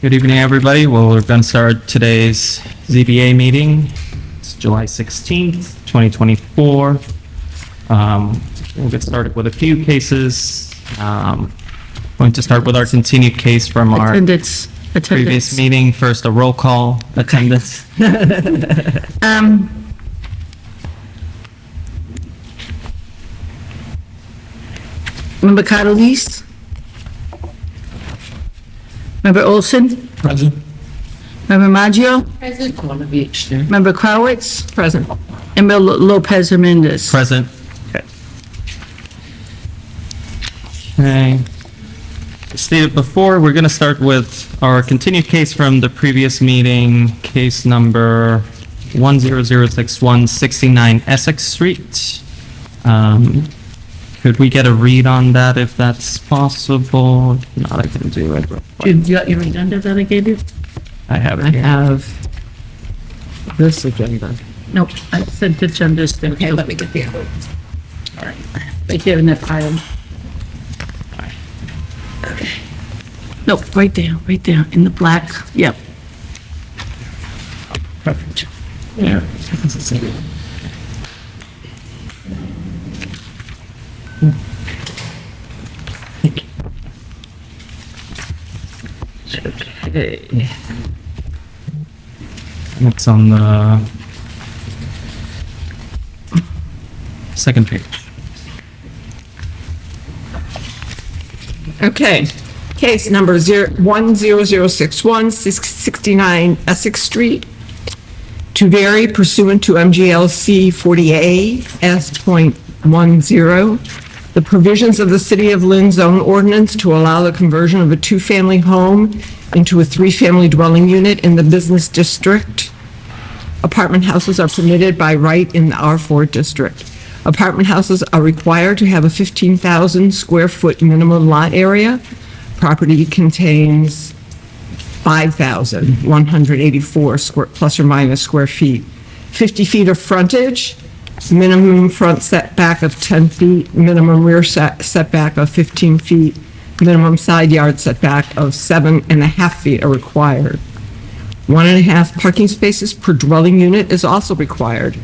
Good evening, everybody. Well, we're going to start today's ZBA meeting. It's July 16th, 2024. We'll get started with a few cases. Going to start with our continued case from our previous meeting. First, a roll call attendance. Member Catalese? Member Olson? Present. Member Maggio? Present. One of each there. Member Crowitz? Present. And Member Lopez Hernandez? Present. Okay. As stated before, we're going to start with our continued case from the previous meeting, case number 10061, 69 Essex Street. Could we get a read on that if that's possible? If not, I can do it real quick. You got your agenda that I gave you? I have I it here. have this agenda. Nope, I sent the agendas there. Okay, let me get the other one. All right. Right there in that pile. Nope, right there, in the black. Yep. Perfect. Yeah. Okay. It's on the second page. Okay. Case number 10061, 69 Essex Street. To vary pursuant to MGLC 40A S.10, the provisions of the City of Lynn zone ordinance to allow the conversion of a two-family home into a three-family dwelling unit in the business district. Apartment houses are permitted by right in the R4 district. Apartment houses are required to have a 15,000 square foot minimum lot area. Property contains 5,184 plus or minus square feet. 50 feet of frontage, minimum front setback of 10 feet, minimum rear setback of 15 feet, minimum side yard setback of 7.5 feet are required. 1.5 parking spaces per dwelling unit is also required.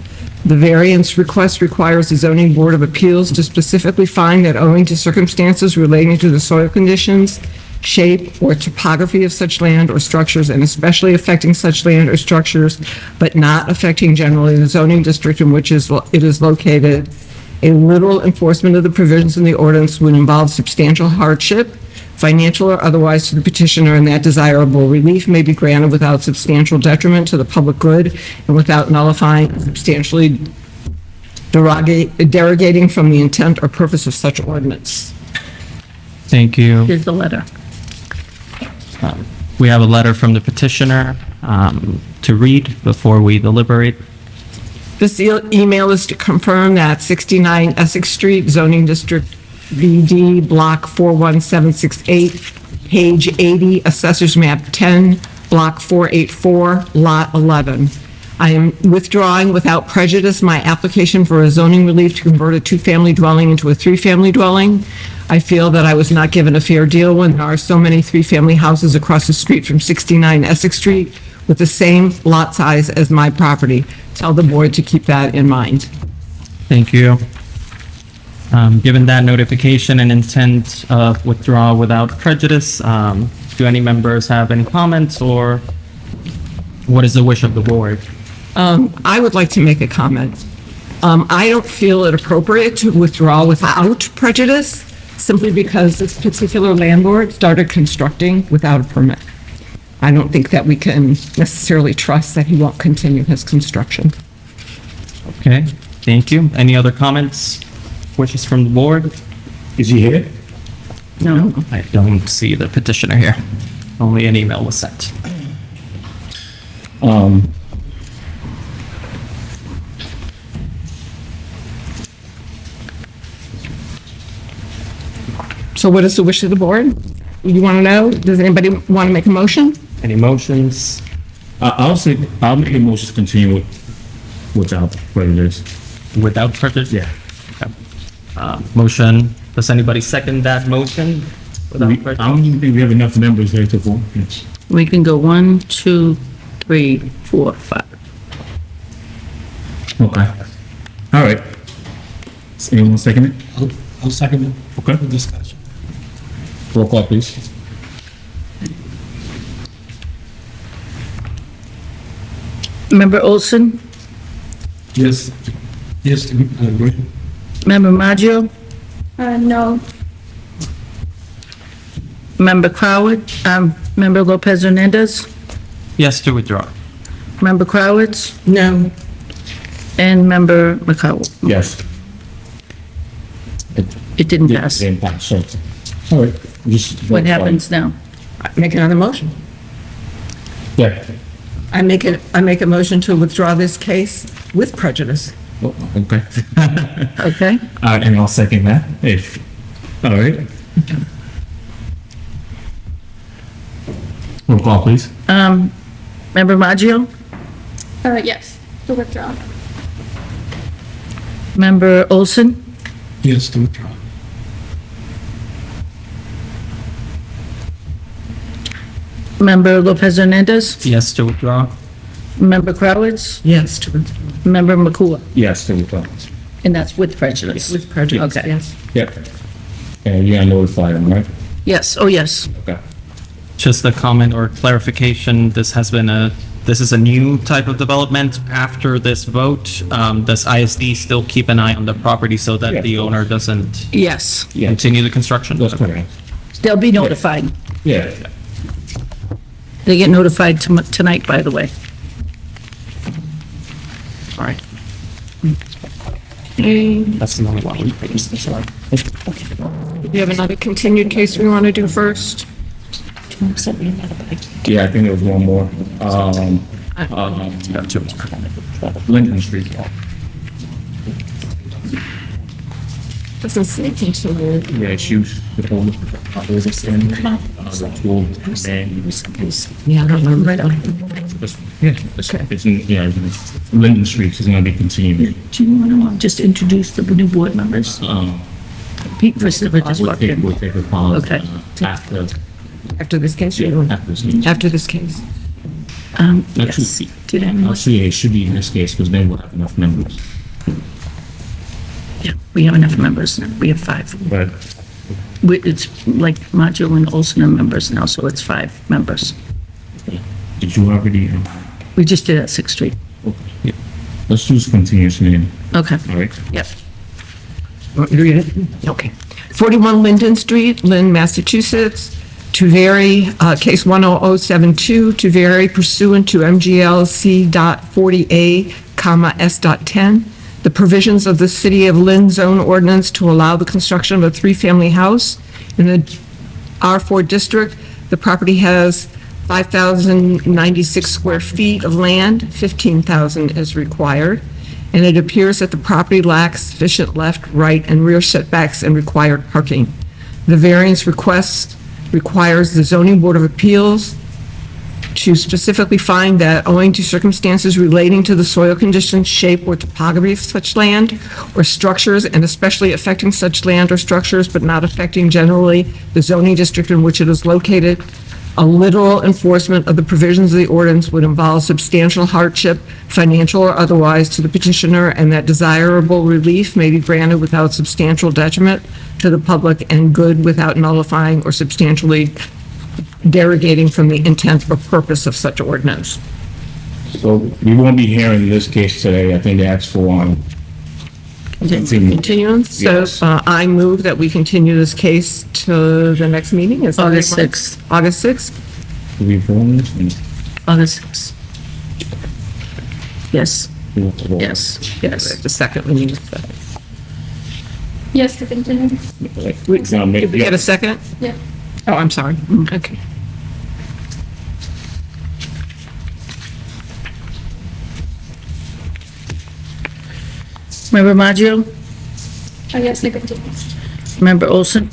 The variance request requires the Zoning Board of Appeals to specifically find that owing to circumstances relating to the soil conditions, shape, or topography of such land or structures, and especially affecting such land or structures, but not affecting generally the zoning district in which it is located, a literal enforcement of the provisions in the ordinance would involve substantial hardship, financial or otherwise, to the petitioner, and that desirable relief may be granted without substantial detriment to the public good and without nullifying, substantially derogating from the intent or purpose of such ordinance. Thank you. Here's the letter. We have a letter from the petitioner to read before we deliberate. This email is to confirm that 69 Essex Street, Zoning District BD, Block 41768, page 80, Assessors Map 10, Block 484, Lot 11. I am withdrawing without prejudice my application for a zoning relief to convert a two-family dwelling into a three-family dwelling. I feel that I was not given a fair deal when there are so many three-family houses across the street from 69 Essex Street with the same lot size as my property. Tell the board to keep that in mind. Thank you. Given that notification and intent of withdrawal without prejudice, do any members have any comments, or what is the wish of the board? I would like to make a comment. I don't feel it appropriate to withdraw without prejudice simply because this particular landlord started constructing without a permit. I don't think that we can necessarily trust that he won't continue his construction. Okay, thank you. Any other comments, wishes from the board? Is he here? No. I don't see the petitioner here. Only an email was sent. So what is the wish of the board? You want to know? Does anybody want to make a motion? Any motions? I'll make a motion to continue without prejudice. Without prejudice? Yeah. Motion, does anybody second that motion? without I prejudice. don't even think we have enough members here to vote. Yes. We can go 1, 2, 3, 4, 5. Okay. All right. Anyone second it? I'll second it. Okay. For discussion. Roll call, please. Member Olson? Yes. Yes, I agree. Member Maggio? No. Member Crowell? Member Lopez Hernandez? Yes to withdraw. Member Crowitz? No. And Member McCowell? Yes. It didn't pass. Didn't pass, so. All right. Just vote What for it. happens now? Make another motion. Yeah. I make a motion to withdraw this case with prejudice. Oh, okay. Okay? All right, and I'll second that. If, all right. Roll call, please. Member Maggio? Yes, to withdraw. Member Olson? Yes, to withdraw. Member Lopez Hernandez? Yes to withdraw. Member Crowitz? Yes, to withdraw. Member McCool? Yes, to withdraw. And that's with prejudice? With prejudice, Okay. yes. Yep. And you're gonna notify them, right? Yes, oh, yes. Okay. Just a comment or clarification, this is a new type of development after this vote. Does ISD still keep an eye on the property so that the owner doesn't Yes. Yeah, continue the construction? that's correct. They'll be notified. Yeah. They get notified tonight, by the way. All right. That's the only one we faced, sorry. Do you have another continued case we want to do first? Yeah, I think there was one more. Got two more. Lincoln Street. Doesn't say continued. Yeah, she was the whole, there's a stand, the tool, and, Yeah, I don't remember that. yeah, it's in, yeah, Lincoln Street is gonna be continued. Do you want to just introduce the new board members? Pete Christopher just walked in. We'll take a pause. Okay. After, After this case? yeah, after this meeting. After this case. Yes. Did anyone? Actually, it should be in this case, because then we'll have enough members. Yeah, we have enough members. We have 5. But, It's like Maggio and Olson are members now, so it's 5 members. did you already, We just did it at 6th Street. okay. Let's do this continuous meeting, Okay, all right? yep. Want me to read it? Okay. 41 Linden Street, Lynn, Massachusetts, to vary, case 10072, to vary pursuant to MGL C.40A, comma, S.10, the provisions of the City of Lynn zone ordinance to allow the construction of a 3-family house in the R4 district. The property has 5,096 square feet of land, 15,000 is required, and it appears that the property lacks sufficient left, right, and rear setbacks and required parking. The variance request requires the Zoning Board of Appeals to specifically find that owing to circumstances relating to the soil conditions, shape, or topography of such land or structures, and especially affecting such land or structures, but not affecting generally the zoning district in which it is located, a literal enforcement of the provisions of the ordinance would involve substantial hardship, financial or otherwise, to the petitioner, and that desirable relief may be granted without substantial detriment to the public and good without nullifying or substantially derogating from the intent or purpose of such ordinance. So we won't be hearing this case today. I think they asked for, Continuance, so Yes. I move that we continue this case to the next meeting. Is that August right, Mike? 6th. August 6th? do we vote on this? August 6th. Yes, yes, yes. The second, we need a second. Yes, to continue. Did we get a second? Yeah. Oh, I'm sorry. Okay. Member Maggio? Yes, to continue. Member Olson?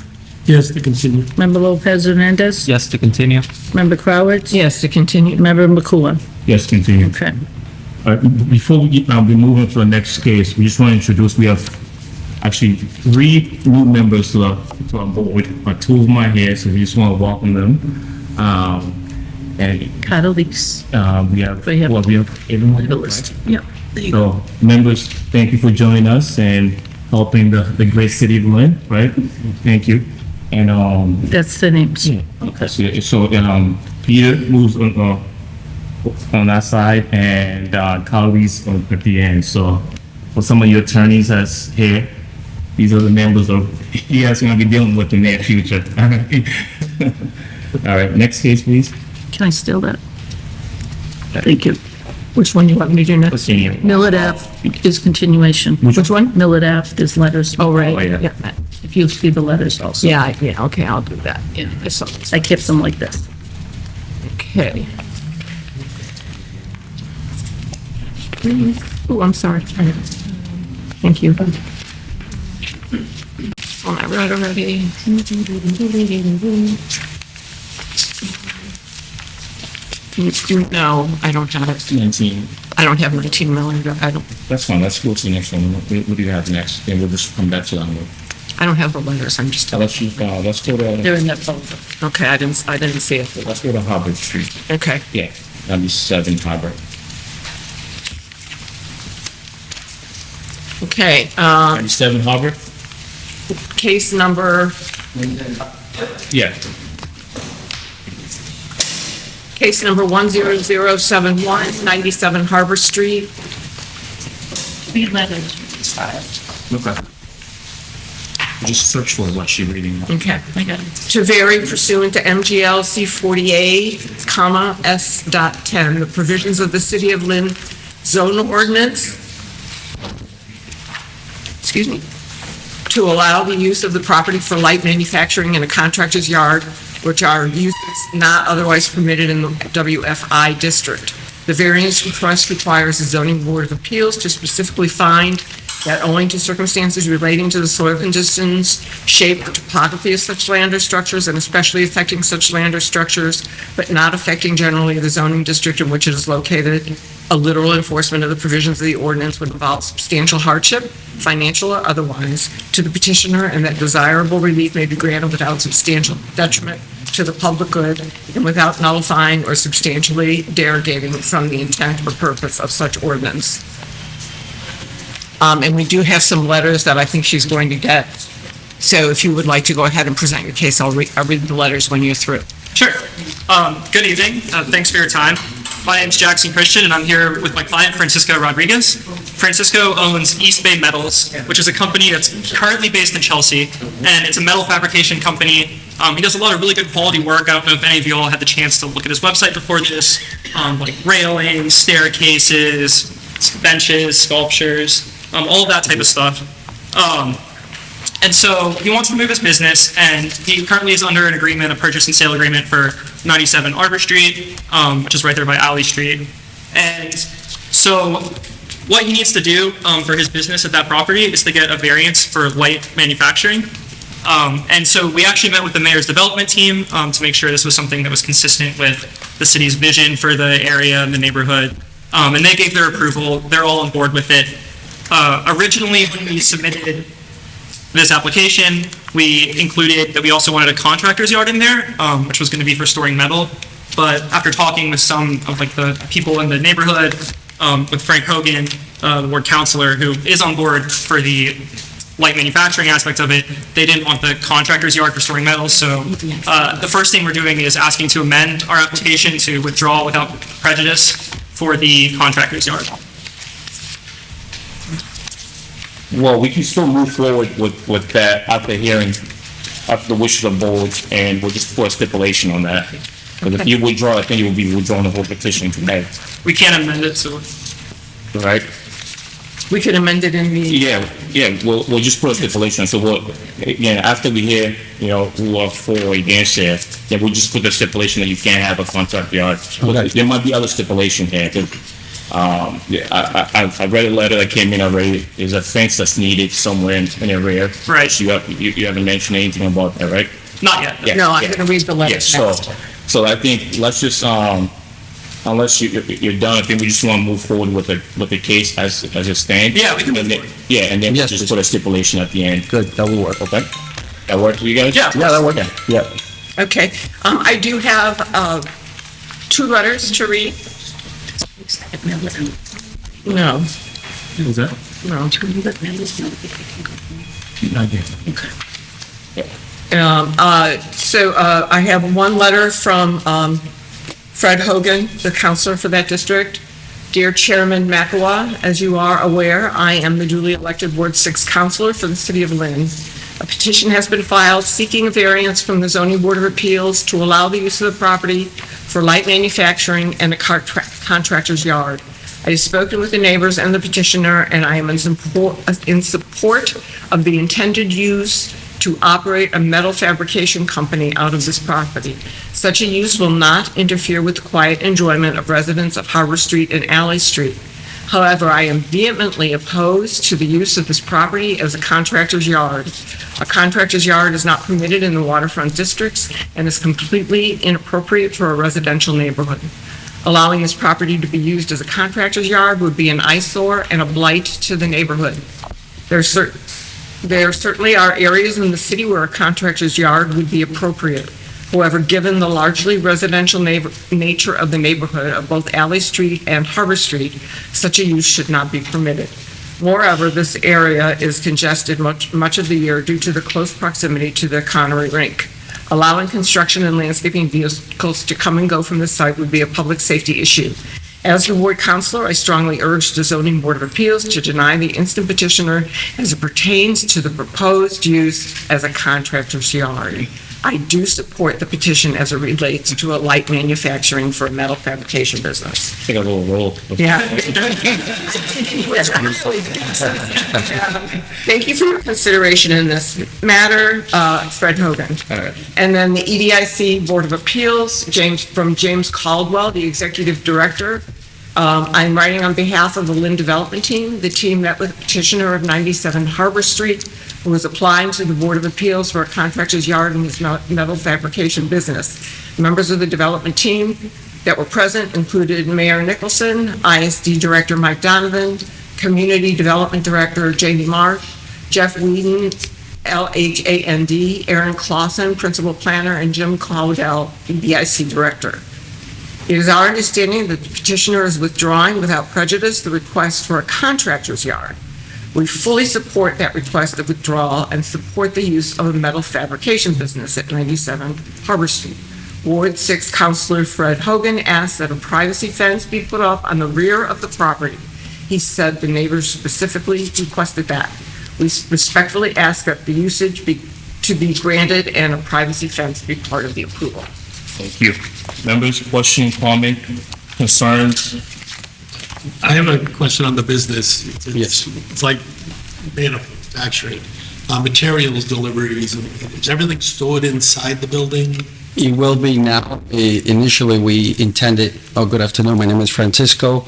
Yes, to continue. Member Lopez Hernandez? Yes to continue. Member Crowitz? Yes, to continue. Member McCool? Yes, continue. Okay. Before we be moving to the next case, we just want to introduce, we have actually 3 new members to our board. 2 of them are here, so we just want to welcome them. And Catalyst, we have, We have- we have everyone. the list. Yep. There you go. So, members, thank you for joining us and helping the great city of Lynn, right? Thank you. And, That's the names. okay, so, Peter moves on that side and, Kylie's at the end. So, for some of your attorneys that's here, these are the members of, you guys are gonna be dealing with in the near future. All right, next case, please. Can I steal that? Thank you. Which one you want me to do next? Millet Ave is continuation. Which one? Millet Ave, there's letters. Oh, right. Oh, yeah. Yeah, If you see the letters also. yeah, okay, I'll do that. Yeah. I saw this. I kept them like this. Okay. Oh, I'm sorry. Thank you. One I read already. No, I don't have it. 19. I don't have 19 millimeter. That's fine, let's go to the next one. What do you have next? And we'll just come back to that one. I don't have the letters. I'm just, Let's go to, They're in that folder. okay, I didn't see it. let's go to Harvard Street. Okay. Yeah, 97 Harvard. Okay, 97 Harvard? case number, Yeah. case number 10071, 97 Harbor Street. 3 letters. Okay. Just search for what she's reading. Okay. I got it. To vary pursuant to MGL C40A, comma, S.10, the provisions of the City of Lynn zone ordinance, excuse me, to allow the use of the property for light manufacturing in a contractor's yard, which are uses not otherwise permitted in the WFI district. The variance request requires the zoning board of appeals to specifically find that owing to circumstances relating to the soil conditions, shape, or topography of such land or structures, and especially affecting such land or structures, but not affecting generally the zoning district in which it is located, a literal enforcement of the provisions of the ordinance would involve substantial hardship, financial or otherwise, to the petitioner, and that desirable relief may be granted without substantial detriment to the public good and without nullifying or substantially derogating from the intent or purpose of such ordinance. And we do have some letters that I think she's going to get. So if you would like to go ahead and present your case, I'll read the letters when you're through. Sure. Good evening. Thanks for your time. My name's Jackson Christian, and I'm here with my client, Francisco Rodriguez. Francisco owns East Bay Metals, which is a company that's currently based in Chelsea, and it's a metal fabrication company. He does a lot of really good quality work. I don't know if any of you all had the chance to look at his website before this, like railings, staircases, benches, sculptures, all of that type of stuff. And so he wants to move his business, and he currently is under an agreement, a purchase and sale agreement for 97 Arbor Street, which is right there by Alley Street. And so what he needs to do for his business at that property is to get a variance for light manufacturing. And so we actually met with the mayor's development team to make sure this was something that was consistent with the city's vision for the area and the neighborhood. And they gave their approval. They're all on board with it. Originally, when we submitted this application, we included that we also wanted a contractor's yard in there, which was going to be for storing metal. But after talking with some of like the people in the neighborhood, with Frank Hogan, the ward councilor, who is on board for the light manufacturing aspect of it, they didn't want the contractor's yard for storing metal. So the first thing we're doing is asking to amend our application to withdraw without prejudice for the contractor's yard. Well, we can still move forward with that after hearing, after the wish of the board, and we'll just put a stipulation on that. But if you withdraw, I think it will be withdrawing the whole petition today, We can't amend it, so right? We could amend it in the, Yeah, we'll just put a stipulation, so after we hear, who are for or against it, then we'll just put the stipulation that you can't have a contract yard. But there might be other stipulation here, 'cause, I read a letter that came in already, there's a fence that's needed somewhere in the rear. Right. So you haven't mentioned anything about that, right? not yet. Yeah, no, I'm yeah. going to read the Yeah, letters next. so I think, let's just, unless you're done, I think we just want to move forward with the case as it stands. Yeah, we can move And then- Yeah, and then Yes, just please. put a stipulation at the end. Good, that will work. Okay? That work for you guys? Yeah. Yeah, that works. Yeah. Okay, I do have, 2 letters to read. No, Who's that? no. I have one letter from Fred Hogan, the counselor for that district. Dear Chairman Makawa, as you are aware, I am the duly elected Ward 6 counselor for the city of Lynn. A petition has been filed seeking a variance from the Zoning Board of Appeals to allow the use of the property for light manufacturing and a contractor's yard. I have spoken with the neighbors and the petitioner, and I am in support of the intended use to operate a metal fabrication company out of this property. Such a use will not interfere with the quiet enjoyment of residents of Harbor Street and Alley Street. However, I am vehemently opposed to the use of this property as a contractor's yard. A contractor's yard is not permitted in the waterfront districts and is completely inappropriate for a residential neighborhood. Allowing this property to be used as a contractor's yard would be an eyesore and a blight to the neighborhood. There certainly are areas in the city where a contractor's yard would be appropriate. However, given the largely residential nature of the neighborhood of both Alley Street and Harbor Street, such a use should not be permitted. Moreover, this area is congested much of the year due to the close proximity to the Connery Rink. Allowing construction and landscaping vehicles to come and go from the site would be a public safety issue. As the ward councilor, I strongly urge the Zoning Board of Appeals to deny the instant petitioner as it pertains to the proposed use as a contractor's yard. I do support the petition as it relates to a light manufacturing for a metal fabrication business. Take a little roll. Yeah. Thank you for your consideration in this matter, Fred Hogan. All right. And then the EDIC Board of Appeals, James Caldwell, the Executive Director. I'm writing on behalf of the Lynn Development Team. The team met with the petitioner of 97 Harbor Street, who was applying to the Board of Appeals for a contractor's yard in his metal fabrication business. Members of the development team that were present included Mayor Nicholson, ISD Director Mike Donovan, Community Development Director Jamie Marsh, Jeff Whedon, LHAND, Aaron Clausen, Principal Planner, and Jim Caldwell, EDIC Director. It is our understanding that the petitioner is withdrawing without prejudice the request for a contractor's yard. We fully support that request of withdrawal and support the use of a metal fabrication business at 97 Harbor Street. Ward 6 Councilor Fred Hogan asked that a privacy fence be put up on the rear of the property. He said the neighbors specifically requested that. We respectfully ask that the usage be granted and a privacy fence be part of the approval. Thank you. Members, question, comment, concerns? I have a question on the business. Yes. It's like manufacturing, materials deliveries. Is everything stored inside the building? It will be now. Initially, we intended, good afternoon, my name is Francisco.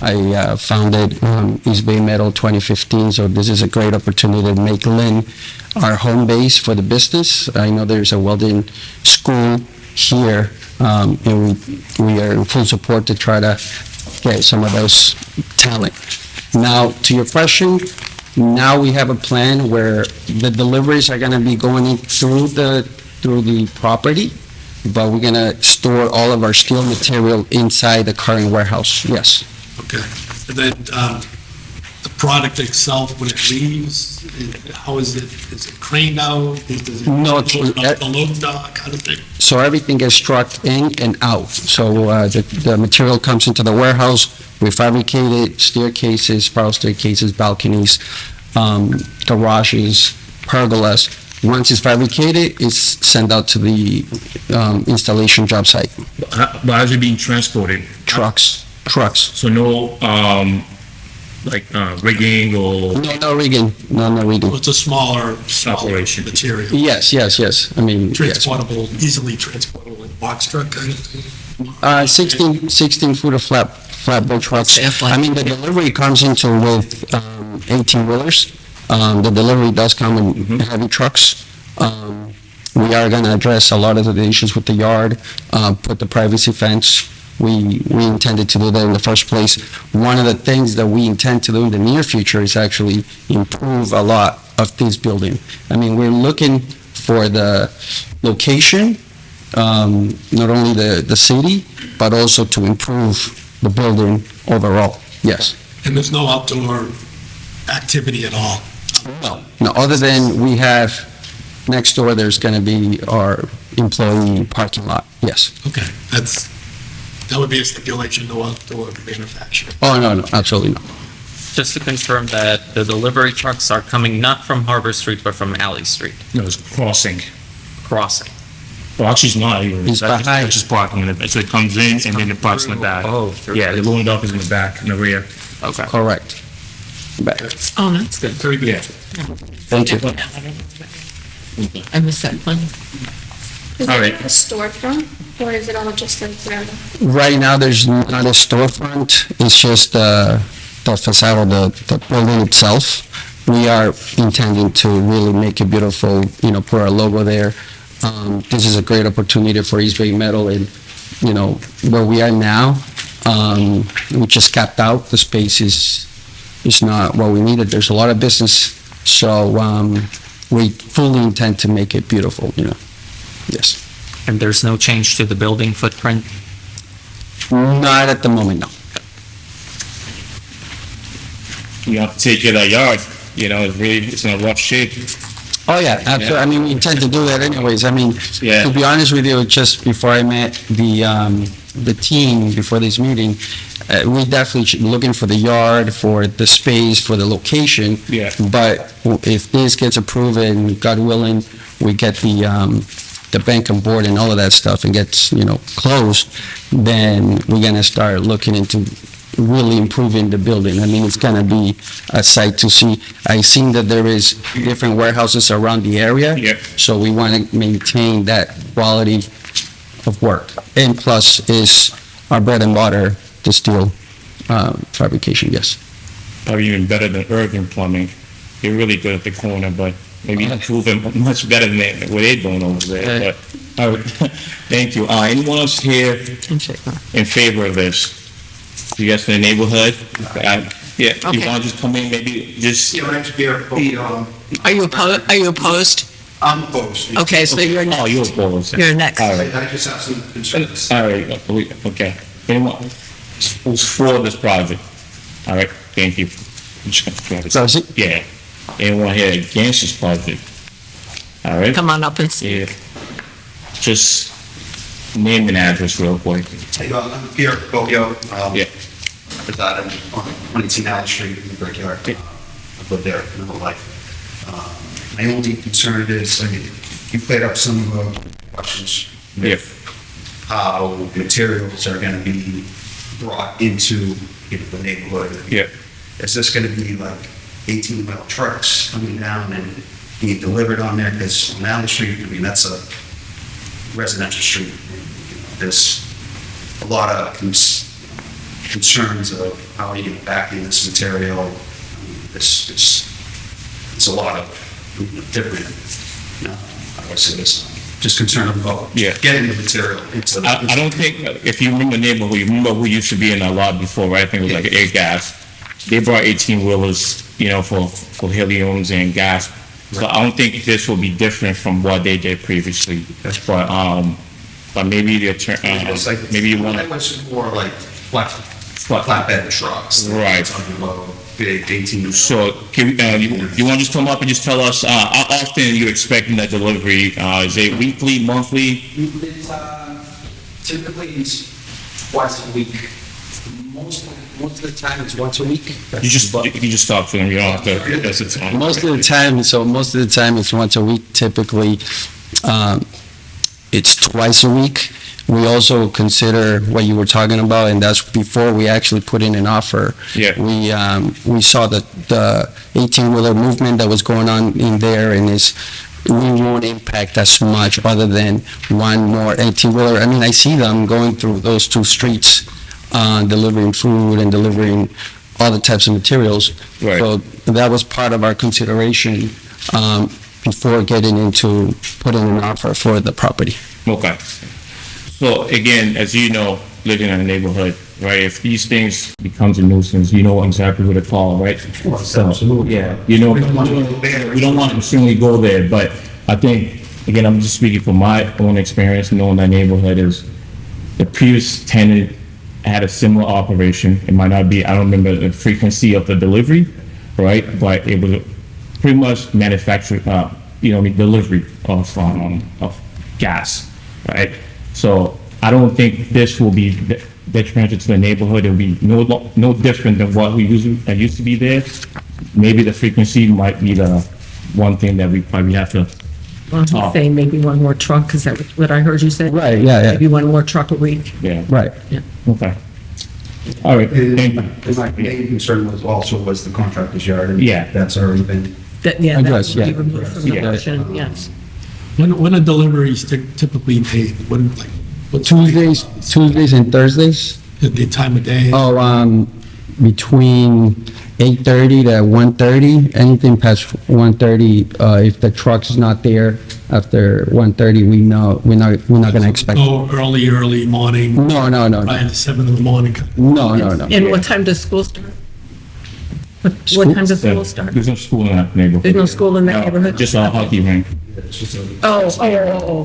I founded East Bay Metal 2015, so this is a great opportunity to make Lynn our home base for the business. I know there's a welding school here, and we are in full support to try to get some of those talent. Now, to your question, now we have a plan where the deliveries are going to be going in through the property, but we're going to store all of our steel material inside the current warehouse, yes. Okay. And then the product itself, when it leaves, how is it? Is it craned out? Is it No, the load dock kind of thing? So everything gets trucked in and out. So the material comes into the warehouse, we fabricate it, staircases, spiral staircases, balconies, garages, pergolas. Once it's fabricated, it's sent out to the installation job site. But how's it being transported? Trucks. So no, rigging or No rigging. Well, it's a smaller Operation. material. Yes. I mean, yes. Transportable, easily transportable, like box truck kind of thing? 16 foot of flatbed trucks. I mean, the delivery comes into with 18-wheelers. The delivery does come in heavy trucks. We are going to address a lot of the issues with the yard, put the privacy fence we intended to do that in the first place. One of the things that we intend to do in the near future is actually improve a lot of this building. I mean, we're looking for the location, not only the city, but also to improve the building overall, yes. And there's no outdoor activity at all? No, other than we have, next door, there's going to be our employee parking lot, yes. Okay, that would be a stipulation, no outdoor manufacturing. Oh, no, absolutely not. Just to confirm that the delivery trucks are coming not from Harbor Street, but from Alley Street, No, it's crossing. crossing. Well, actually, it's not. It's behind. It's just parking in the, so it comes in and then it parks in the back. Oh, Yeah, the loading dock is in the back, in the rear. Okay. Correct. Back. Oh, that's good. Very good. Yeah. Thank you. I missed that one. Is All it right. a storefront, or is it all just like gravel? Right now, there's not a storefront, it's just the facade of the building itself. We are intending to really make it beautiful, put our logo there. This is a great opportunity for East Bay Metal, and, where we are now, we just capped out, the space is not what we needed. There's a lot of business, so we fully intend to make it beautiful, yes. And there's no change to the building footprint? Not at the moment, no. You have to take care of that yard, it's in a rough shape. Oh, yeah, absolutely. I mean, we intend to do that anyways. I mean, Yeah. to be honest with you, just before I met the team, before this meeting, we definitely looking for the yard, for the space, for the location. Yeah. But if this gets approved and God willing, we get the bank on board and all of that stuff and gets, closed, then we're gonna start looking into really improving the building. I mean, it's gonna be a sight to see. I've seen that there is different warehouses around the area. Yep. So we want to maintain that quality of work. And plus is our bread and butter, the steel fabrication, yes. Probably even better than Urban Plumbing. They're really good at the corner, but maybe improve them much better than what they're doing over there. But, all right, thank you. Anyone else here in favor of this? You guys from the neighborhood? Yeah, you Okay. want to just come in, maybe just, Are you opposed? I'm opposed. Okay, so you're, oh, you're opposed. you're next. All right, I just have some concerns. all right, okay. Anyone who's for this project? All right, thank you. I'm just gonna try to- So is it- Yeah. Anyone here against this project? All right. Come on up and Yeah. Just name and address real quick. Hey, I'm Pierre Boggio. Yeah. I reside on 22 Alley Street in the Brickyard. I've lived there my whole life. My only concern is, I mean, you played up some questions with how materials are going to be brought into the neighborhood. Yeah. Is this going to be like 18-wheel trucks coming down and being delivered on there? Because on Alley Street, I mean, that's a residential street. There's a lot of concerns of how you get back in this material. It's a lot of different, how do I say this? Just concerned about Yeah. getting the material into the. I don't think, if you remember the neighborhood, you remember who used to be in our lot before, right? I think it was like Air Gas. They brought 18-wheelers, for heliums and gas. So I don't think this will be different from what they did previously. But maybe the maybe you want That to. was more like flatbed trucks. Right. Talking about big 18. So, you want to just come up and just tell us, how often are you expecting that delivery? Is it weekly, monthly? It's, typically it's twice a week. Most of the time it's once a week. You just talk to them, you don't have to, that's the time. Most of the time it's once a week. Typically, it's twice a week. We also consider what you were talking about, and that's before we actually put in an offer. Yeah. We saw the 18-wheeler movement that was going on in there, and we won't impact as much other than one more 18-wheeler. I mean, I see them going through those two streets, delivering food and delivering other types of materials. Right. So that was part of our consideration before getting into putting an offer for the property. Okay. So again, as you know, living in a neighborhood, right? If these things becomes a nuisance, you know exactly who to call, right? So, absolutely. yeah, you know, We don't want to go there. we don't want to necessarily go there, but I think, again, I'm just speaking from my own experience, knowing that neighborhood is, the previous tenant had a similar operation. It might not be, I don't remember the frequency of the delivery, right? But it was pretty much manufactured, delivery of gas, right? So I don't think this will be detrimental to the neighborhood. It'll be no different than what used to be there. Maybe the frequency might be the one thing that we probably have to Well, he's saying maybe one more truck, is that what I heard you say? Right, yeah. Maybe one more truck a week. Yeah. Right. Okay. All right. Thank you. And my main concern was the contractor's yard. And Yeah. that's already been, That, yeah, that Address, would be yeah. removed from the Yeah. motion, yes. When are deliveries typically made? What's Tuesdays and Thursdays? the time of day? Between 8:30 to 1:30, anything past 1:30, if the truck's not there after 1:30, we know, we're not gonna expect. No early morning, No. by 7 in the morning. No. And what time does school start? What time does school start? There's no school in that neighborhood. There's no school in that No, neighborhood? Just a hockey rink. it's just a.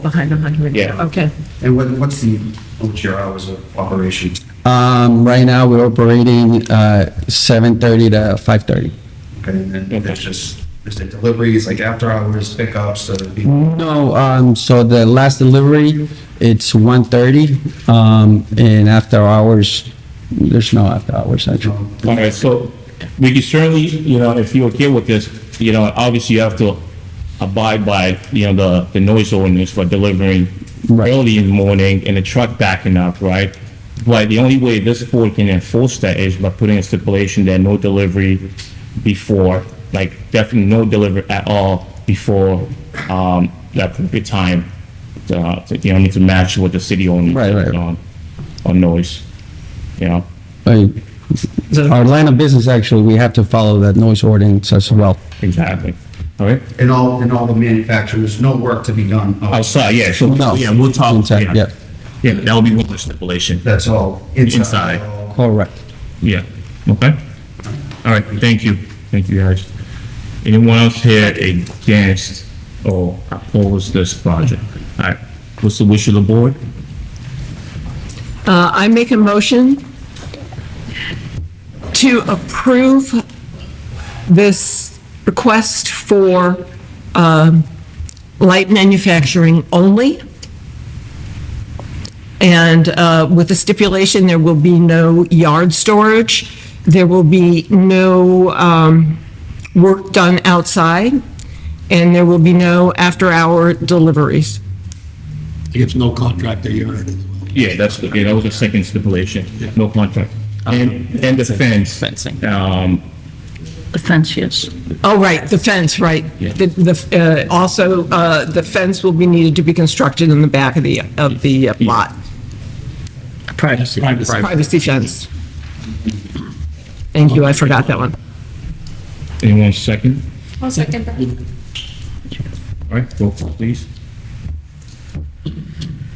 Behind. Yeah. Okay. And what's your hours of operation? Right now, we're operating 7:30 to 5:30. Okay, and then there's the deliveries, like after hours, pickups, so that'd be. No, so the last delivery, it's 1:30, and after hours, there's no after hours, actually. All right, so we can certainly, if you're okay with this, obviously you have to abide by, the noise ordinance for delivering Right. early in the morning and the truck backing up, right? But the only way this board can enforce that is by putting a stipulation that no delivery before, like definitely no delivery at all before, that appropriate time, to match what the city ordinance Right. is on noise, Right. Our line of business, actually, we have to follow that noise ordinance as well. Exactly. All right? And all the manufacturers, no work to be done. Outside, yeah, so, No. yeah, we'll talk, Inside, yeah. Yeah, that'll be one stipulation. That's all. Inside. all- Correct. Yeah, okay? All right, thank you. Thank you, guys. Anyone else here against or oppose this project? All right, what's the wish of the board? I make a motion to approve this request for light manufacturing only. And with the stipulation, there will be no yard storage. There will be no work done outside. And there will be no after-hour deliveries. I guess no contractor yard as well. Yeah, that was the second stipulation, no contract. And the fence. Fencing. The fence, yes. Oh, right, the fence, right. Yeah. Also, the fence will be needed to be constructed in the back of the lot. Privacy. Privacy fence. Thank you, I forgot that one. Anyone second? I'll second that. All right, roll call, please.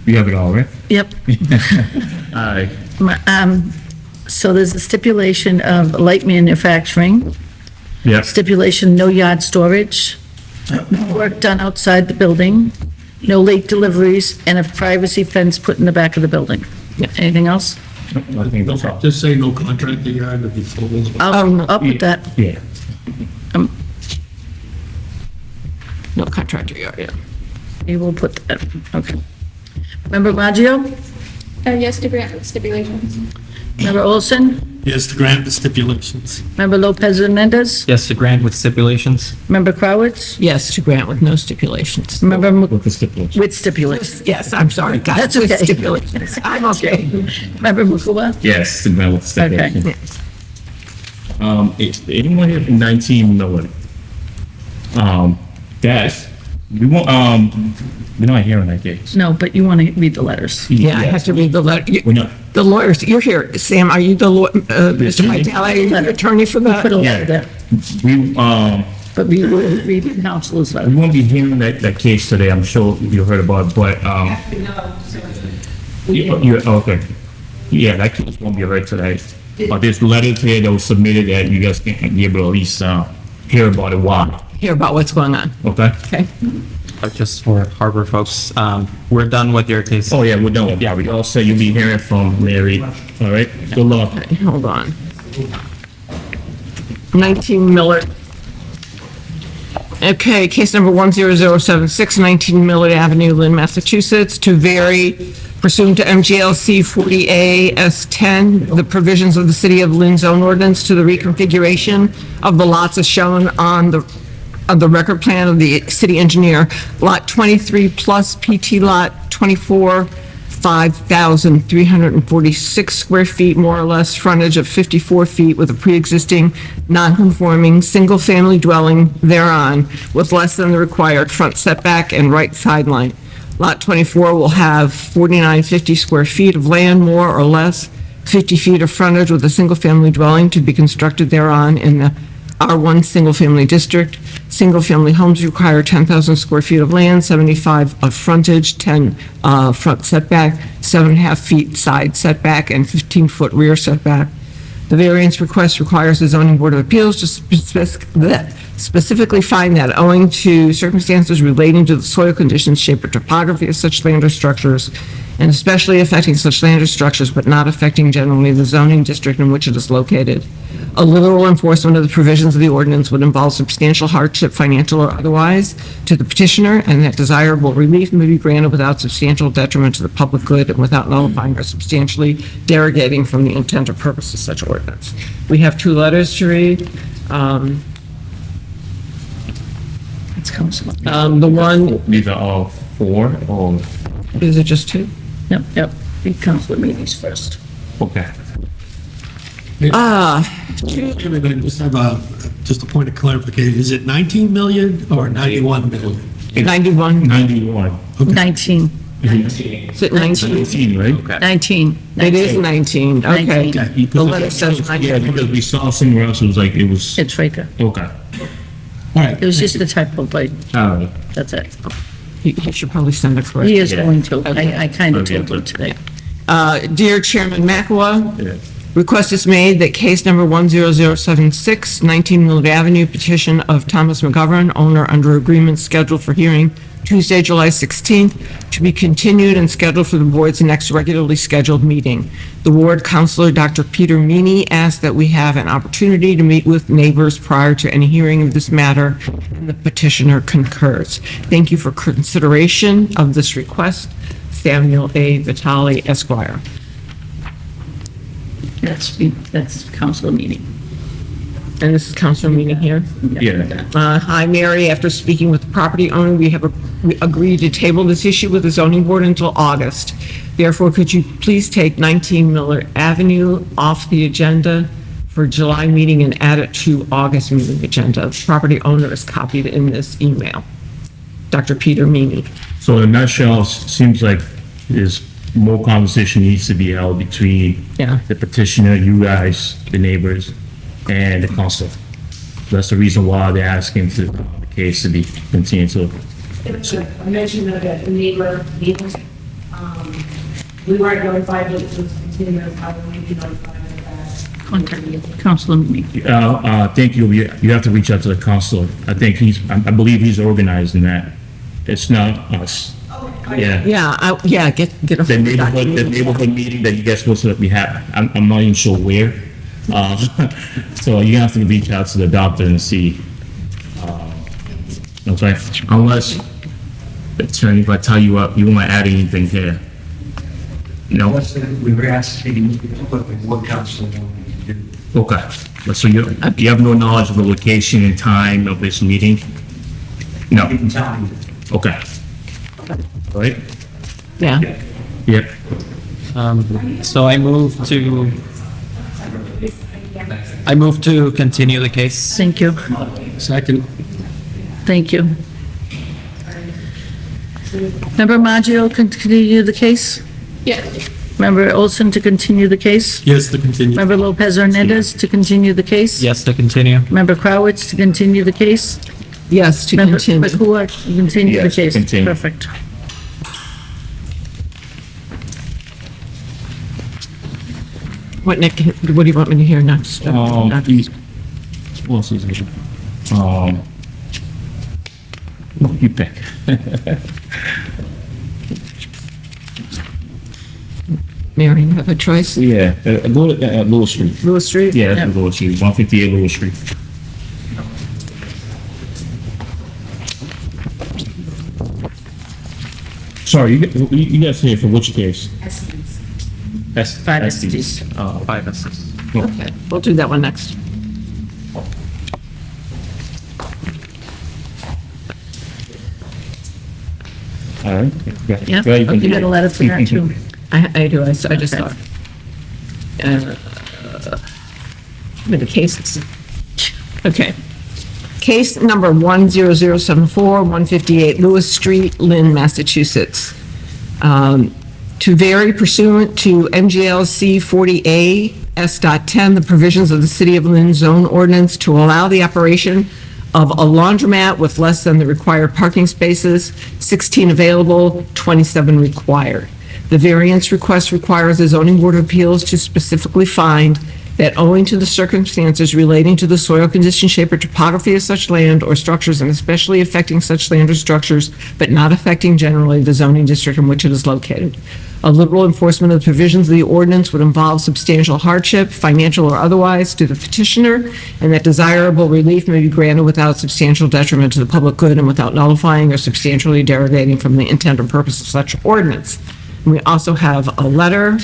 You have it all, right? Yep. All right. So there's a stipulation of light manufacturing, Yeah. stipulation no yard storage, no work done outside the building, no late deliveries, and a privacy fence put in the back of the building. Anything else? I think that's all. Just say no contractor yard if it's full. I'll put that. Yeah. No contractor yard, yeah. We will put that, okay. Member Maggio? Yes, to grant with stipulations. Member Olson? Yes, to grant the stipulations. Member Lopez Hernandez? Yes, to grant with stipulations? Member Crowitz? Yes, to grant with no stipulations. Member With the stipulation. with stipulations. Yes, I'm sorry, got it. That's With okay. stipulations. I'm okay. Member Mukuba? Yes, to grant with the stipulation. Okay. Anyone here from 19 Miller? Dash, we won't, we're not hearing that case. No, but you want to read the letters. Yeah, I have to read the letter. We're not, The lawyers, you're here. Sam, are you the Mr. Vitale, are you the attorney for Put a that? letter there, we, but we will read the counselor's we letter. won't be hearing that case today, I'm sure you heard about it, but, okay. Yeah, that case won't be read today. But there's letters here that was submitted that you guys can be able to at least, hear about it, why, Hear about what's going on. okay? Okay. Just for Harbor folks, we're done with your case. Oh, yeah, we're done with that. We all said you'll be hearing from Mary, all right? Good luck. Hold on. 19 Millard. Okay, case number 10076, 19 Millard Avenue, Lynn, Massachusetts, to vary pursuant to MGLC 40A S10, the provisions of the City of Lynn zone ordinance to the reconfiguration of the lots as shown on the record plan of the city engineer. Lot 23 plus PT Lot 24, 5,346 square feet, more or less, frontage of 54 feet with a pre-existing non-conforming single-family dwelling thereon with less than the required front setback and right sideline. Lot 24 will have 4,950 square feet of land, more or less, 50 feet of frontage with a single-family dwelling to be constructed thereon in the R1 single-family district. Single-family homes require 10,000 square feet of land, 75 of frontage, 10 front setback, 7.5 feet side setback, and 15-foot rear setback. The variance request requires the zoning board of appeals to specifically find that owing to circumstances relating to the soil conditions, shape, or topography of such land or structures, and especially affecting such land or structures, but not affecting generally the zoning district in which it is located, a literal enforcement of the provisions of the ordinance would involve substantial hardship, financial or otherwise, to the petitioner, and that desirable relief may be granted without substantial detriment to the public good and without nullifying or substantially derogating from the intent or purpose of such ordinance. We have two letters to read. It's council. The one, These are all four, or, is it just two? Yep. The council meetings first. okay. Can I just have just a point of clarification? Is it 19 million or 91 million? 91. 91. 19. Is it 19? 19, right? 19. It is 19, okay. 19. The letter says Yeah, 19. because we saw somewhere else, it was like, it was, It's right there. okay. All right. It was just a typo, but All right. that's it. He should probably send a He correct. is Yeah. going to. I kind of Okay. told him today. Dear Chairman Makawa, Yeah. request is made that case number 10076, 19 Millard Avenue, petition of Thomas McGovern, owner under agreement scheduled for hearing Tuesday, July 16th, to be continued and scheduled for the board's next regularly scheduled meeting. The ward councilor, Dr. Peter Meany, asked that we have an opportunity to meet with neighbors prior to any hearing of this matter, and the petitioner concurs. Thank you for consideration of this request. Samuel A. Vitale, Esquire. That's council meeting. And this is Councilor Meany here. Yeah. Hi, Mary. After speaking with the property owner, we agreed to table this issue with the zoning board until August. Therefore, could you please take 19 Miller Avenue off the agenda for July meeting and add it to August meeting agenda? The property owner is copied in this email. Dr. Peter Meany. So in a nutshell, seems like there's more conversation needs to be held between Yeah. the petitioner, you guys, the neighbors, and the council. That's the reason why they're asking the case to be continued. So I mentioned that at the neighbor meeting, we weren't notified that it was continuous, I will be notified of that. Contact council meeting. thank you. You have to reach out to the council. I think I believe he's organizing that. It's not us. Yeah. Yeah, get a. The neighborhood meeting that you guys supposed to be having. I'm not even sure where. So you have to reach out to the doctor and see. Okay, unless, attorney, if I tell you what, you want to add anything here? No? We were asking what council wanted to do. Okay, so you have no knowledge of the location and time of this meeting? No? You can tell me. Okay. All right? Yeah. Yep. So I move to continue the case. Thank you. Second. Thank you. Member Maggio, continue the case? Yes. Member Olson to continue the case? Yes, to continue. Member Lopez Hernandez to continue the case? Yes, to continue. Member Crowitz to continue the case? Yes, to Member continue. Mahua to continue the Yes, to case? continue. Perfect. What, Nick, what do you want me to hear next? What else is it? What do you think? Mary, you have a choice? Yeah, go to Lewis Street. Lewis Street? Yeah, that's Lewis Street, 158 Lewis Street. Sorry, you guys here for which case? Five Estes. Oh, 5 Estes. Okay, we'll do that one next. All right. Yeah, oh, you got a letter for that too. I do, I just saw. The cases. Okay. Case number 10074, 158 Lewis Street, Lynn, Massachusetts. To vary pursuant to MGL C40A S.10, the provisions of the City of Lynn zone ordinance to allow the operation of a laundromat with less than the required parking spaces, 16 available, 27 required. The variance request requires the Zoning Board of Appeals to specifically find that owing to the circumstances relating to the soil condition, shape, or topography of such land or structures, and especially affecting such land or structures, but not affecting generally the zoning district in which it is located. A liberal enforcement of the provisions of the ordinance would involve substantial hardship, financial or otherwise, to the petitioner, and that desirable relief may be granted without substantial detriment to the public good and without nullifying or substantially derogating from the intent or purpose of such ordinance. And we also have a letter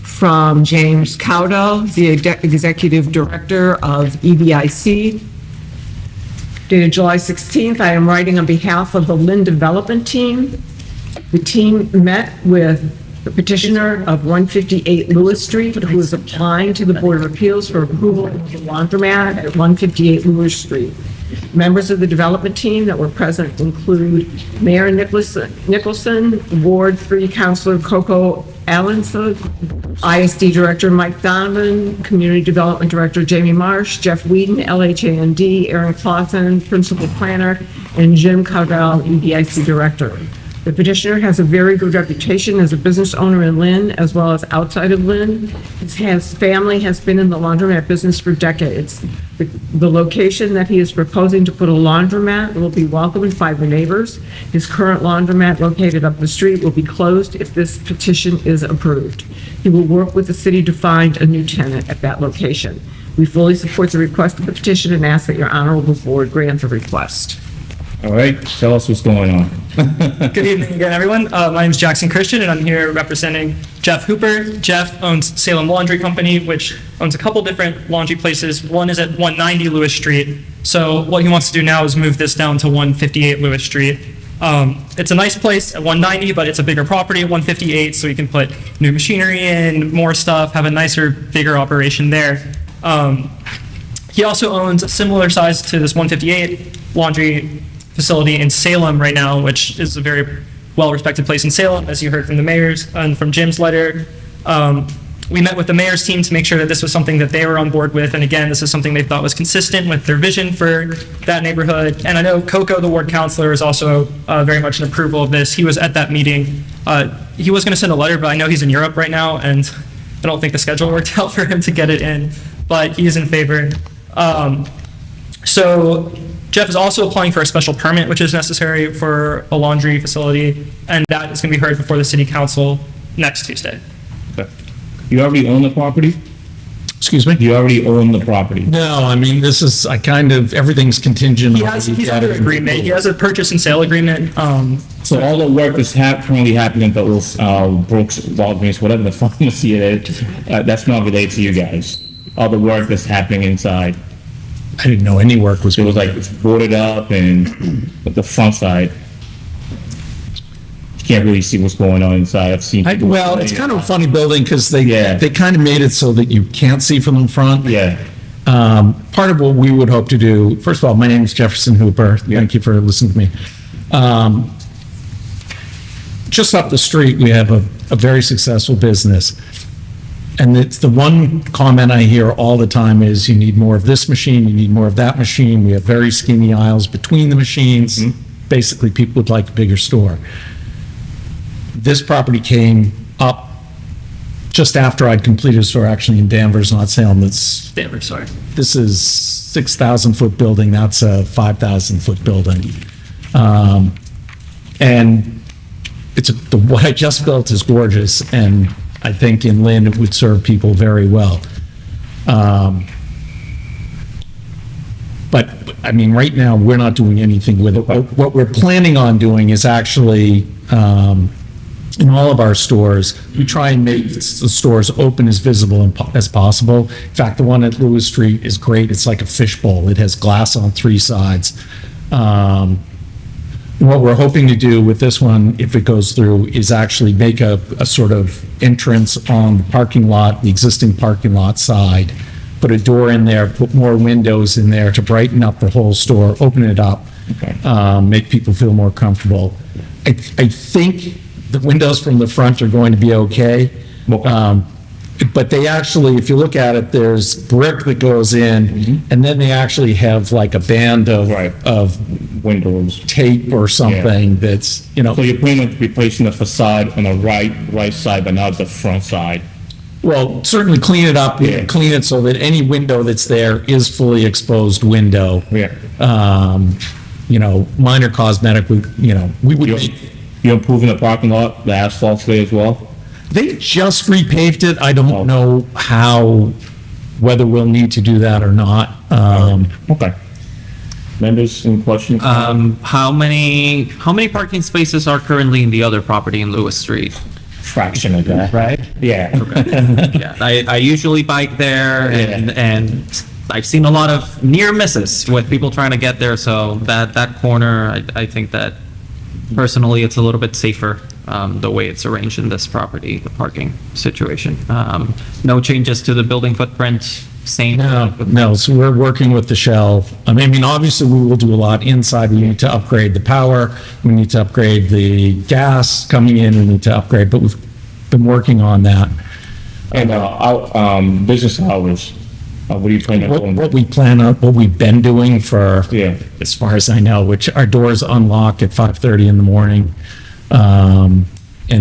from James Cowdell, the Executive Director of EBIC. Dated July 16th, I am writing on behalf of the Lynn Development Team. The team met with the petitioner of 158 Lewis Street, who is applying to the Board of Appeals for approval of the laundromat at 158 Lewis Street. Members of the development team that were present include Mayor Nicholson, Ward 3 Councilor Coco Allenson, ISD Director Mike Donovan, Community Development Director Jamie Marsh, Jeff Whedon, LHAND, Aaron Clausen, Principal Planner, and Jim Cowdell, EBIC Director. The petitioner has a very good reputation as a business owner in Lynn, as well as outside of Lynn. His family has been in the laundromat business for decades. The location that he is proposing to put a laundromat will be welcomed by the neighbors. His current laundromat located up the street will be closed if this petition is approved. He will work with the city to find a new tenant at that location. We fully support the request of the petition and ask that your honorable board grant the request. All right, tell us what's going on. Good evening again, everyone. My name is Jackson Christian, and I'm here representing Jeff Hooper. Jeff owns Salem Laundry Company, which owns a couple different laundry places. One is at 190 Lewis Street. So what he wants to do now is move this down to 158 Lewis Street. It's a nice place at 190, but it's a bigger property at 158, so he can put new machinery in, more stuff, have a nicer, bigger operation there. He also owns a similar size to this 158 laundry facility in Salem right now, which is a very well-respected place in Salem, as you heard from the mayor's and from Jim's letter. We met with the mayor's team to make sure that this was something that they were on board with, and again, this is something they thought was consistent with their vision for that neighborhood. And I know Coco, the ward councilor, is also very much in approval of this. He was at that meeting. He was going to send a letter, but I know he's in Europe right now, and I don't think the schedule worked out for him to get it in, but he is in favor. So Jeff is also applying for a special permit, which is necessary for a laundry facility, and that is going to be heard before the city council next Tuesday. Okay. You already own the property? Excuse me? You already own the property? No, I mean, this is, everything's contingent. He's under agreement. He has a purchase and sale agreement. So all the work that's currently happening at those Brooks, Walgreens, whatever the pharmacy it is, that's not related to you guys? All the work that's happening inside? I didn't know any work was. It was like it's boarded up and the front side. You can't really see what's going on inside. I've seen. Well, it's kind of a funny building because they kind of made it so that you can't see from the front. Yeah. Part of what we would hope to do, first of all, my name is Jefferson Hooper. Thank you for listening to me. Just up the street, we have a very successful business. And it's the one comment I hear all the time is you need more of this machine, you need more of that machine. We have very skinny aisles between the machines. Mm-hmm. Basically, people would like a bigger store. This property came up just after I'd completed a store actually in Danvers, not Salem, that's, Danvers, sorry. this is 6,000-foot building, that's a 5,000-foot building. And what I just built is gorgeous, and I think in Lynn, it would serve people very well. But, I mean, right now, we're not doing anything with it. What we're planning on doing is actually, in all of our stores, we try and make the stores open as visible as possible. In fact, the one at Lewis Street is great. It's like a fishbowl. It has glass on 3 sides. What we're hoping to do with this one, if it goes through, is actually make a sort of entrance on the parking lot, the existing parking lot side, put a door in there, put more windows in there to brighten up the whole store, open it up, make people feel more comfortable. I think the windows from the front are going to be okay. But they actually, if you look at it, there's brick that goes in, and then they actually have like a band of Windows. tape or something that's, you know. So you're planning on replacing the facade on the right side, but not the front side? Well, certainly clean it up, Yeah. clean it so that any window that's there is fully exposed window. Yeah. You know, minor cosmetic, we would make. You're improving the parking lot, the asphalt's there as well? They just repaved it. I don't know whether we'll need to do that or not. Okay. Members, any questions? How many parking spaces are currently in the other property in Lewis Street? Fraction of that. Right? Yeah. Yeah, I usually bike there, and I've seen a lot of near misses with people trying to get there, so that corner, I think that personally, it's a little bit safer, the way it's arranged in this property, the parking situation. No changes to the building footprint, same? No, so we're working with the shell. I mean, obviously, we will do a lot inside. We need to upgrade the power, we need to upgrade the gas coming in, we need to upgrade, but we've been working on that. And business hours, what do you plan on doing? What we've been doing for, Yeah. as far as I know, which our doors unlock at 5:30 in the morning. And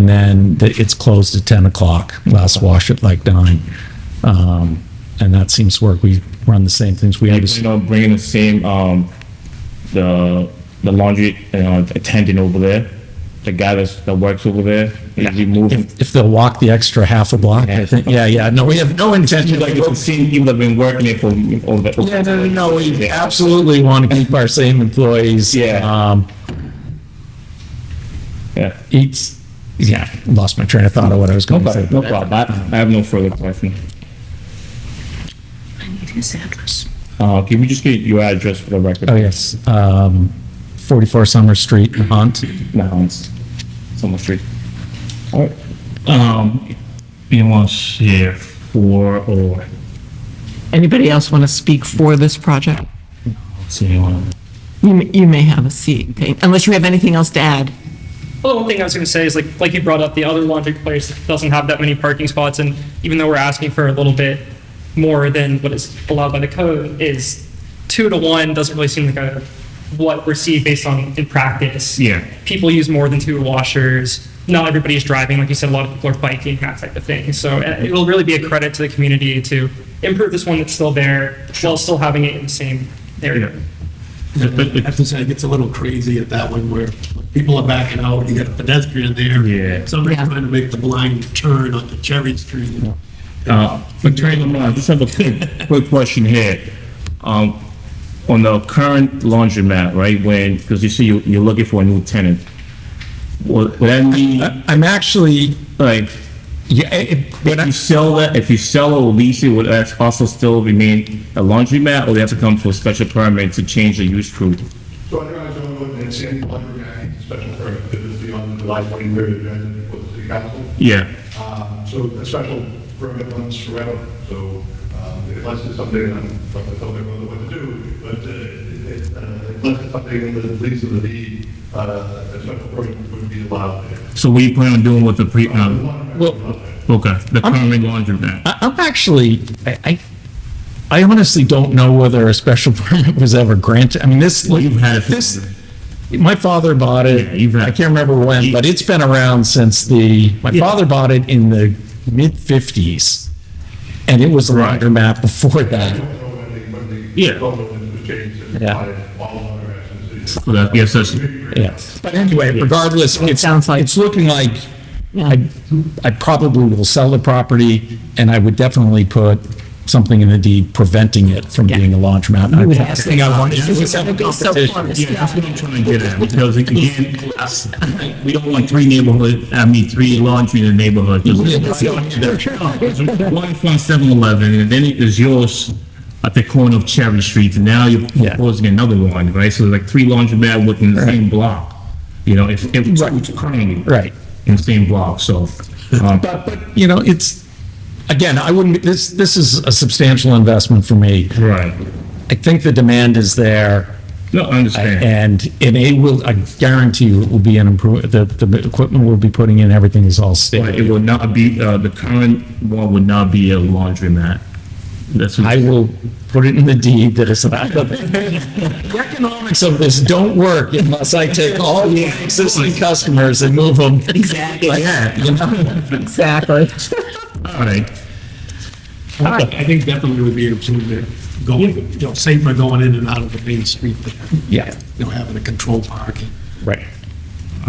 then it's closed at 10 o'clock, last wash at like 9. And that seems to work. We run the same things. We have Bringing the same, the laundry attendant over there, the guy that works over there, is he moving? if they'll walk the extra half a block, I think, yeah. No, we have no intention. Like, it's the same people that have been working there for over there. Yeah, no, we absolutely want to keep our same employees. Yeah. Lost my train of thought of what I was going to say. No problem. I have no further question. I need his address. Can we just get your address for the record? Oh, yes. 44 Summer Street, Hunt. No, it's Summer Street. All right. Anyone here for or? Anybody else want to speak for this project? See anyone? You may have a seat, okay, unless you have anything else to add. Well, one thing I was going to say is like you brought up, the other laundry place doesn't have that many parking spots, and even though we're asking for a little bit more than what is allowed by the code, is 2 to 1 doesn't really seem like what we're seeing based on in practice. Yeah. People use more than 2 washers. Not everybody's driving, like you said, a lot of people are biking, that type of thing. So it will really be a credit to the community to improve this one that's still there while still having it in the same area. I have to say, it gets a little crazy at that one where people are backing out, you got a pedestrian there. Yeah. Somebody trying to make the blind turn onto Cherry Street. But I just have a quick question here. On the current laundromat, right, because you see you're looking for a new tenant, would that mean, I'm actually, like, if you sell or lease it, would that also still remain a laundromat, or they have to come for a special permit to change the use to? So under our zone ordinance, any laundry needs a special permit that is beyond the July 23rd agenda for the city council. Yeah. So a special permit runs forever, so unless it's something, I'm not going to tell everyone what to do, but unless it's something in the lease of the deed, a special permit would be allowed. So what do you plan on doing with the the current laundromat? I'm actually, I honestly don't know whether a special permit was ever granted. I mean, You've had it. My father bought it, Yeah, I can't remember when, but it's been around since my father bought it in the mid-50s, and it was a laundromat before that. Yeah. Yeah. So that, yes, that's, Yes. But anyway, regardless, it sounds like- it's looking like I probably will sell the property, and I would definitely put something in the deed preventing it from being a laundromat. You would I have think I wanted to have a It'd be so competition. close. yeah, that's what I'm trying to get at, because again, we don't want three laundry in the neighborhood. One from 7-Eleven, and then there's yours at the corner of Cherry Street, and now you're proposing another one, right? So like 3 laundromat within the same block, you know, if it's crane. Right. In the same block, so. But, you know, it's, again, I wouldn't, this is a substantial investment for me. Right. I think the demand is there. No, I understand. And it will, I guarantee you, it will be an improve, the equipment we'll be putting in, everything is all state. But it will not be, the current one would not be a laundromat. That's what. I will put it in the deed that it's not. The economics of this don't work unless I take all the existing customers and move them. Exactly. Yeah. You know? Exactly. All right. I think definitely would be an improvement going, you know, safer going in and out of the main street there. Yeah, You know, having a controlled parking. right.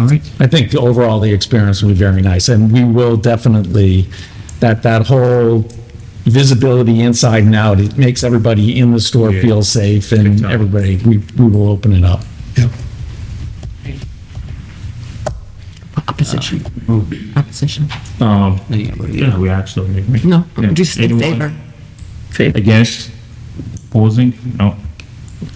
All right. I think overall, the experience will be very nice, and we will definitely, that whole visibility inside and out, it makes everybody in the store Yeah. feel safe, and everybody, we will open it up. Yep. Opposition. Opposition. Yeah, we actually agree. No, Yeah. just in Anyone favor. Against? Opposing? No.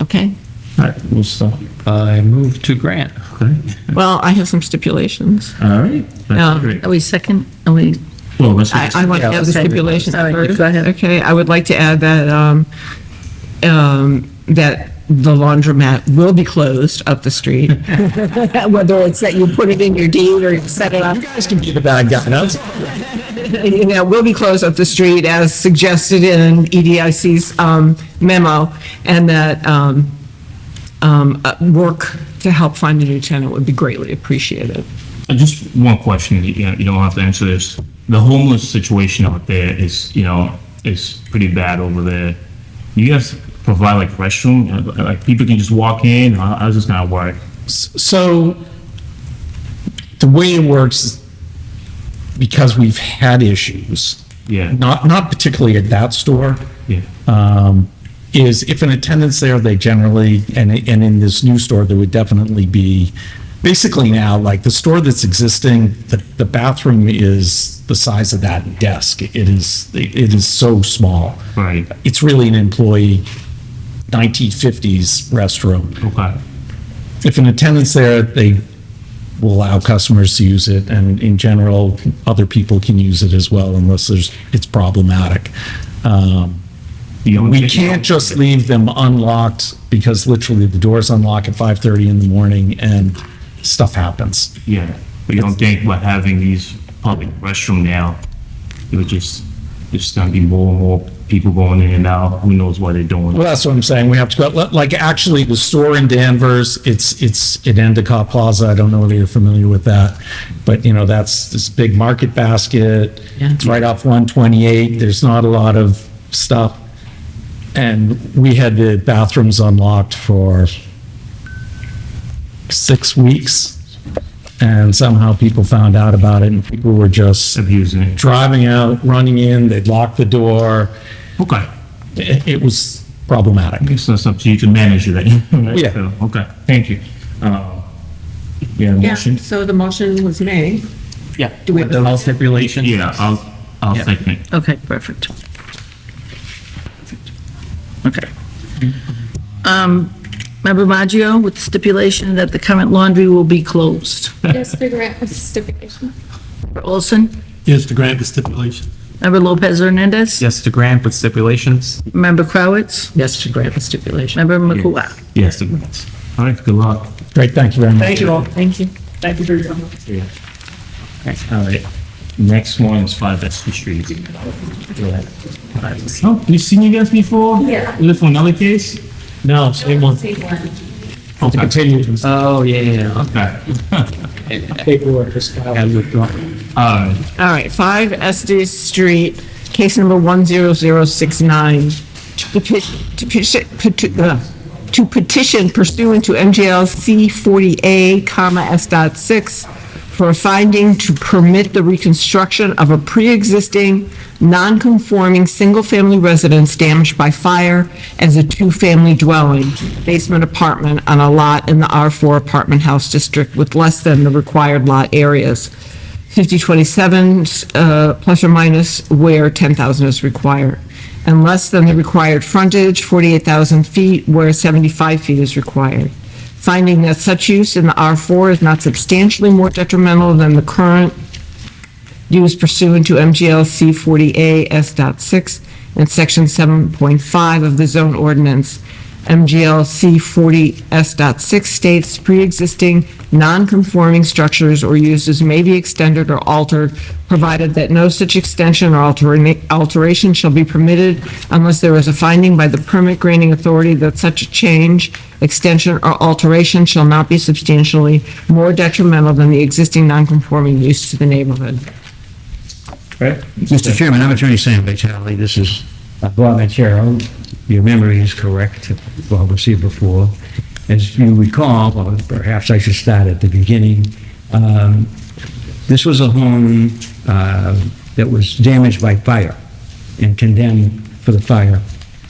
Okay. All right, we'll stop. I move to grant. Okay. Well, I have some stipulations. All right. That's great. Are we second? Are we? Well, let's. I want to Yeah, add the okay. stipulations All right, first. go ahead. Okay, I would like to add that, that the laundromat will be closed up the street. Whether it's that you put it in your deed or you set it up. You guys can be the bad guy, no? You know, will be closed up the street as suggested in EDIC's memo, and that work to help find a new tenant would be greatly appreciated. Just one question, you don't have to answer this. The homeless situation out there is, you know, is pretty bad over there. You guys provide like restroom, like people can just walk in, how's this gonna work? So the way it works, is because we've had issues, Yeah, not particularly at that store, yeah, is if an attendant's there, they generally, and in this new store, there would definitely be, basically now, like the store that's existing, the bathroom is the size of that desk. It is so small. right, It's really an employee 1950s restroom. okay, If an attendant's there, they will allow customers to use it, and in general, other people can use it as well unless it's problematic. We can't just leave them unlocked because literally the doors unlock at 5:30 in the morning and stuff happens. Yeah, but you don't think by having these public restroom now, it would just, there's gonna be more and more people going in and out, who knows what they're doing? Well, that's what I'm saying. We have to go, like, actually, the store in Danvers, it's in Endicott Plaza. I don't know whether you're familiar with that, but, you know, that's this big market basket. Yeah. It's right off 128. There's not a lot of stuff. And we had the bathrooms unlocked for 6 weeks, and somehow people found out about it, and people were just Abusing it. driving out, running in, they'd lock the door. Okay, It was problematic. I guess that's up to you to manage it, right? Yeah. So, okay, thank you. Yeah, motion? So the motion was made. Yeah. Do we have With all stipulations? Yeah, I'll second it. Okay, perfect. Okay. Member Maggio, with stipulation that the current laundry will be closed. Yes, to grant with stipulation. Member Olson? Yes, to grant the stipulation. Member Lopez Hernandez? Yes to grant with stipulations? Member Crowitz? Yes, to grant the stipulation. Member Makua? Yes, the grants. All right, good luck. Great, thank you very much. Thank you all. Thank you. Thank you for your time. All right, next one is 5 Essex Street. Oh, you seen you guys before? Yeah. You live for another case? No, same one. Okay. Continue. Oh, yeah. Okay. Paperwork is filed. All Aye. All right, 5 Estes Street, case number 10069. To petition pursuant to MGL C40A, S.6 for a finding to permit the reconstruction of a pre-existing, non-conforming, single-family residence damaged by fire as a two-family dwelling, basement apartment on a lot in the R4 apartment house district with less than the required lot areas. 5027 plus or minus where 10,000 is required, and less than the required frontage, 48,000 feet, where 75 feet is required. Finding that such use in the R4 is not substantially more detrimental than the current use pursuant to MGL C40A S.6 and Section 7.5 of the zone ordinance. MGL C40 S.6 states pre-existing non-conforming structures or uses may be extended or altered, provided that no such extension or alteration shall be permitted unless there is a finding by the permit granting authority that such a change, extension, or alteration shall not be substantially more detrimental than the existing non-conforming use to the neighborhood. Mr. Chairman, I'm Attorney Sam Vitale. This is Bob Manchero. Your memory is correct, well received before. As you recall, or perhaps I should start at the beginning, this was a home that was damaged by fire and condemned for the fire.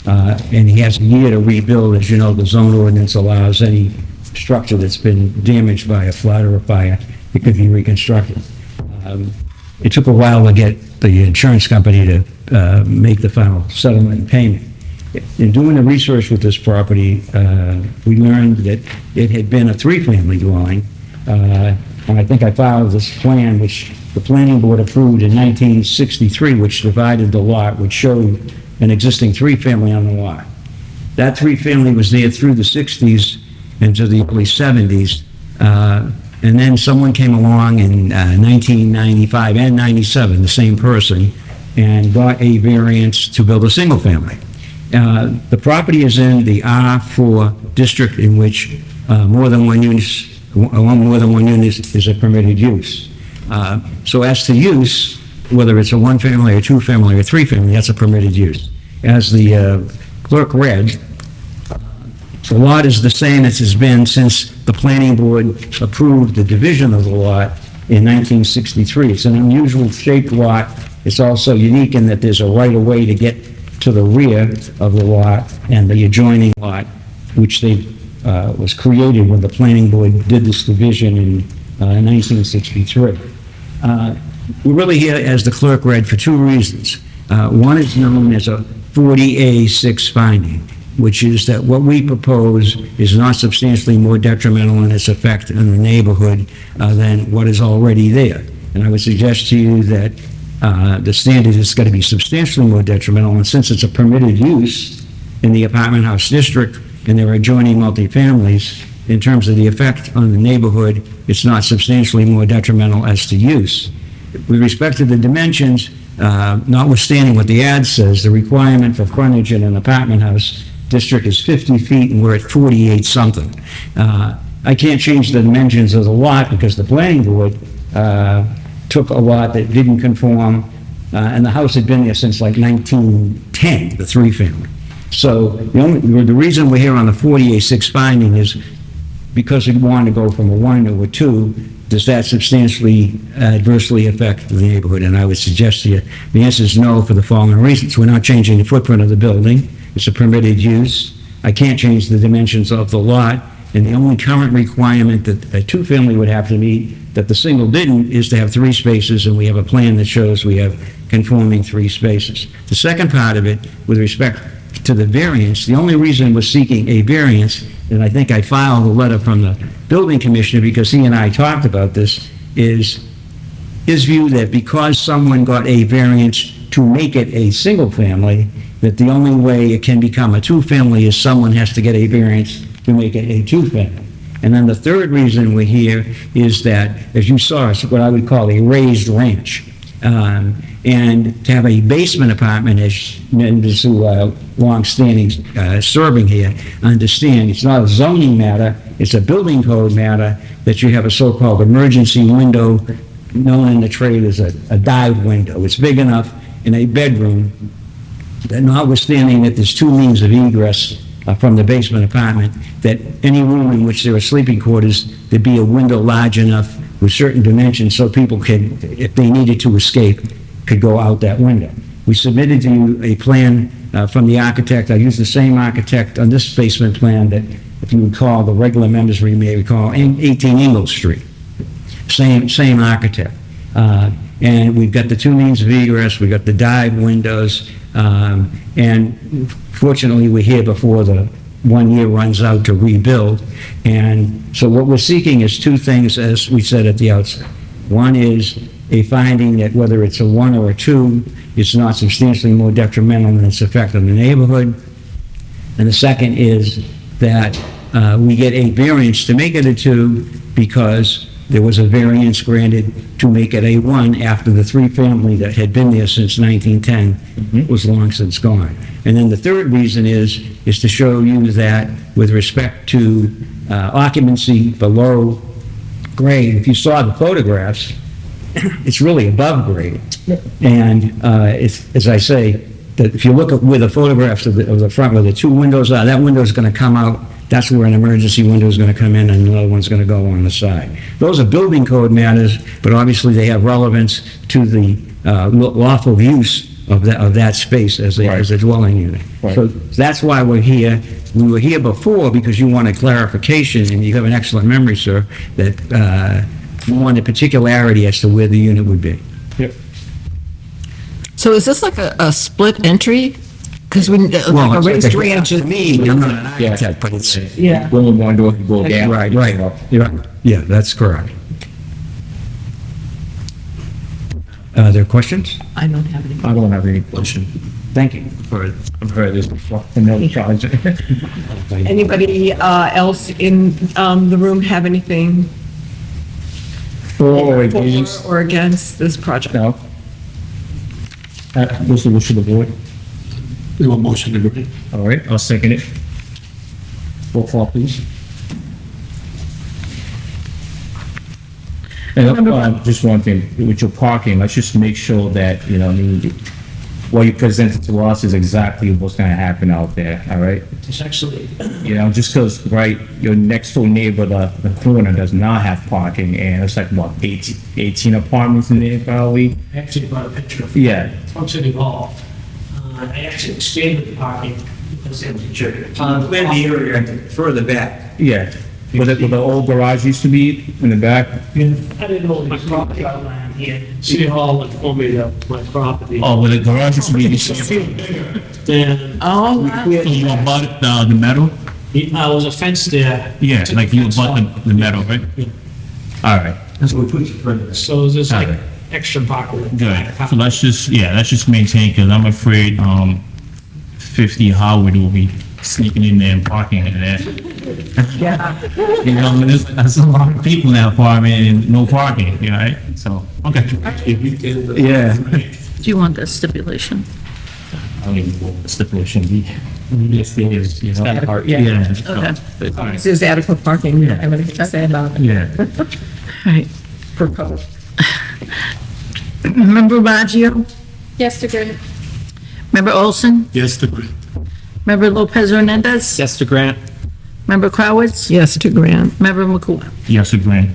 And he has a year to rebuild. As you know, the zone ordinance allows any structure that's been damaged by a flood or a fire, it could be reconstructed. It took a while to get the insurance company to make the final settlement payment. In doing the research with this property, we learned that it had been a three-family dwelling. And I think I filed this plan, which the planning board approved in 1963, which divided the lot, which showed an existing three-family on the lot. That three-family was there through the 60s into the early 70s. And then someone came along in 1995 and 97, the same person, and got a variance to build a single family. The property is in the R4 district, in which more than one unit is a permitted use. So as to use, whether it's a one-family, or two-family, or three-family, that's a permitted use. As the clerk read, the lot is the same as it's been since the planning board approved the division of the lot in 1963. It's an unusual shaped lot. It's also unique in that there's a right-of-way to get to the rear of the lot and the adjoining lot, which was created when the planning board did this division in 1963. We're really here, as the clerk read, for two reasons. One is known as a 40A6 finding, which is that what we propose is not substantially more detrimental in its effect on the neighborhood than what is already there. And I would suggest to you that the standard is going to be substantially more detrimental, and since it's a permitted use in the apartment house district and there are adjoining multifamilies, in terms of the effect on the neighborhood, it's not substantially more detrimental as to use. With respect to the dimensions, notwithstanding what the ad says, the requirement for frontage in an apartment house district is 50 feet, and we're at 48 something. I can't change the dimensions of the lot because the planning board took a lot that didn't conform, and the house had been there since like 1910, the three-family. So the reason we're here on the 40A6 finding is because we want to go from a 1 to a 2, does that substantially adversely affect the neighborhood? And I would suggest to you, the answer is no, for the following reasons. We're not changing the footprint of the building. It's a permitted use. I can't change the dimensions of the lot, and the only current requirement that a two-family would have to meet that the single didn't is to have 3 spaces, and we have a plan that shows we have conforming 3 spaces. The second part of it, with respect to the variance, the only reason we're seeking a variance, and I think I filed a letter from the building commissioner because he and I talked about this, is his view that because someone got a variance to make it a single family, that the only way it can become a two-family is someone has to get a variance to make it a two-family. And then the third reason we're here is that, as you saw, it's what I would call a raised ranch. And to have a basement apartment, as members who are long-standing serving here understand, it's not a zoning matter, it's a building code matter, that you have a so-called emergency window known in the trade as a dive window. It's big enough in a bedroom that, notwithstanding that there's two means of egress from the basement apartment, that any room in which there are sleeping quarters, there'd be a window large enough with certain dimensions so people could, if they needed to escape, could go out that window. We submitted to you a plan from the architect. I used the same architect on this basement plan that, if you recall, the regular members may recall, 18 Ingalls Street. Same architect. And we've got the two means of egress, we've got the dive windows, and fortunately, we're here before the 1 year runs out to rebuild. And so what we're seeking is two things, as we said at the outset. One is a finding that whether it's a 1 or a 2, it's not substantially more detrimental than its effect on the neighborhood. And the second is that we get a variance to make it a 2 because there was a variance granted to make it a 1 after the 3-family that had been there since 1910 was long since gone. And then the third reason is to show you that with respect to occupancy below grade, if you saw the photographs, it's really above grade. And it's, as I say, that if you look at where the photographs of the front, where the two windows are, that window is going to come out. That's where an emergency window is going to come in, and another one's going to go on the side. Those are building code matters, but obviously they have relevance to the lawful use of that space as a dwelling unit. Right. So that's why we're here. We were here before because you wanted clarification, and you have an excellent memory, sir, that you wanted particularity as to where the unit would be. Yep. So is this like a split entry? Because we, like a raised ranch. To me, I'm not an architect, but it's... Yeah. When one door can go down. Right. Yeah, that's correct. Are there questions? I don't have any. I don't have any question. Thank you. I've heard this before. No project. Anybody else in the room have anything For or against? or against this project? No. What's the wish of the board? We want motion to agree. All right, I'll second it. Roll call, please. And just one thing, with your parking, let's just make sure that, you know, what you presented to us is exactly what's gonna happen out there, all right? It's actually, You know, just because, right, your next door neighbor, the corner, does not have parking, and it's like, what, 18 apartments in there probably? actually brought a picture Yeah. from City Hall. I actually expanded the parking because of the picture. Where the area further back. Yeah. Where the old garage used to be in the back? I didn't know my property outline here. City Hall informed me that my property. Oh, where the garage used to be. Then, Oh, wow. So you abut the metal? I was a fence there. Yeah, like you abut the metal, right? All right, That's what we put you further. So there's like Okay. extra parking. good. So let's just maintain, because I'm afraid, 50 Howard will be sneaking in there and parking in there. Yeah. You know, there's a lot of people in that apartment and no parking, you know, right? So, okay. Yeah. Do you want that stipulation? I don't even know what the stipulation be. This thing is, you know. Yeah. Okay. This is adequate parking. I have anything to say about it. Yeah. All right. For public. Member Maggio? Yes, to grant. Member Olson? Yes, the grid. Member Lopez Hernandez? Yes to grant. Member Crowitz? Yes, to grant. Member McCool? Yes, agreed.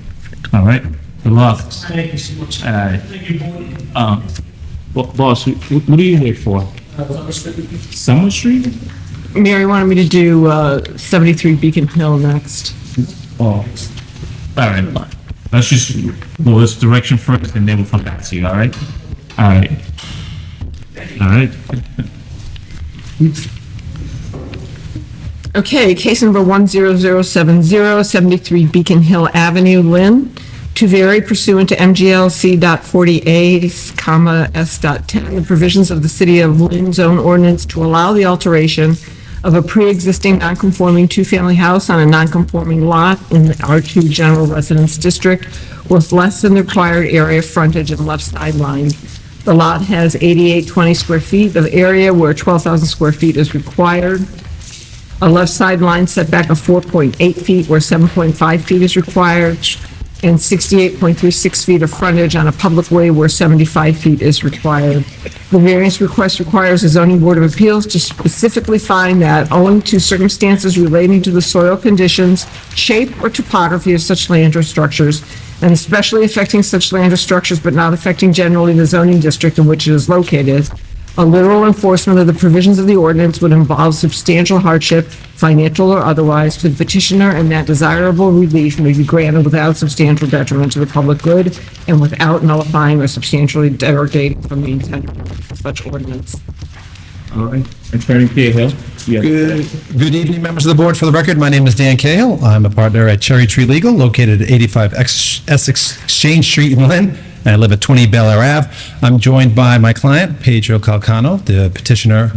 All right, good luck. Thank you so much. All right. Thank you, board. Boss, what are you here for? Summer Street? Mary wanted me to do 73 Beacon Hill next. Oh, all right. Let's just go this direction first, and then we'll come back to you, all right? All right. All right. Okay, case number 10070, 73 Beacon Hill Avenue, Lynn, to vary pursuant to MGL C.40A, S.10, the provisions of the City of Lynn Zone Ordinance to allow the alteration of a pre-existing non-conforming two-family house on a non-conforming lot in the R2 General Residence District with less than the required area frontage and left sideline. The lot has 8820 square feet of area where 12,000 square feet is required. A left sideline setback of 4.8 feet where 7.5 feet is required. and 68.36 feet of frontage on a public way where 75 feet is required. The variance request requires the zoning board of appeals to specifically find that owing to circumstances relating to the soil conditions, shape, or topography of such land or structures, and especially affecting such land or structures but not affecting generally the zoning district in which it is located, a literal enforcement of the provisions of the ordinance would involve substantial hardship, financial or otherwise, to the petitioner, and that desirable relief may be granted without substantial detriment to the public good and without nullifying or substantially derogating from the intent of such ordinance. All right, Attorney Cahill. Good evening, members of the board. For the record, my name is Dan Cahill. I'm a partner at Cherry Tree Legal, located at 85 Essex Exchange Street in Lynn. I live at 20 Bel Air Ave. I'm joined by my client, Pedro Calcano, the petitioner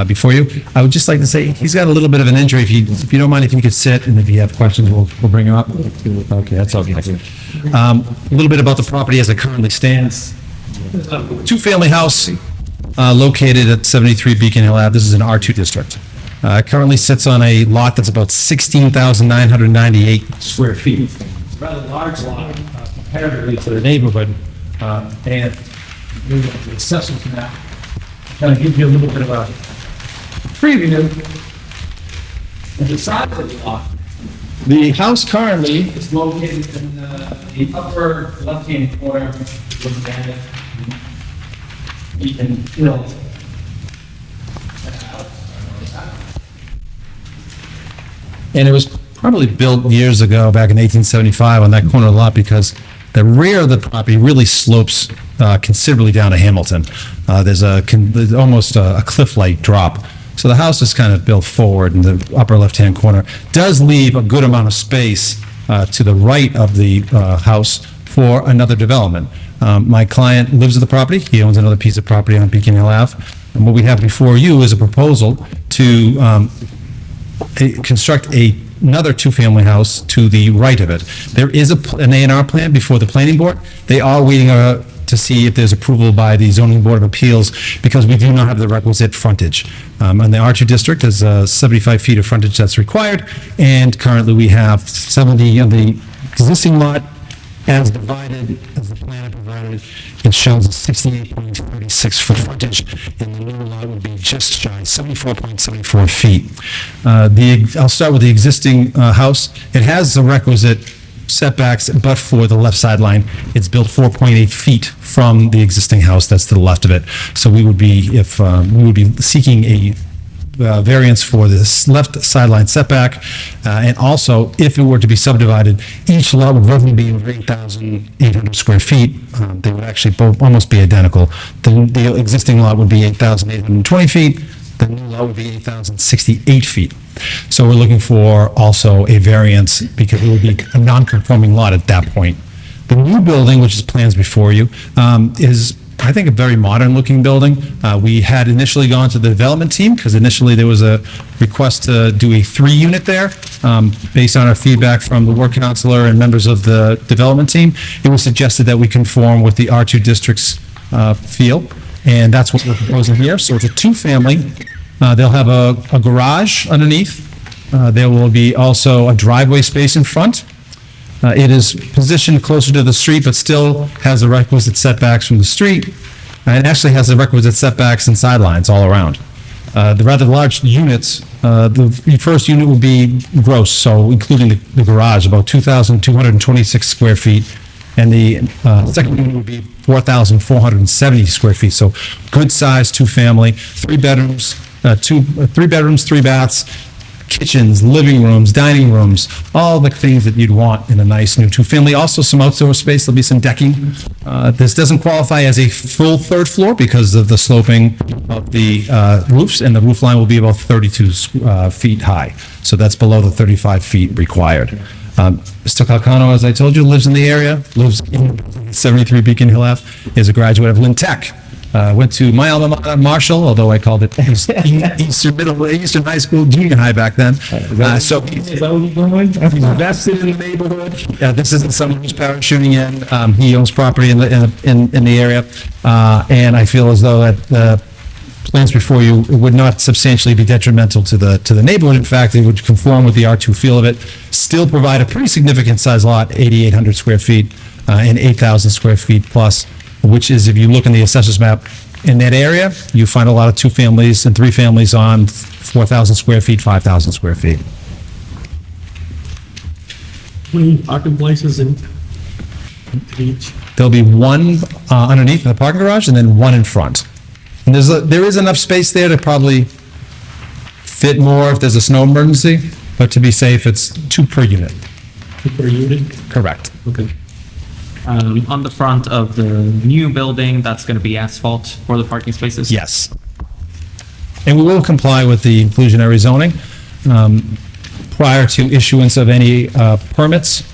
before you. I would just like to say he's got a little bit of an injury. If you don't mind, if you could sit, and if you have questions, we'll bring him up. Okay, that's okay. A little bit about the property as it currently stands. Two-family house located at 73 Beacon Hill Ave. This is an R2 district. It currently sits on a lot that's about 16,998 square feet. Rather large lot comparatively to the neighborhood. And maybe the assessment map kind of gives you a little bit of a preview of the size of the lot. The house currently is located in the upper left-hand corner. Looking at it, Beacon Hill. And it was probably built years ago, back in 1875, on that corner of the lot, because the rear of the property really slopes considerably down to Hamilton. There's almost a cliff-like drop. So the house is kind of built forward in the upper left-hand corner. Does leave a good amount of space to the right of the house for another development. My client lives at the property. He owns another piece of property on Beacon Hill Ave. And what we have before you is a proposal to construct another two-family house to the right of it. There is an A&R plan before the planning board. They are waiting to see if there's approval by the zoning board of appeals, because we do not have the requisite frontage. In the R2 district, there's 75 feet of frontage that's required, and currently we have 70 on the existing lot. As divided, as the plan provided, it shows a 68.36 foot frontage, and the new lot would be just shy, 74.74 feet. I'll start with the existing house. It has the requisite setbacks, but for the left sideline, it's built 4.8 feet from the existing house that's to the left of it. So we would be, we would be seeking a variance for this left sideline setback, and also if it were to be subdivided, each lot would roughly be over 8,800 square feet. They would actually both almost be identical. The existing lot would be 8,820 feet. The new lot would be 8,068 feet. So we're looking for also a variance because it would be a non-conforming lot at that point. The new building, which is plans before you, is, I think, a very modern-looking building. We had initially gone to the development team because initially there was a request to do a 3-unit there. Based on our feedback from the work counselor and members of the development team, it was suggested that we conform with the R2 district's feel, and that's what we're proposing here. So it's a 2-family. They'll have a garage underneath. There will be also a driveway space in front. It is positioned closer to the street, but still has the requisite setbacks from the street, and actually has the requisite setbacks and sidelines all around. The rather large units, the first unit will be gross, so including the garage, about 2,226 square feet, and the second unit will be 4,470 square feet. So good size 2-family, 3 bedrooms, 3 bedrooms, 3 baths, kitchens, living rooms, dining rooms, all the things that you'd want in a nice new 2-family. Also some outdoor space. There'll be some decking. This doesn't qualify as a full 3rd floor because of the sloping of the roofs, and the roof line will be about 32 feet high. So that's below the 35 feet required. Mr. Calcano, as I told you, lives in the area, lives in 73 Beacon Hill Ave, is a graduate of Lynn Tech. Went to my alma mater, Marshall, although I called it Eastern High School, junior high back then. So he's invested in the neighborhood. This isn't someone who's parachuting in. He owns property in the area, and I feel as though that plans before you, it would not substantially be detrimental to the neighborhood. In fact, it would conform with the R2 feel of it, still provide a pretty significant size lot, 8,800 square feet, and 8,000 square feet plus, which is, if you look in the assessor's map, in that area, you find a lot of 2 families and 3 families on 4,000 square feet, 5,000 square feet. How many parking places in each? There'll be one underneath in the parking garage and then one in front. And there is enough space there to probably fit more if there's a snow emergency, but to be safe, it's 2 per unit. 2 per unit? Correct. Okay. On the front of the new building, that's going to be asphalt for the parking spaces? Yes. And we will comply with the inclusionary zoning. Prior to issuance of any permits,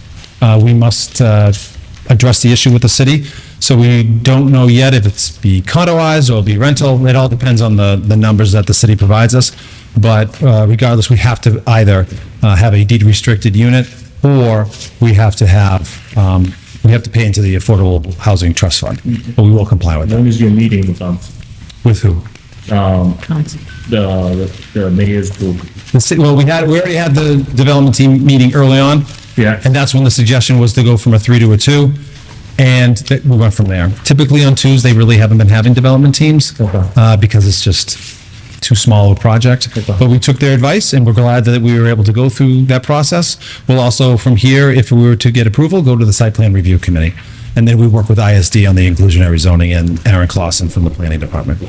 we must address the issue with the city. So we don't know yet if it's be condoized or be rental. It all depends on the numbers that the city provides us. But regardless, we have to either have a deed restricted unit, or we have to pay into the Affordable Housing Trust Fund. But we will comply with that. When is your meeting with them? With who? The mayor's group. The city, well, we already had the development team meeting early on. Yeah. And that's when the suggestion was to go from a 3 to a 2. And we went from there. Typically on 2s, they really haven't been having development teams because it's just too small of a project. But we took their advice, and we're glad that we were able to go through that process. We'll also, from here, if we were to get approval, go to the site plan review committee. And then we work with ISD on the inclusionary zoning and Aaron Clausen from the planning department.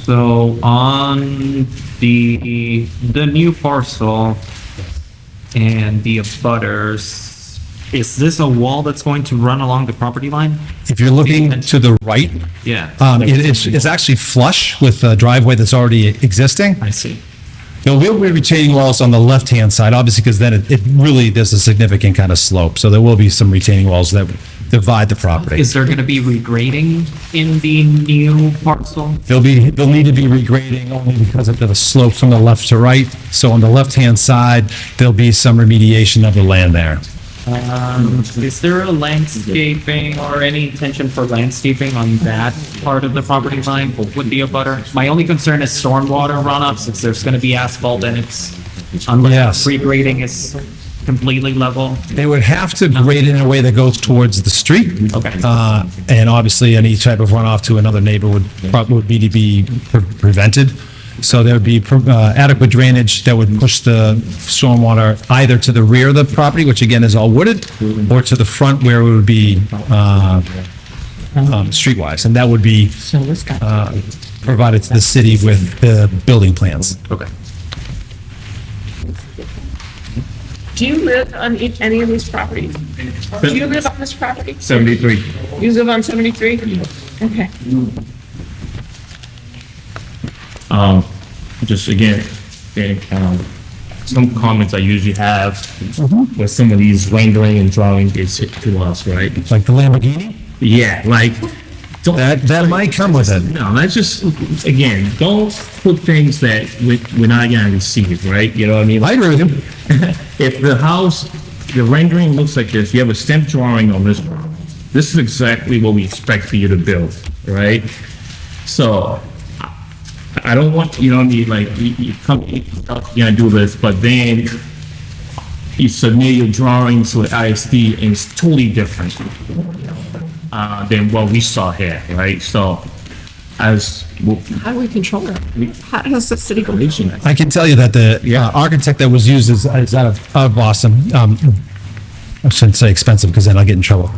So on the new parcel and the abutters, is this a wall that's going to run along the property line? If you're looking to the right, Yeah. it's actually flush with a driveway that's already existing. I see. There will be retaining walls on the left-hand side, obviously, because then it really, there's a significant kind of slope. So there will be some retaining walls that divide the property. Is there going to be regrading in the new parcel? They'll need to be regrading only because of the slope from the left to right. So on the left-hand side, there'll be some remediation of the land there. Is there a landscaping or any intention for landscaping on that part of the property line with the abutter? My only concern is stormwater runoff, since there's going to be asphalt and it's, unless regrading is completely level. They would have to grade it in a way that goes towards the street. Okay. And obviously, any type of runoff to another neighbor would need to be prevented. So there would be adequate drainage that would push the stormwater either to the rear of the property, which again is all wooded, or to the front where it would be streetwise. And that would be provided to the city with the building plans. Okay. Do you live on any of these properties? Do you live on this property? 73. You live on 73? Okay. Just again, some comments I usually have with some of these rendering and drawing is to us, right? Like the Lamborghini? Yeah, like, That might come with it. no, that's just, again, don't put things that we're not gonna receive, right? You know what I mean? I agree with you. If the house, the rendering looks like this, you have a stamp drawing on this, this is exactly what we expect for you to build, right? So, I don't want, you know what I mean, like, you come, you're gonna do this, but then you submit your drawings with ISD and it's totally different than what we saw here, right? So, as. How do we control it? How does the city go? I can tell you that the architect that was used is out of Boston. I shouldn't say expensive because then I'll get in trouble.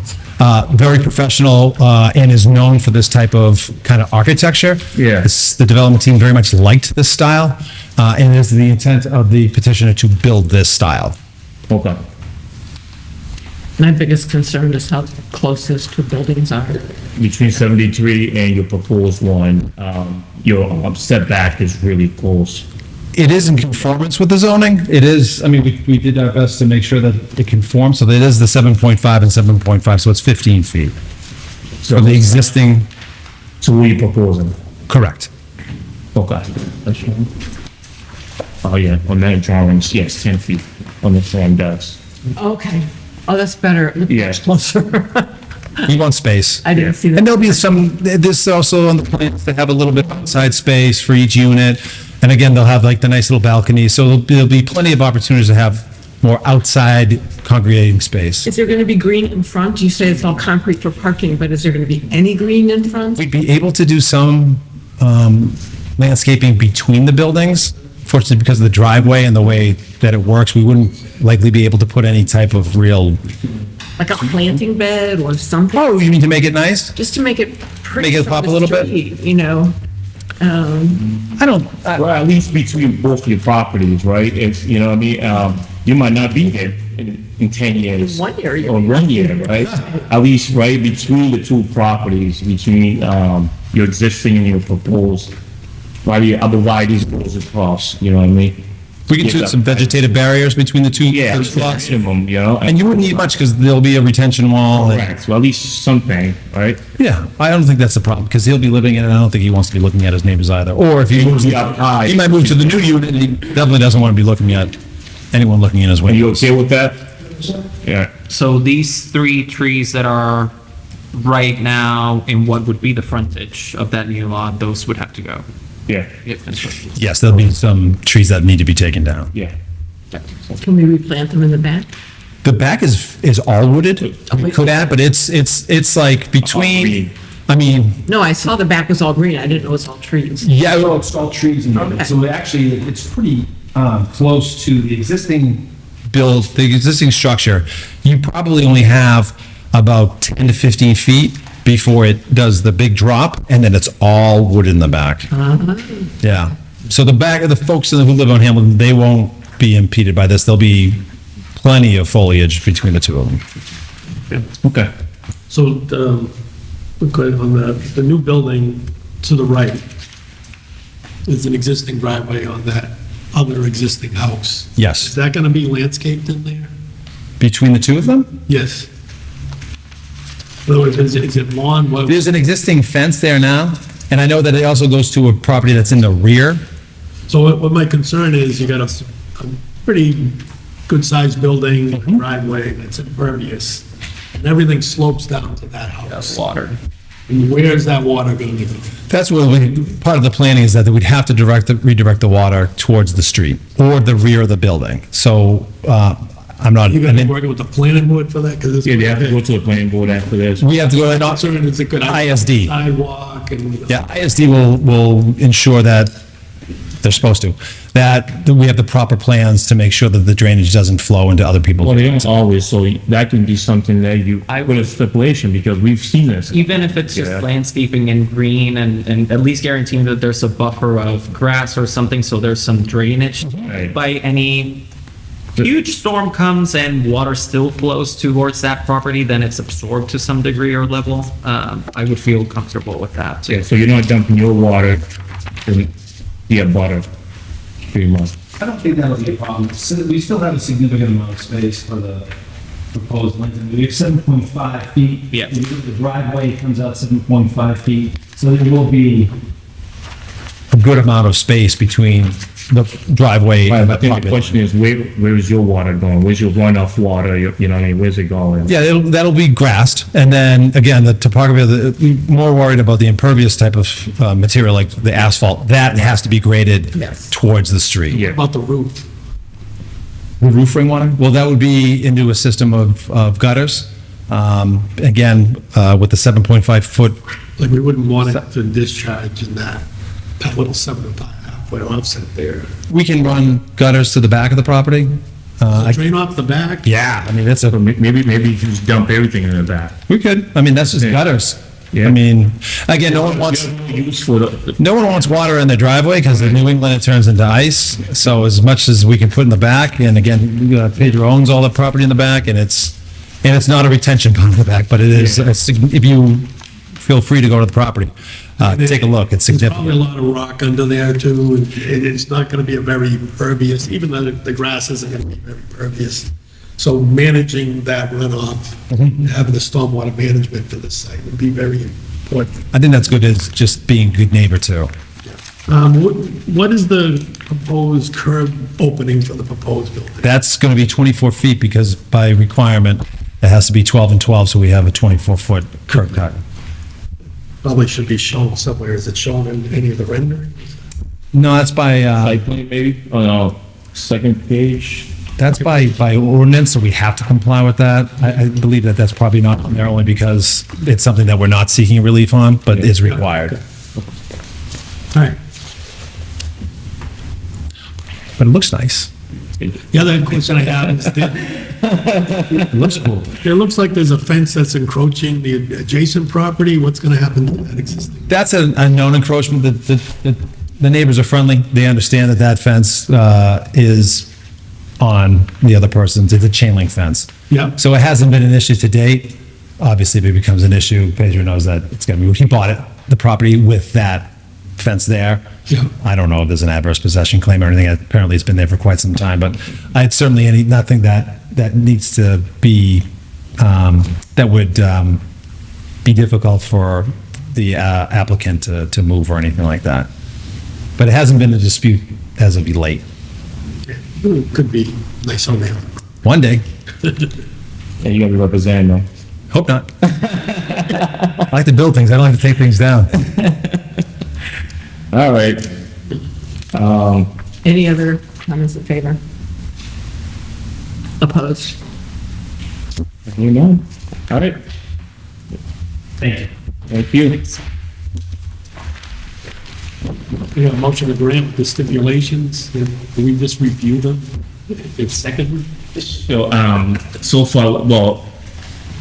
Very professional and is known for this type of kind of architecture. Yeah. The development team very much liked this style, and it is the intent of the petitioner to build this style. Okay. My biggest concern is how close those two buildings are. Between 73 and your proposed one, your setback is really close. It is in conformance with the zoning. It is, I mean, we did our best to make sure that it conforms, so that it is the 7.5 and 7.5, so it's 15 feet. So the existing. So what are you proposing? Correct. Okay. That's right. Oh, yeah, on that drawings, yes, 10 feet on the front does. Okay. Oh, that's better. Yeah. Closer. We want space. I didn't see that. And there'll be some, this also on the plans to have a little bit of outside space for each unit. And again, they'll have like the nice little balconies, so there'll be plenty of opportunities to have more outside congregating space. Is there going to be green in front? You say it's all concrete for parking, but is there going to be any green in front? We'd be able to do some landscaping between the buildings. Fortunately, because of the driveway and the way that it works, we wouldn't likely be able to put any type of real, Like a planting bed or something? oh, you mean to make it nice? Just to make it pretty. Make it from pop a the little bit? street, You know? I don't, Well, at least between both your properties, right? If, you know what I mean? You might not be there in 10 years. 1 year, you Or 1 year, right? At least right between the two properties, between your existing and your proposed, while the other varieties goes across, you know what I mean? we can do some vegetative barriers between the two Yeah, those lots. minimum, you know? And you wouldn't need much because there'll be a retention wall. and- Correct, well, at least something, right? Yeah, I don't think that's the problem because he'll be living in it. I don't think he wants to be looking at his neighbors either. Or if he moves, Yeah, high. he might move to the new unit and he definitely doesn't want to be looking at anyone looking in his Are you windows. okay with that? Yeah. So these 3 trees that are right now in what would be the frontage of that new lot, those would have to go. Yeah, Get constructed. Yes, there'll be some trees that need to be taken down. yeah. Can we replant them in the back? The back is all wooded. We could add, but it's like between, green. I mean, No, I saw the back was all green. I didn't know it was all trees. yeah, well, it's all trees and Okay. so actually it's pretty close to the existing build, the existing structure. You probably only have about 10 to 15 feet before it does the big drop, and then it's all wood in the back. Yeah. So the back of the folks who live on Hamilton, they won't be impeded by this. There'll be plenty of foliage between the two of them. Okay. So, okay, on the new building to the right, there's an existing driveway on that other existing house. Is Yes. that gonna be landscaped in there? Between the two of them? Yes. In other words, is it lawn? What- There's an existing fence there now, and I know that it also goes to a property that's in the rear. So what my concern is, you got a pretty good-sized building, driveway that's impervious, and everything slopes down to that house. Water. And where's that water gonna go? That's what part of the planning is that we'd have to redirect the water towards the street or the rear of the building. So, I'm not, You gonna be working with the planning board for that? 'Cause it's. Yeah, they have to go to the planning board after this. we have to go, My concern is it could. ISD. Sidewalk and. Yeah, ISD will ensure that, they're supposed to, that we have the proper plans to make sure that the drainage doesn't flow into other people's. Well, they don't always, so that can be something that you put a stipulation, because we've seen this. Even if it's just Yeah. landscaping and green and at least guaranteeing that there's a buffer of grass or something, so there's some drainage Right. by any huge storm comes and water still flows towards that property, then it's absorbed to some degree or level. I would feel comfortable with that. Yeah, so you're not dumping your water in the butter, pretty much. I don't think that'll be a problem. We still have a significant amount of space for the proposed Lincoln. We have 7.5 feet. Yeah. The driveway comes out 7.5 feet, so there will be. A good amount of space between the driveway Right, and I the think the property. question is, where is your water going? Where's your runoff water? You know what I mean, where's it going? Yeah, that'll be grassed, and then, again, the topography, we're more worried about the impervious type of material, like the asphalt. That has to be graded Yes. towards the street. Yeah. About the roof. The roof ring water? Well, that would be into a system of gutters. Again, with the 7.5 foot, Like, we wouldn't want it to discharge in that little 7.5 halfway offset there. we can run gutters to the back of the property. Drain off the back? Yeah, I mean, that's a, Maybe you just dump everything in the back. we could, I mean, that's just Yeah. gutters. Yeah. I mean, again, no one wants, Use for the, no one wants water in their driveway because in New England it turns into ice. So as much as we can put in the back, and again, Pedro owns all the property in the back, and it's not a retention pond in the back, but it is, if you feel free to go to the property, take a look, it's There's probably a significant. lot of rock under there too, and it's not gonna be a very pervious, even though the grass isn't gonna be very pervious. So managing that runoff, having the stormwater management for this site would be very important. I think that's good as just being a good neighbor too. What is the proposed curb opening for the proposed building? That's going to be 24 feet because by requirement, it has to be 12 and 12, so we have a 24-foot curb cut. Probably should be shown somewhere. Is it shown in any of the renderings? No, that's by, Site plan maybe, on our second page. that's by ordinance, so we have to comply with that. I believe that that's probably not on there only because it's something that we're not seeking relief on, but is required. All right. But it looks nice. The other question I have is that It looks cool. it looks like there's a fence that's encroaching the adjacent property. What's going to happen to that existing? That's a known encroachment. The neighbors are friendly. They understand that that fence is on the other person's. It's a chain link fence. Yeah. So it hasn't been an issue to date. Obviously, if it becomes an issue, Pedro knows that it's going to be, he bought the property with that fence there. Yeah. I don't know if there's an adverse possession claim or anything. Apparently, it's been there for quite some time, but it's certainly nothing that needs to be, that would be difficult for the applicant to move or anything like that. But it hasn't been a dispute as of late. Could be nice on there. One day. Yeah, you gotta be representing them. Hope not. I like to build things. I don't like to take things down. All right. Any other comments in favor? Opposed? You know, all right. Thank you. Thank you. We have a motion to grant with the stipulations. Can we just review them? It's second. So far, well,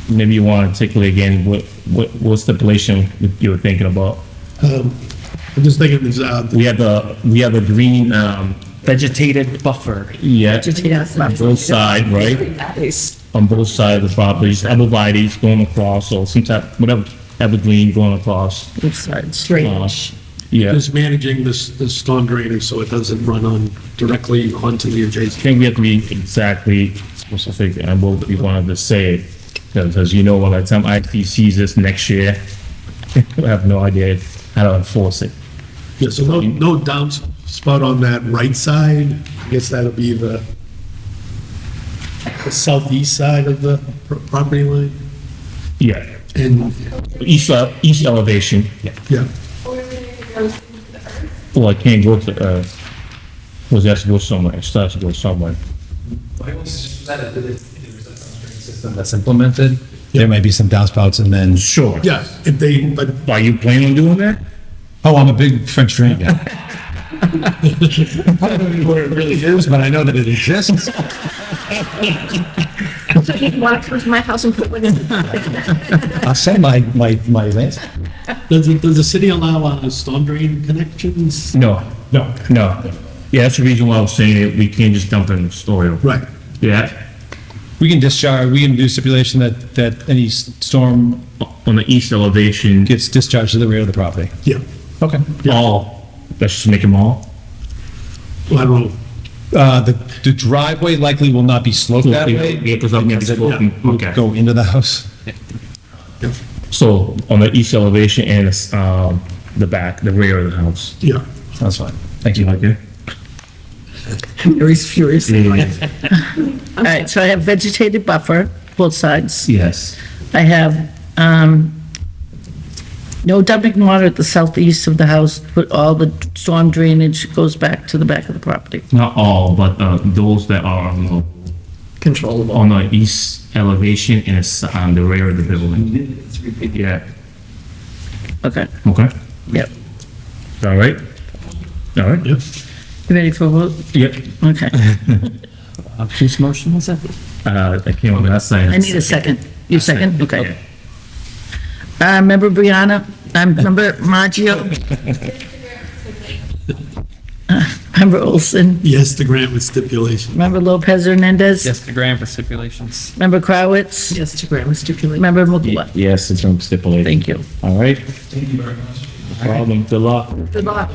maybe you want to articulate again what stipulation you were thinking about. I'm just thinking, We have the green, Vegetated buffer. yeah, Yes. on both sides, right? On both sides of the property, arborvitae's going across, or some type, whatever, evergreen going across. Strange. Yeah, just managing the storm drainage so it doesn't run on directly onto the I adjacent. think we have to be exactly specific and what we wanted to say, because you know, by the time IT sees this next year, we have no idea how to enforce it. Yeah, so no downspout on that right side. I guess that'll be the southeast side of the property line. Yeah, And, east elevation. yeah, Well, I can't go to, was has to go somewhere, it starts to go somewhere. System that's implemented. There may be some downspouts and then. Sure. yeah, if they, but Are you planning on doing that? Oh, I'm a big French drain guy. I don't know where it really is, but I know that it exists. So you want to come to my house and put one in? I'll send my lance. does the city allow storm drain connections? No. Yeah, that's the reason why I was saying it, we can't just dump it in the soil. Right. Yeah, We can do stipulation that any storm on the east elevation, gets discharged to the rear of the property. Yeah. Okay. all, let's just make them all. Well, I don't know. The driveway likely will not be sloped that way. Yeah, because I'm gonna be sloping, Will okay. go into the house. So on the east elevation and, the back, the rear of the house. Yeah. That's fine. Thank you. Like it? Very furious. All right, so I have vegetated buffer, both sides. Yes. I have, no dumping water at the southeast of the house, but all the storm drainage goes back to the back of the property. Not all, but, those that are Controllable. on the east elevation and it's on the rear of the building. Yeah, Okay, okay, yep. all right? All right? Yep. You ready for a vote? Yep. Okay. Whose motion was that? I can't on that side. I need a second. You second? Okay. Member Brianna, member Maggio. Member Olson, Yes, to grant with stipulation. member Lopez Hernandez. Yes, to grant for stipulations. Member Crowitz. Yes, to grant with stipulation. Member Mukula. Yes, it's on stipulation. Thank you. All right? Thank you very much. No problem, good luck. Good luck.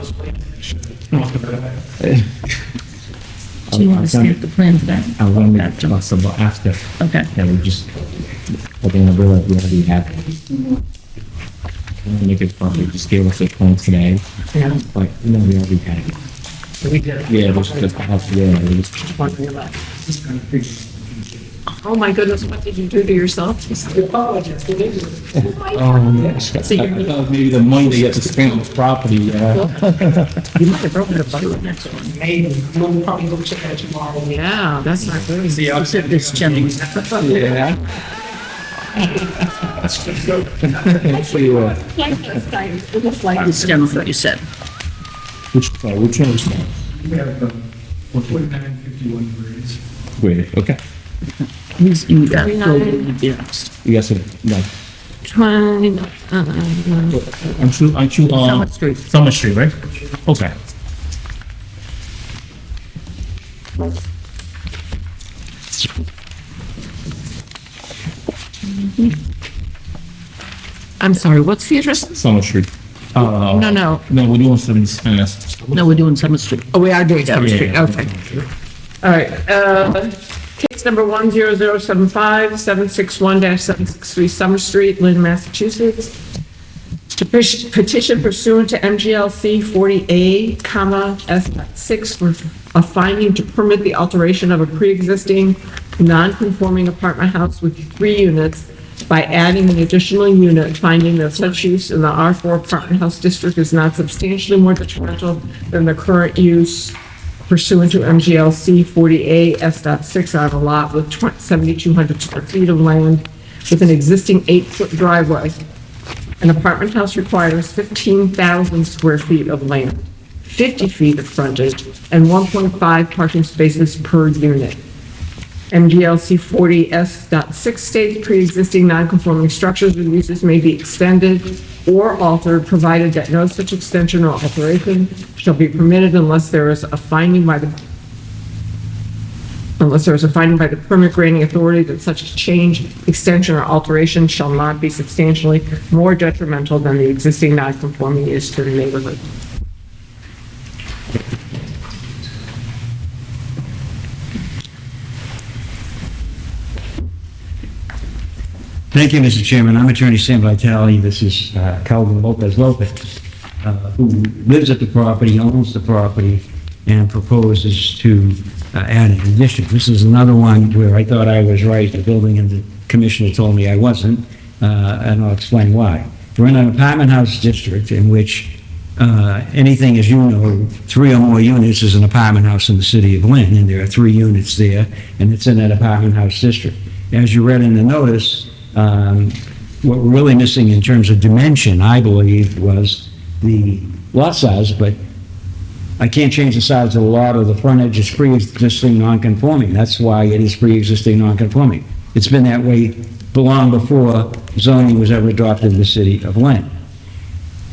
Do you want to stamp the plans back? I want to make us about after. Okay. Yeah, we just, I think I realized we already have it. I want to make it fun, we just gave us a plan today. Yeah. Like, no, we already had it. We did. Yeah, it was the house, yeah. It was- Oh my goodness, what did you do to yourself? Apologize. Maybe the money they have to spend on this property, You might have broken the bucket next one. maybe, we'll probably go check that tomorrow. Yeah, that's not good. See, I'll Except this gentleman. Yeah. Hopefully, It looks like This gentleman, you said. which one is that? We have 4951 grades. Great, okay. You got, You got some, no. 20, Aren't you on? Summer Street. Summer Street, right? Okay. I'm sorry, what's the address? Summer Street. No, no. No, we're doing 70, No, we're doing Summer Street. Oh, we are doing Summer Street, Yeah. okay. All right, case number 10075, 761-763 Summer Street, Lynn, Massachusetts. To petition pursuant to MGLC 40A, S6 for a finding to permit the alteration of a pre-existing non-conforming apartment house with 3 units by adding an additional unit, finding that such use in the R4 apartment house district is not substantially more detrimental than the current use pursuant to MGLC 40A S.6 on a lot with 7,200 square feet of land with an existing 8-foot driveway. An apartment house requires 15,000 square feet of land, 50 feet of frontage, and 1.5 parking spaces per unit. MGLC 40S.6 states pre-existing non-conforming structures or uses may be extended or altered, provided that no such extension or alteration shall be permitted unless there is a finding by the permit granting authority that such a change, extension, or alteration shall not be substantially more detrimental than the existing non-conforming use to the neighborhood. Thank you, Mr. Chairman. I'm Attorney Sam Vitale. This is Calvin Lopez, who lives at the property, owns the property, and proposes to add an addition. This is another one where I thought I was right. The building and the commissioner told me I wasn't, and I'll explain why. We're in an apartment house district in which anything, as you know, 3 or more units is an apartment house in the city of Lynn, and there are 3 units there, and it's in that apartment house district. As you read in the notice, what we're really missing in terms of dimension, I believe, was the lot size, but I can't change the size of the lot or the frontage. It's pre-existing non-conforming. That's why it is pre-existing non-conforming. It's been that way long before zoning was ever adopted in the city of Lynn.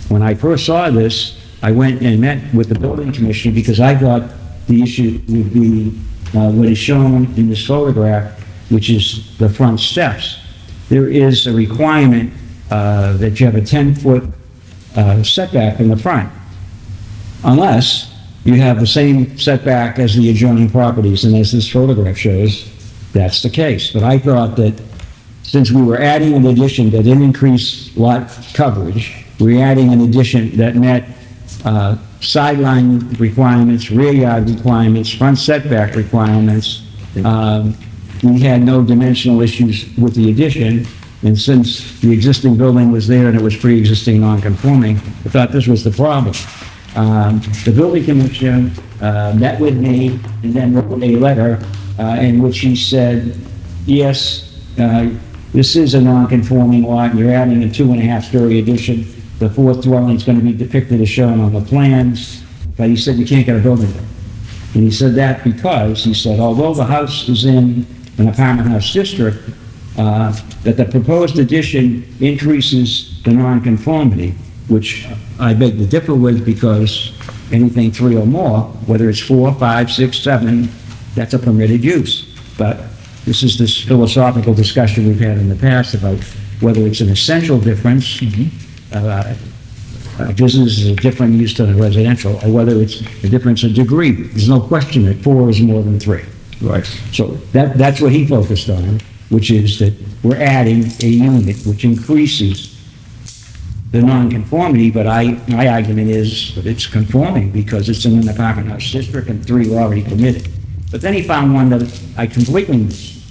When I first saw this, I went and met with the building commissioner because I thought the issue would be what is shown in this photograph, which is the front steps. There is a requirement that you have a 10-foot setback in the front, unless you have the same setback as the adjoining properties, and as this photograph shows, that's the case. But I thought that since we were adding an addition that didn't increase lot coverage, we were adding an addition that met sideline requirements, rear yard requirements, front setback requirements. We had no dimensional issues with the addition, and since the existing building was there and it was pre-existing non-conforming, I thought this was the problem. The building commissioner met with me and then wrote a letter in which he said, yes, this is a non-conforming lot, and you're adding a 2.5-story addition. The 4th dwelling is going to be depicted as shown on the plans, but he said you can't get a building permit. And he said that because, he said, although the house is in an apartment house district, that the proposed addition increases the nonconformity, which I beg to differ with, because anything 3 or more, whether it's 4, 5, 6, 7, that's a permitted use. But this is this philosophical discussion we've had in the past about whether it's an essential difference, business is a different use than a residential, or whether it's a difference of degree. There's no question that 4 is more than 3. Right. So that's what he focused on, which is that we're adding a unit which increases the nonconformity, but my argument is that it's conforming because it's in an apartment house district and 3 are already permitted. But then he found one that I completely missed.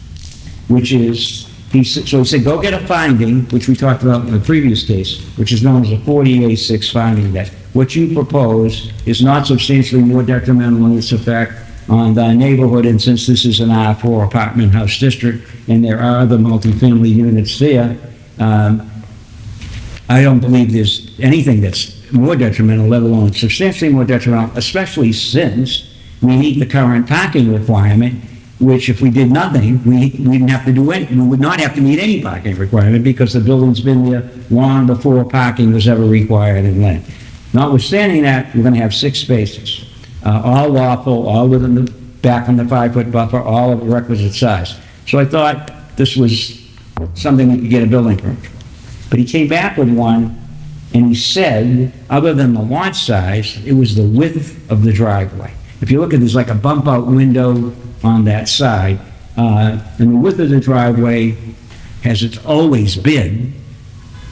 which is, so he said, go get a finding, which we talked about in the previous case, which is known as a 40A6 finding, that what you propose is not substantially more detrimental in its effect on the neighborhood, and since this is an R4 apartment house district, and there are other multifamily units there, I don't believe there's anything that's more detrimental, let alone substantially more detrimental, especially since we meet the current parking requirement, which if we did nothing, we didn't have to do any, we would not have to meet any parking requirement because the building's been there long before parking was ever required in Lynn. Notwithstanding that, we're gonna have 6 spaces, all lawful, all within the, back on the 5-foot buffer, all of the requisite size. So I thought this was something we could get a building permit. But he came back with one, and he said, other than the lot size, it was the width of the driveway. If you look at, there's like a bump out window on that side, and the width of the driveway, as it's always been,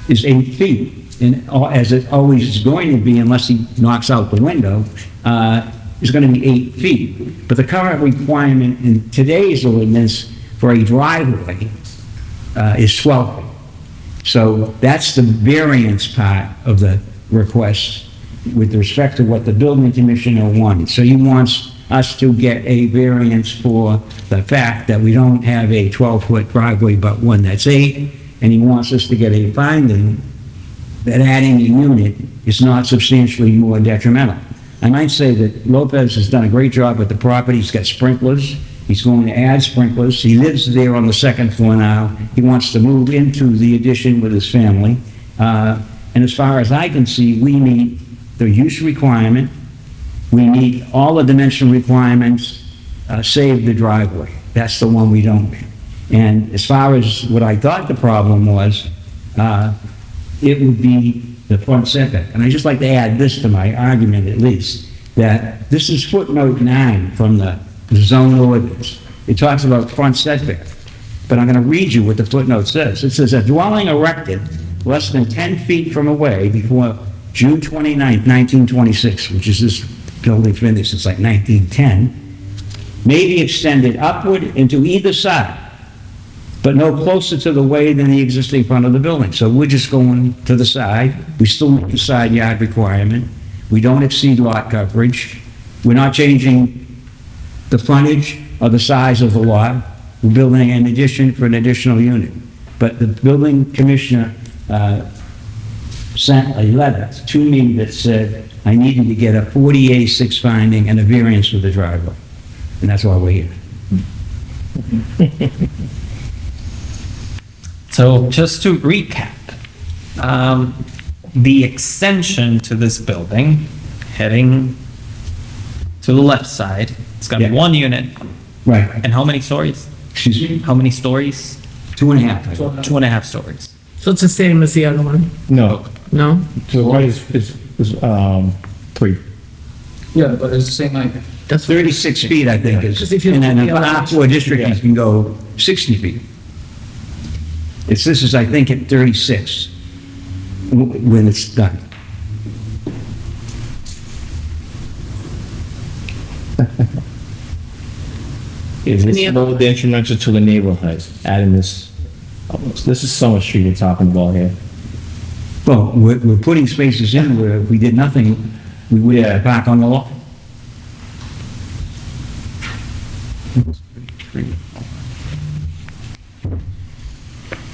is 8 feet. And as it always is going to be, unless he knocks out the window, is going to be 8 feet. But the current requirement in today's ordinance for a driveway is 12 feet. So that's the variance part of the request with respect to what the building commissioner wanted. So he wants us to get a variance for the fact that we don't have a 12-foot driveway, but one that's 8, and he wants us to get a finding that adding a unit is not substantially more detrimental. I might say that Lopez has done a great job with the property. He's got sprinklers. He's going to add sprinklers. He lives there on the 2nd floor now. He wants to move into the addition with his family. And as far as I can see, we meet the use requirement. We meet all the dimensional requirements, save the driveway. That's the one we don't meet. And as far as what I thought the problem was, it would be the front setback. And I'd just like to add this to my argument at least, that this is footnote 9 from the zone ordinance. It talks about front setback. But I'm going to read you what the footnote says. It says, a dwelling erected less than 10 feet from a way before June 29th, 1926, which is this building's been there since like 1910, may be extended upward into either side, but no closer to the way than the existing front of the building. So we're just going to the side. We still meet the side yard requirement. We don't exceed lot coverage. We're not changing the frontage or the size of the lot. We're building an addition for an additional unit. But the building commissioner sent a letter to me that said I needed to get a 40A6 finding and a variance for the driveway. And that's why we're here. So just to recap, the extension to this building, heading to the left side, it's got to be 1 unit. Right. And how many stories? Excuse me? How many stories? 2.5. 2.5 stories. So it's the same as the other one? No. No? So what is 3? Yeah, but it's the same height. That's 36 feet, I think, is, 'Cause if you and then look in at the an R4 district, you can go 60 feet. This is, I think, at 36 when it's done. Is this more detrimental to the neighborhood, adding this? This is Summer Street we're talking about here. Well, we're putting spaces in where if we did nothing, we would have to park on the lot.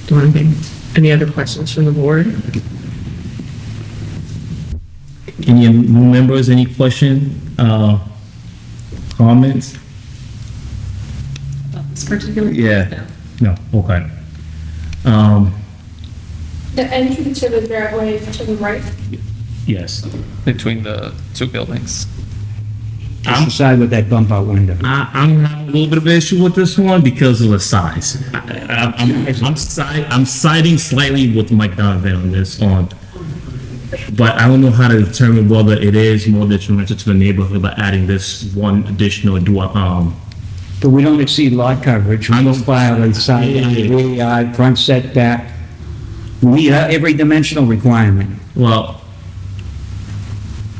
Do you want any other questions from the board? Any new members, any question, comments? This particular? Yeah. No, okay. The entrance to the driveway is to the right? Yes. Between the 2 buildings. Just the side with that bump out window. I'm having a little bit of an issue with this one because of the size. I'm siding slightly with Mike Donovan on this one. But I don't know how to determine whether it is more detrimental to the neighborhood by adding this one additional But we don't exceed lot coverage. We don't violate side yard, rear yard, front setback. We meet every dimensional requirement. well,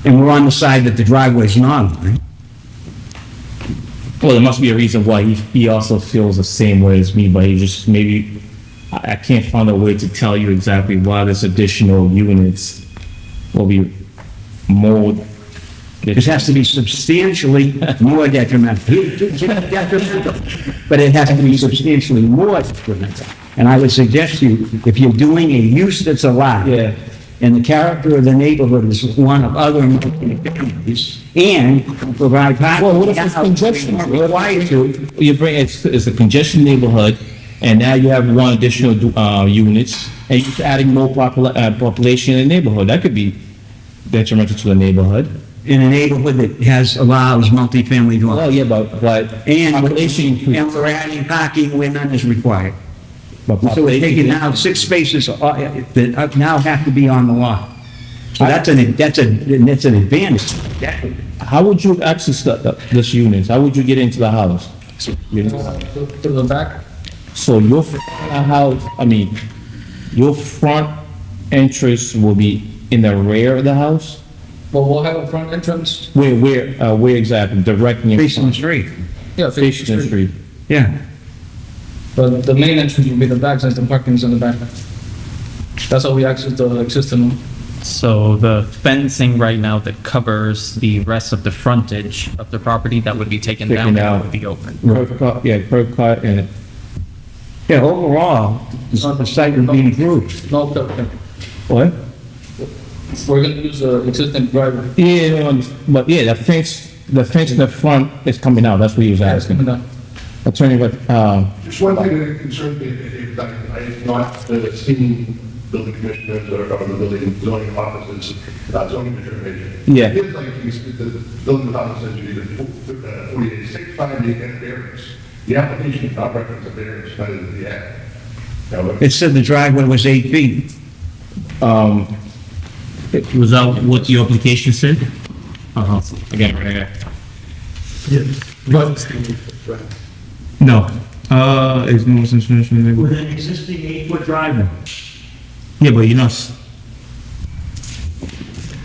And we're on the side that the driveway's not on, right? Well, there must be a reason why he also feels the same way as me, but he just maybe, I can't find a way to tell you exactly why this additional units will be more. It has to be substantially more detrimental. But it has to be substantially more detrimental. And I would suggest to you, if you're doing a use that's allowed, Yeah. and the character of the neighborhood is one of other families, and provide parking. Well, what if it's congestion? Required to. You bring, it's a congestion neighborhood, and now you have one additional, units, and you're adding more population in the neighborhood. That could be detrimental to the neighborhood. In a neighborhood that allows multifamily dwelling. Well, yeah, but And population increase. and we're adding parking where none is required. But So we're taking now 6 spaces that now have to be on the lot. So that's an advantage. How would you access this units? How would you get into the house? To the back? So your house, your front entrance will be in the rear of the house? Well, we'll have a front entrance. Where exactly? Directly in Facing the front? street. Yeah, Facing the street. Yeah. But the main entrance will be the back, since the parking's in the back. That's how we access the existing one. So the fencing right now that covers the rest of the frontage of the property, that would be taken down, Taken and out. would be open. Curb cut, yeah, curb cut and, Yeah, overall, the site would be improved. No, what? we're gonna use the existing driveway. Yeah, no, but yeah, the fence in the front is coming out. That's what he was asking. Attorney, but, Just one thing that concerns me, if I have not seen building commissioners or the building zoning offices, zoning determination. Yeah. It is like the building office says you need a 4865, you get a variance. The application does not reference a variance, neither does the act. Now, It said the driveway was 8 feet. was that what your application said? Again, right here. Yeah. No. It's no suspension. With an existing 8-foot driveway. Yeah, but you're not,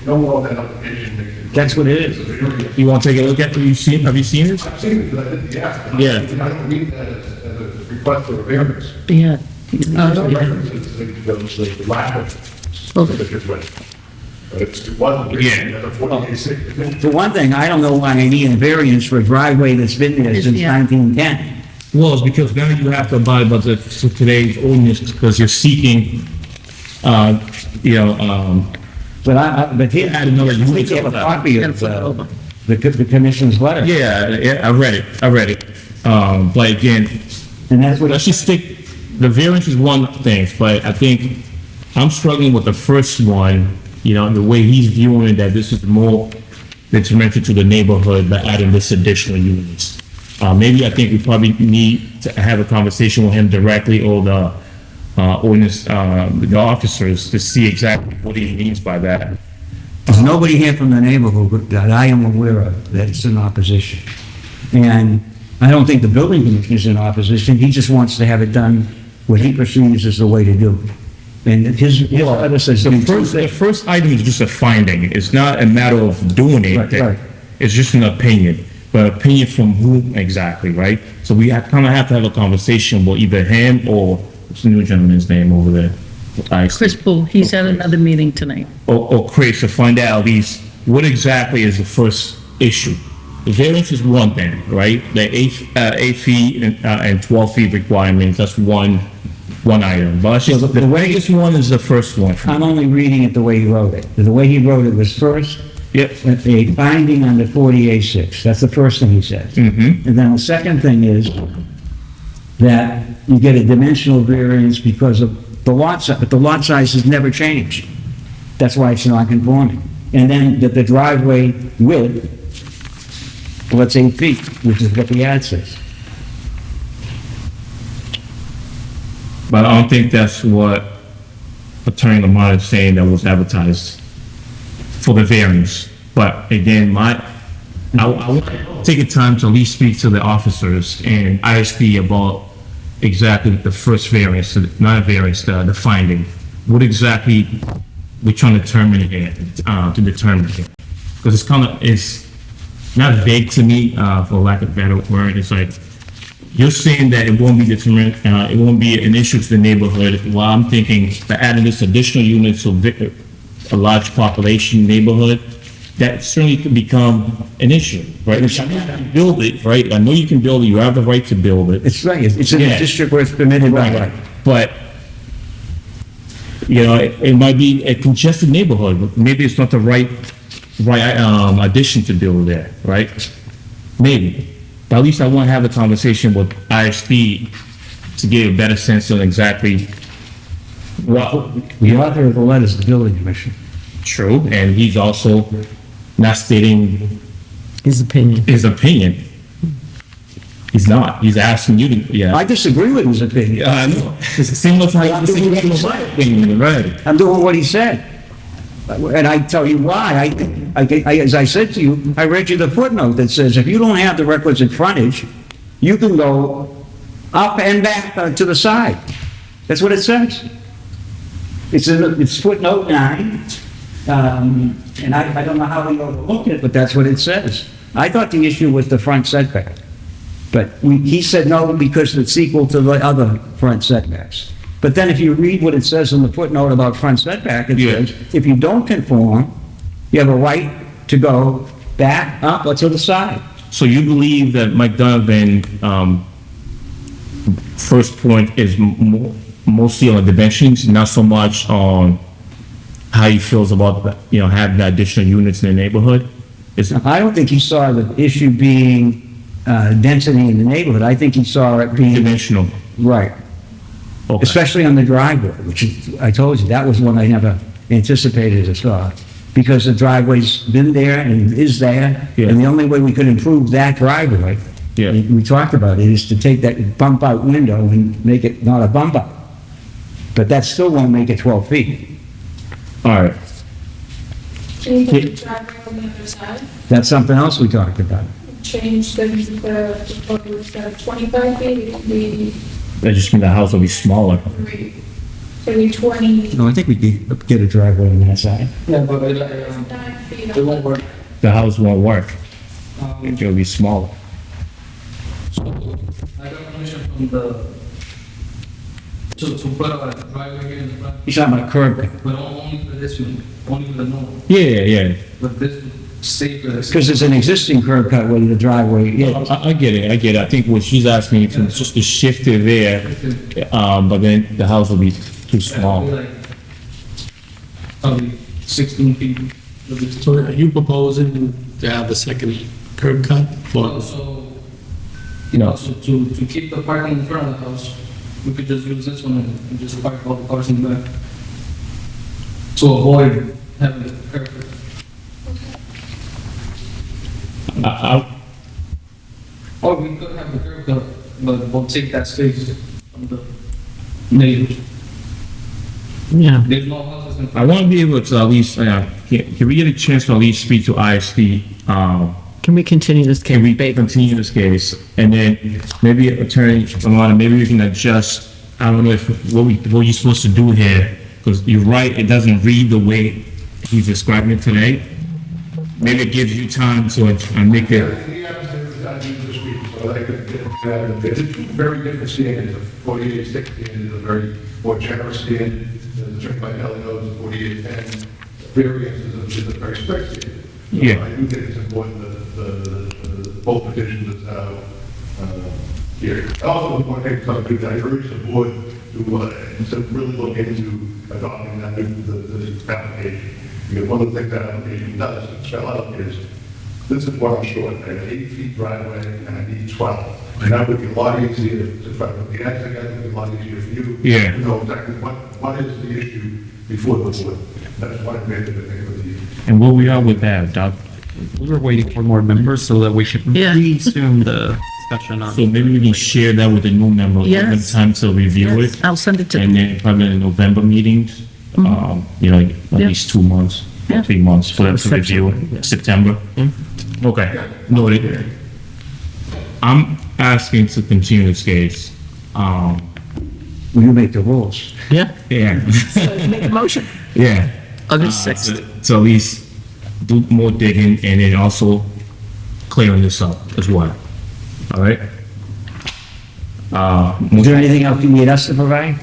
no more than application makes it. That's what it is. you want to take a look at, have you seen it? I've seen it, because I did the act. Yeah. I don't read that as a request for a variance. Yeah. No references to the lack of. It wasn't. Yeah. 4860. For one thing, I don't know why I need a variance for a driveway that's been there since Yeah. 1910. Well, it's because now you have to abide by today's ordinance because you're seeking, But here, Add another I think unit you have a to that. copy of the commission's letter. yeah, I read it. But again, And that's what, let's just stick, the variance is one thing, but I think I'm struggling with the first one, the way he's viewing it, that this is more detrimental to the neighborhood by adding this additional units. Maybe I think we probably need to have a conversation with him directly or the ordinance, the officers to see exactly what he means by that. there's nobody here from the neighborhood that I am aware of that is in opposition. And I don't think the building commissioner is in opposition, he just wants to have it done what he perceives is the way to do it. And his letter says. The first item is just a finding. It's not a matter of doing it. Right. It's just an opinion, but opinion from whom exactly, right? So we kind of have to have a conversation with either him or what's the new gentleman's name over there? Chris Bull, he's at another meeting tonight. Or Chris to find out at least what exactly is the first issue. The variance is one thing, right? The 8 feet and 12 feet requirements, that's one item. But it's just, the biggest one is the first one. I'm only reading it the way he wrote it. The way he wrote it was first, Yep. a finding under 48-6. That's the first thing he says. Mm-hmm. And then the second thing is that you get a dimensional variance because of the lot size, but the lot size has never changed. That's why it's not conforming. And then that the driveway width, well, it's 8 feet, which is what the ad says. But I don't think that's what Attorney Lamont is saying that was advertised for the variance. But again, I want to take a time to at least speak to the officers and ISP about exactly the first variance, not a variance, the finding. What exactly we're trying to determine here, Because it's kind of, not vague to me, for lack of a better word. It's like, you're saying that it won't be determined, it won't be an issue to the neighborhood. While I'm thinking that adding this additional unit, so a large population neighborhood, that certainly could become an issue, right? If you can build it, right? I know you can build it, you have the right to build it. It's right, it's in Yeah. a district where it's permitted by right. But, you know, it might be a congested neighborhood. Maybe it's not the right addition to build there, right? Maybe. But at least I want to have a conversation with ISP to get a better sense of exactly what. The author of the letter is the building commissioner. True, and he's also not stating His opinion. his opinion. He's not. He's asking you to, yeah. I disagree with his opinion. I know. It's similar to how you disagree with my opinion, right? I'm doing what he said. And I tell you why. As I said to you, I read you the footnote that says if you don't have the requisite frontage, you can go up and back to the side. That's what it says. It's footnote 9. And I don't know how we overlooked it, but that's what it says. I thought the issue was the front setback. But he said no because it's equal to the other front setbacks. But then if you read what it says in the footnote about front setback, it says, if you don't conform, you have a right to go back, up, or to the side. So you believe that Mike Donovan, first point is mostly on the dimensions, not so much on how he feels about, you know, having the additional units in the neighborhood? I don't think he saw the issue being density in the neighborhood. I think he saw it being... Dimensional. Right. Okay. Especially on the driveway, which is, I told you, that was one I never anticipated as thought. Because the driveway's been there and is there, Yeah. and the only way we could improve that driveway, Yeah. we talked about it, is to take that bump out window and make it not a bump out. But that still won't make it 12 feet. All right. Can you put the driveway on the other side? That's something else we talked about. Change the 25 feet, it can be That just means the house will be smaller. 20. No, I think we could get a driveway on that side. Yeah, but 9 feet. It won't work. The house won't work. It will be smaller. I got permission from the, to put a driveway here in the front, He's talking about curb cut. but only for this one, only for the north. Yeah. But this would stay for this. Because there's an existing curb cut where the driveway is. I get it. I think what she's asking is just to shift it there, but then the house will be too small. Probably 16 feet. So are you proposing to have the second curb cut? Also, also to keep the parking in front of the house, we could just use this one and just park all the cars in the back. To avoid having the curb. Or we could have the curb cut, but we'll take that space from the neighbors. Yeah. There's no houses in I front. want to be able to at least, can we get a chance to at least speak to ISD? Can we continue this case? Can we continue this case? And then maybe Attorney Alana, maybe we can adjust, I don't know if, what you're supposed to do here, because you're right, it doesn't read the way he's describing it today. Maybe it gives you time to make it. He happens to have used this week, so I could it's very different standards. The 48-6 standard is a very more generous standard. The Attorney Vitale knows the 48-10 variances is a very strict standard. So Yeah. I do think it's important that both petitions here. I also want to take something that I urge the board to really look into adopting that the application. Because one of the things that application does spell out is, this is what I'm short, I have 8 feet driveway and I need 12. And that would be a lot easier to try to put the act together, it'd be a lot easier for you. Yeah. To know exactly what is the issue before the board. That's why I made the thing with you. And where we are with that, Doug? We were waiting for more members so that we could Yeah. resume the discussion on. So maybe we can share that with the new member, give them Yes. time to review it. I'll send it to And them. then probably in the November meetings, you know, at Yeah. least 2 months, Yeah. 3 months for them to review it, September. Okay, noted. I'm asking to continue this case. Will you make the rules? Yeah. Yeah, Make a motion. yeah. August 6th. To at least do more digging and then also clearing this up as well. All right? Is there anything else you need us to provide?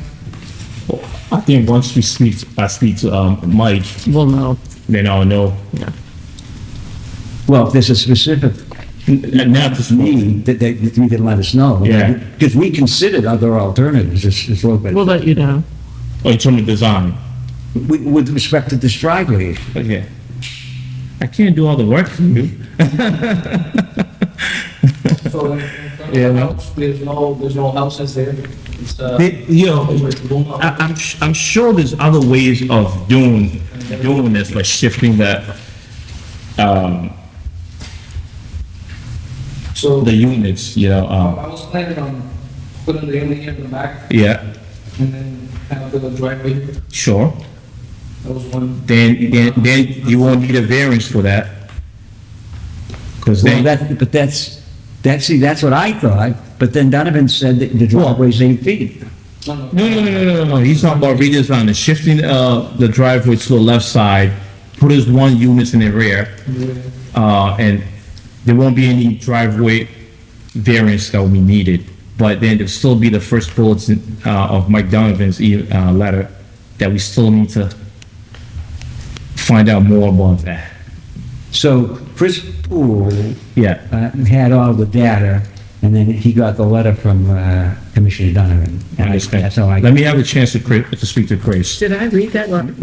I think once I speak to, Mike, We'll know. then I'll know. Well, if there's a specific Not just need, that you can let us know. Yeah. Because we considered other alternatives, as well, We'll but let you know. Oh, in terms of design. with respect to this driveway. Okay. I can't do all the work for you. So in front of the house, there's no houses there. It's, You know, I'm sure there's other ways of doing this, like shifting that, So the units, you know, I was planning on putting the unit here in the back yeah, and then have the driveway here. sure. That was one. Then you won't need a variance for that. Because Well, then, that's what I thought, but then Donovan said that the driveway's 8 feet. no, he's talking about redesign, shifting, the driveway to the left side, put his one unit in the rear, and there won't be any driveway variance that will be needed, but then there'll still be the first bullets of Mike Donovan's letter that we still need to find out more about that. So Chris Poole Yeah, had all the data, and then he got the letter from Commissioner Donovan. I understand. That's how I. Let me have a chance to speak to Chris. Did I read that one?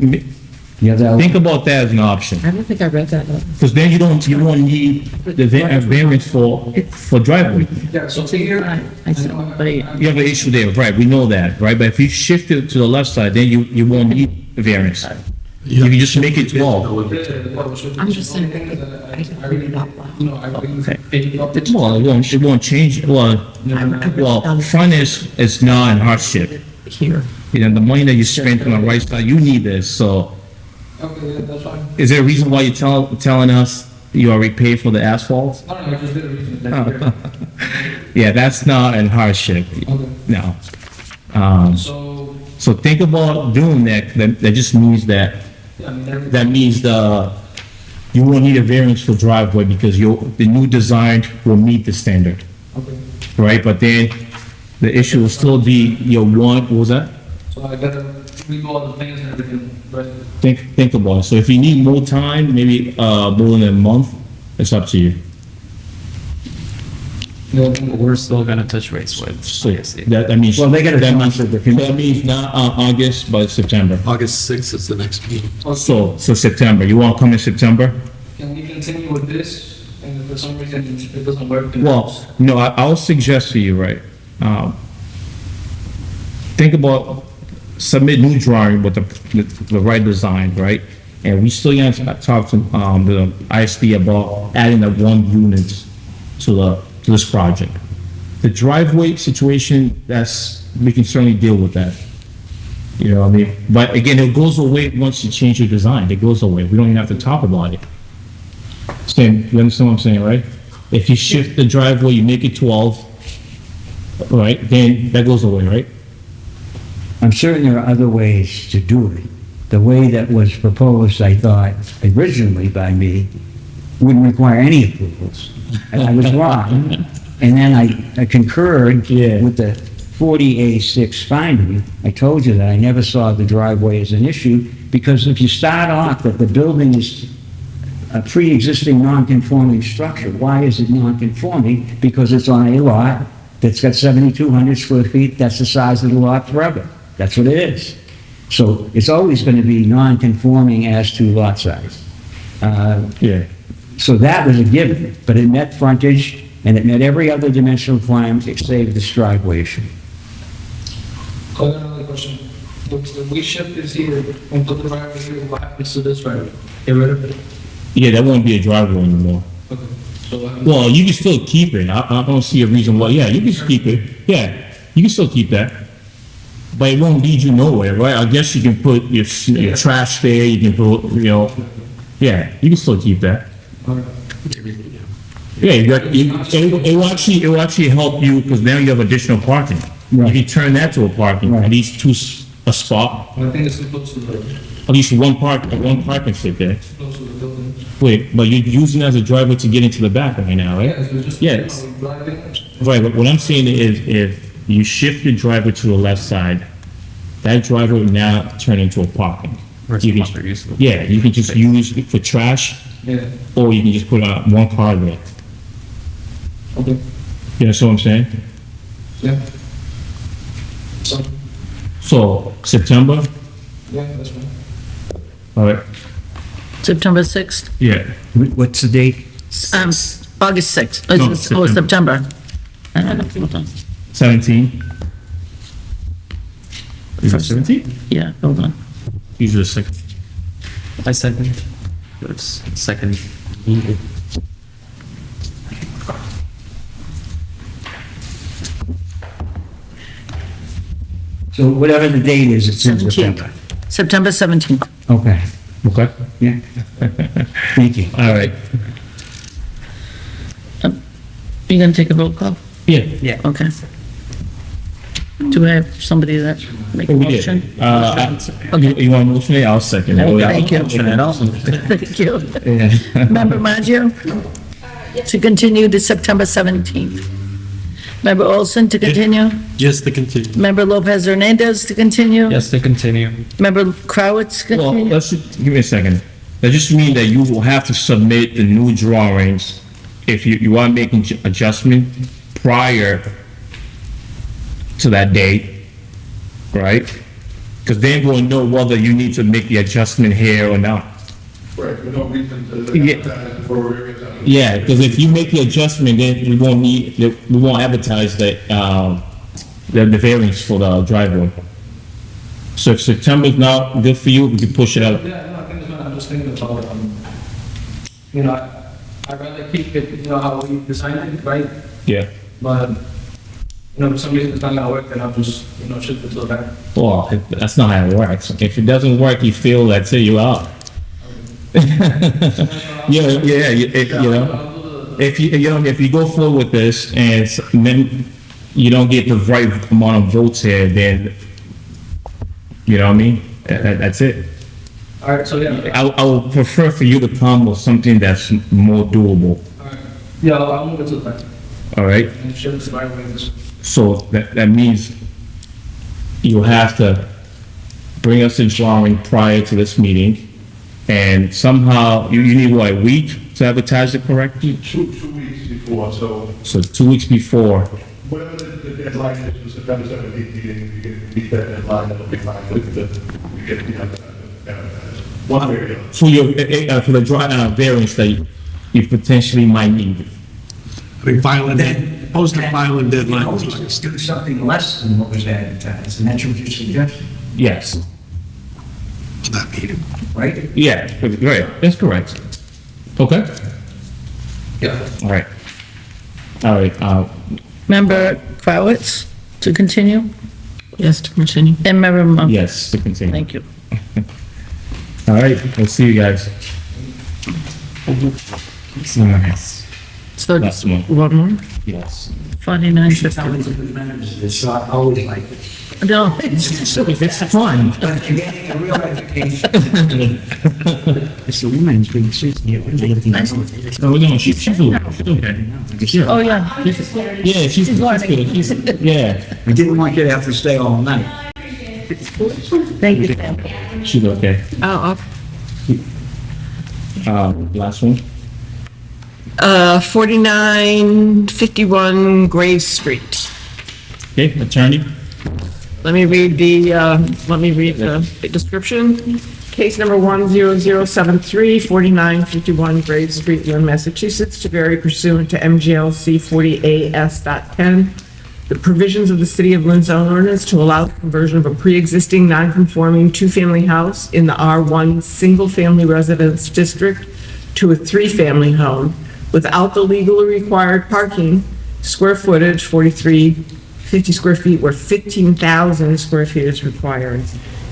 Yeah, that- Think about that as an option, I don't think I read that one. because then you won't need the variance for driveway. Yeah, so here. I said, but You have an issue there, right, we know that, right, but if you shift it to the left side, then you won't need a variance. You can just make it 12. I'm just saying, I really not, I really paid up. Well, it won't change, well, frontage is not a hardship. here. You know, the money that you spend on the right side, you need this, so Okay, yeah, that's fine. is there a reason why you're telling us you already paid for the asphalt? I don't know, I just did a reason that here. Yeah, that's not a hardship, Okay, no. so, So think about doing that just means that, yeah, I mean, everything. that means you won't need a variance for driveway because the new design will meet the standard, Okay, right? But then the issue will still be, what was that? so I gotta redo all the plans and everything, right? Think about it. So if you need more time, maybe, more than a month, it's up to you. We're still gonna touch base with. So that means. Well, they gotta that come means- to the That means not, August, but September. August 6th is the next meeting. So September, you want to come in September? Can we continue with this, and if for some reason it doesn't work? then- Well, no, I'll suggest to you, right, think about, submit new drawing with the right design, right? And we still have to talk to, the ISD about adding that one unit to this project. The driveway situation, we can certainly deal with that. You know what I mean? But again, it goes away once you change your design, it goes away, we don't even have to talk about it. Same, you understand what I'm saying, right? If you shift the driveway, you make it 12, right, then that goes away, right? I'm certain there are other ways to do it. The way that was proposed, I thought, originally by me, wouldn't require any approvals. And I was wrong. And then I concurred with the 40A6 finding. I told you that I never saw the driveway as an issue, because if you start off that the building is a pre-existing non-conforming structure, why is it non-conforming? Because it's on a lot that's got 7,200 square feet, that's the size of the lot forever. That's what it is. So it's always going to be non-conforming as to lot size. Yeah. So that was a given, but it met frontage, and it met every other dimensional requirement except this driveway issue. I got another question. If we shift this here and put the driveway here, what happens to this driveway? Get rid of it? Yeah, that won't be a driveway anymore. Okay. So what happens? Well, you can still keep it, I don't see a reason why, yeah, you can keep it, yeah, you can still keep that. But it won't lead you nowhere, right? I guess you can put your trash there, you can put, yeah, you can still keep that. Yeah, it will actually help you, because now you have additional parking. You can turn that to a parking, at least a spot, I think it's close to the, at least one parking sit there. close to the building. Wait, but you're using it as a driveway to get into the back right now, right? Yeah, so just. Yes. Driving. Right, but what I'm saying is if you shift your driveway to the left side, that driveway will now turn into a parking. You can- Yeah, you can just use it for trash, Yeah, or you can just put one car there. okay, You know what I'm saying? yeah. So, So, September, yeah, that's fine. all right, September 6th, yeah. What's the date? August 6th, No, September. Hold on. 17? Is it 17? Yeah, hold on. Usually 6. I second. There's second meeting. So whatever the date is, it's in 17th. September. September 17th. Okay, Okay, yeah. Thank you. all right. You gonna take a roll call? Yeah. Yeah. Okay. Do I have somebody that make a We did. motion? You want to motion it? I'll second it. Thank you. Thank you. Member Maggio? To continue to September 17th. Member Olson to continue? Just to continue. Member Lopez Hernandez to continue? Yes, to continue. Member Crowitz to Well, continue? give me a second. That just means that you will have to submit the new drawings if you are making adjustment prior to that date, right? Because then we'll know whether you need to make the adjustment here or not. Right, with no reason to Yeah. advertise for variance. Yeah, because if you make the adjustment, then we won't advertise the variance for the driveway. So if September's not good for you, we can push it out. Yeah, no, I think it's fine. I'm just thinking about, you know, I'd rather keep it, you know, how we designed it, right? Yeah. But, you know, for some reason it's not gonna work, then I'll just, you know, shift it to the back. Well, that's not how it works. If it doesn't work, you feel that's it, you're out. Yeah, you know, if you go forward with this and then you don't get the right amount of votes here, then, you know what I mean? That's it. All right, so yeah, I would prefer for you to come with something that's more doable, all right. Yeah, I'll move it to the back all right? and shift it to the right way this. So that means you have to bring us a drawing prior to this meeting, and somehow, you need what, a week to advertise it correctly? 2 weeks before, so So 2 weeks before, whatever the deadline is for September 17th meeting, you can meet that deadline, that'll be fine. We get the advertised. One way or the other. for the variance that you potentially might need. I mean, post a filing You deadline. can always do something less than what was advertised, and that's what you're suggesting, Yes, That meeting. right? yeah, right, that's correct. Okay, Yeah. all right, Member Crowitz to continue? Yes, to continue. And member Monk? yes, to continue. Thank you. All right, we'll see you guys. So, Last one. one more? Yes. 4950. Sounds like good members, it's so I always like it. No, If it's fun. But you're getting a real education. It's the woman's being seen here. No, she's okay. oh, yeah. Yeah, she's good, yeah, I didn't want you to have to stay all night. Thank you, Sam. she's okay. Oh, Last one? 4951 Grave Street. Okay, attorney? Let me read the description. Case number 10073, 4951 Grave Street, Lynn, Massachusetts, to vary pursuant to MGLC 40AS.10. The provisions of the City of Lynn zone ordinance to allow the conversion of a pre-existing non-conforming two-family house in the R1 single-family residence district to a three-family home without the legally required parking, square footage 50 square feet where 15,000 square feet is required.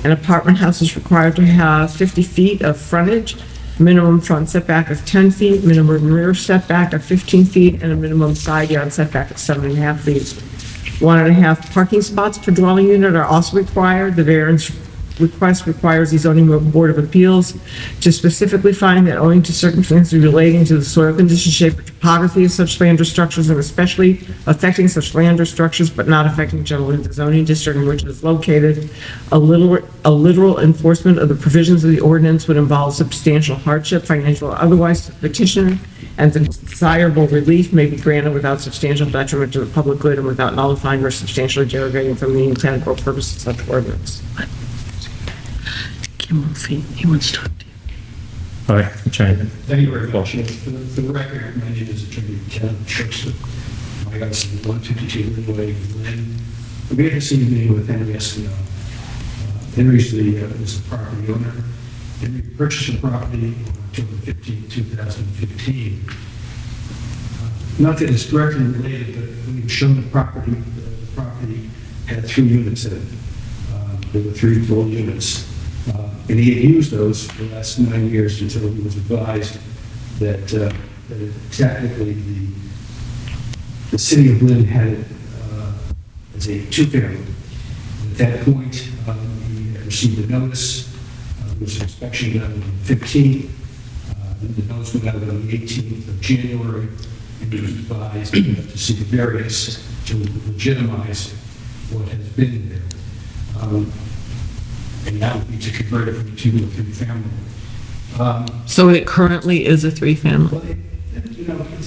An apartment house is required to have 50 feet of frontage, minimum front setback of 10 feet, minimum rear setback of 15 feet, and a minimum side yard setback of 7.5 feet. 1.5 parking spots per dwelling unit are also required. The variance request requires the zoning board of appeals to specifically find that owing to circumstances relating to the soil condition, shape, or topography of such land or structures, and especially affecting such land or structures, but not affecting generally the zoning district in which it is located, a literal enforcement of the provisions of the ordinance would involve substantial hardship, financial or otherwise, to the petitioner, and the desirable relief may be granted without substantial detriment to the public good and without nullifying or substantially derogating from the intent or purpose of such ordinance. Kim Murphy, he wants to talk to you. All right, I'm trying. Thank you very much. For the record, my name is Attorney Ken Schuster. My house is 152 Lynn Way, Lynn. I'm here this evening with Henry Espino. Henry's is the property owner. Henry purchased the property on October 15, 2015. Not that it's directly related, but when you show the property had 3 units in it. There were 3 full units. And he had used those for the last 9 years until he was advised that technically the city of Lynn had it as a 2-family. At that point, he had received a notice. There was an inspection done on the 15th. The notice went out on the 18th of January, and he was advised to seek a variance to legitimize what has been there. And that would be to convert it from a 2 to a 3-family. So it currently is a 3-family? Well,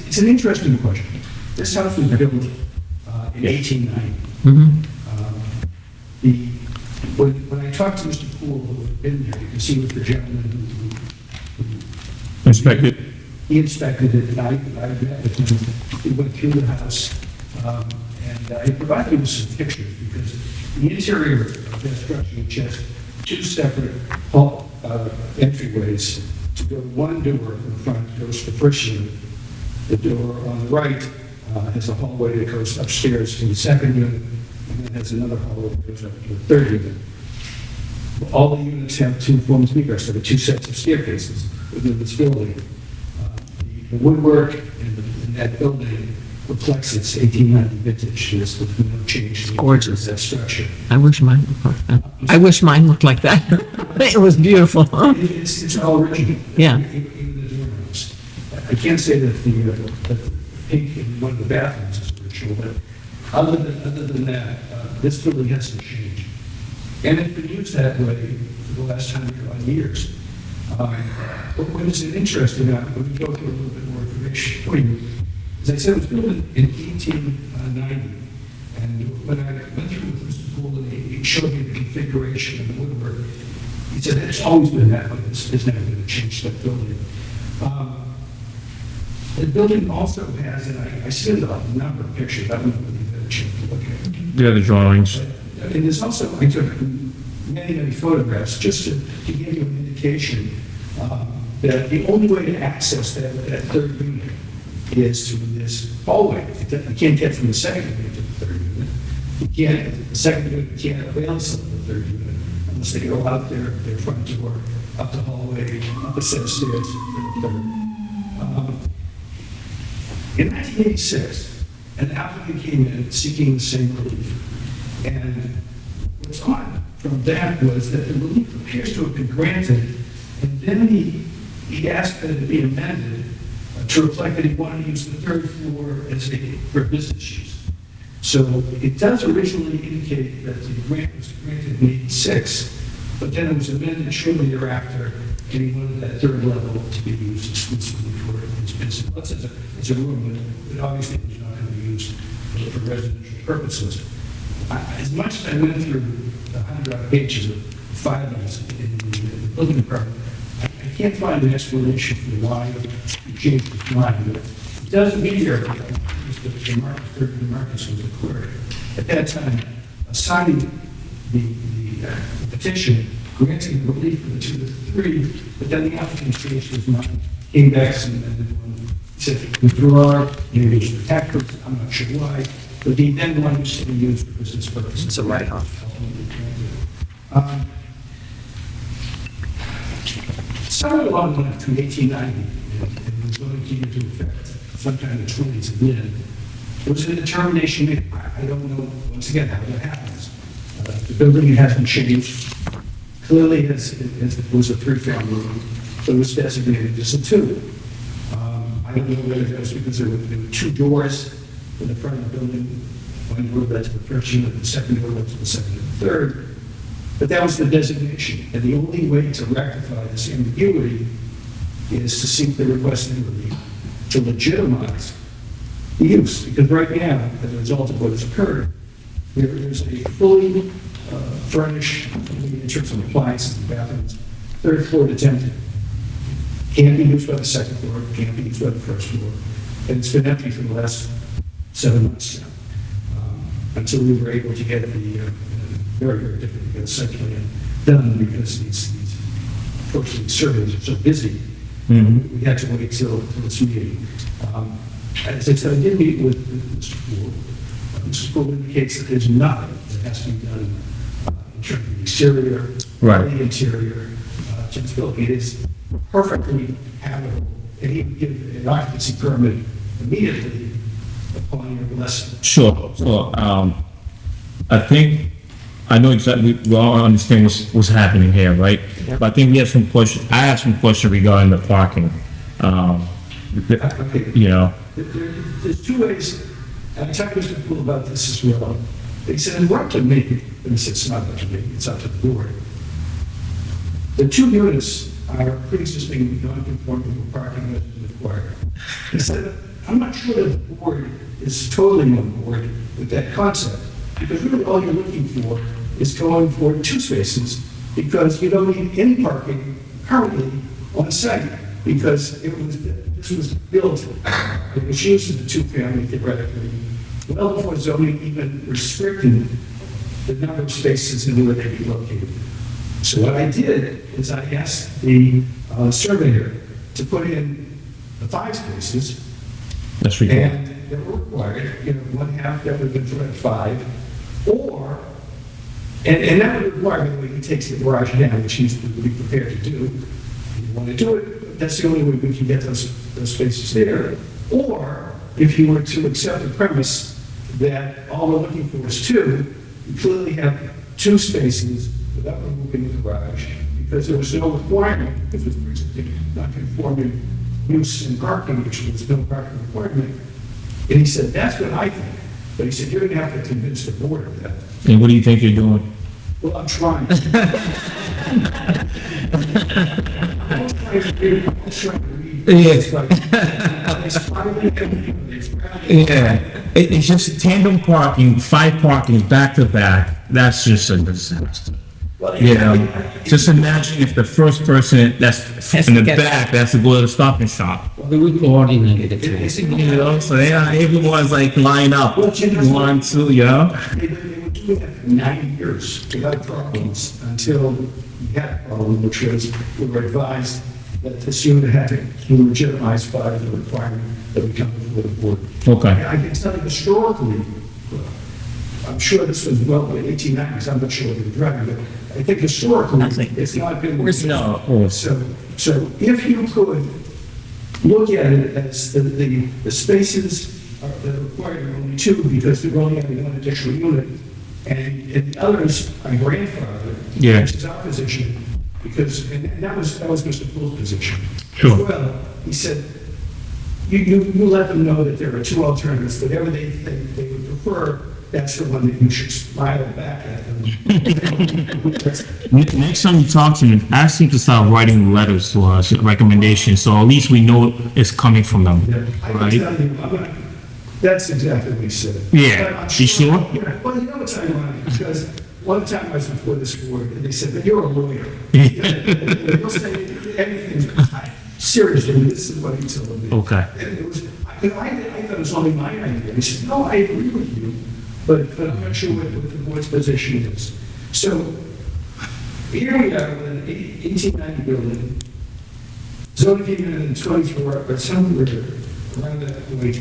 it's an interesting question. This house was built in 1890. When I talked to Mr. Poole, who had been there, because he was the gentleman who Inspected. He inspected it, and I met with him. He went through the house, and I provided him with some pictures, because the interior of that structure just 2 separate entryways. To go 1 door in the front goes to the first unit. The door on the right has a hallway that goes upstairs to the 2nd unit, and then has another hallway that goes up to the 3rd unit. All the units have 2 forms of egress. There are 2 sets of staircases within this building. The woodwork in that building reflects its 1890 vintage. There's no change in Gorgeous. that structure. I wish mine looked like that. I wish mine looked like that. It was beautiful. It's all original. Yeah. Even the doorknobs. I can't say that the pink in one of the bathrooms is original, but other than that, this building hasn't changed. And it's been used that way for the last 100 years. But what is interesting, when we go through a little bit more information for you, as I said, it was built in 1890. And when I went through with Mr. Poole and he showed me the configuration of the woodwork, he said, it's always been that way. It's never going to change that building. The building also has, and I sent a number of pictures, I don't know whether you've had a chance to look at it. The other drawings. And there's also, I took many photographs just to give you an indication that the only way to access that 3rd unit is through this hallway. You can't get from the 2nd unit to the 3rd unit. The 2nd unit can't avail itself of the 3rd unit unless they go out their front door, up the hallway, up a set of stairs to the 3rd. In 1986, an applicant came in seeking the same relief. And what's odd from that was that the relief appears to have been granted, and then he asked that it be amended to reflect that he wanted to use the 3rd floor for business use. So it does originally indicate that the grant was granted in 86, but then it was amended shortly thereafter, and he wanted that 3rd level to be used exclusively for his business. It's a room that obviously was not going to be used for residential purposes. As much as I went through the 100 pages of filings in the building department, I can't find an explanation for why he changed his mind. But it doesn't mean there the Marcus was the clerk. At that time, assigning the petition, granting relief for the 2 to 3, but then the applicant changed his mind, came back and amended one. He said, withdraw, maybe it was for tax purposes, I'm not sure why, but he then wanted to be used for business purposes. It's a write-off. Started long enough to 1890, and was going to get into effect sometime in the 20s in Lynn. It was a determination made. I don't know, once again, how that happens. The building hasn't changed clearly it was a three-family, but it was designated as a two. I don't know whether that was because there were two doors in the front of the building. One door led to the first unit, the second door led to the second and the third. But that was the designation, and the only way to rectify this ambiguity is to seek the requested relief to legitimize the use, because right now, as a result of what has occurred, there's a fully furnished, in terms of appliances and bathrooms, third floor detention. Can't be used by the second floor, can't be used by the first floor, and it's been empty for the last 7 months now. Until we were able to get the very, very difficult to get a site plan done because unfortunately, surveys are so busy. We had to wait till this meeting. As I said, I did meet with Mr. Poole. Mr. Poole indicates that there's nothing that has to be done in terms of the exterior, or the interior to this building. It is perfectly habitable, and he would give an occupancy permit immediately upon your blessing. Sure. So, I think, I know exactly, we all understand what's happening here, right? But I think we have some question, I have some question regarding the parking. You know. There's two ways, and I talked to Mr. Poole about this as well. He said, it's up to me. And he said, it's not up to me, it's up to the board. The two units are pre-existing non-conforming parking as required. He said, I'm not sure that the board is totally on board with that concept, because really all you're looking for is going for two spaces, because you don't need any parking currently on site, because this was built, it was used as a two-family theoretically, well before zoning even restricted the number of spaces in where they be located. So what I did is I asked the surveyor to put in the 5 spaces. That's required. And they were required, one half that would have been for at 5, or, and that would require, by the way, he takes the garage down, which he's would be prepared to do. If you want to do it, that's the only way we can get those spaces there. Or, if you were to accept the premise that all we're looking for is 2, you clearly have 2 spaces without removing the garage, because there was no requirement, if it was not conforming use and parking, which was no parking requirement. And he said, that's what I think. But he said, you're going to have to convince the board of that. And what do you think you're doing? Well, I'm trying. I'm trying to read. Yeah. It's just tandem parking, 5 parking back to back. That's just a disaster. You know, just imagine if the first person that's in the back, that's to go to the Stop and Shop. We would coordinate it. You know, so everyone's like line up. 1, 2, yeah. They were doing that for 90 years without problems until we had a problem, which was we were advised that this unit had to be legitimized by the requirement that we come before the board. Okay. I can tell you historically, I'm sure this was well in the 1890s, I'm not sure what they were driving, but I think historically, it's not been. No. So if you could look at it as the spaces that are required are only 2 because they're only having 1 additional unit, and the others are grandfathered, which is our position, because, and that was Mr. Poole's position. Sure. As well, he said, you let them know that there are 2 alternatives, whatever they think they would prefer, that's the one that you should smile back at them. Next time you talk to him, ask him to start writing letters to us, recommendations, so at least we know it's coming from them. I can tell you, that's exactly what he said. Yeah. You sure? Yeah. Well, you know what's ironic, because one time I was before this board, and they said, but you're a lawyer. You'll say anything. Seriously, this is what he told me. Okay. And it was, I thought it was only my idea. He said, no, I agree with you, but I'm not sure what the board's position is. So here we are with an 1890 building, zoning came in 24, but somewhere around that point,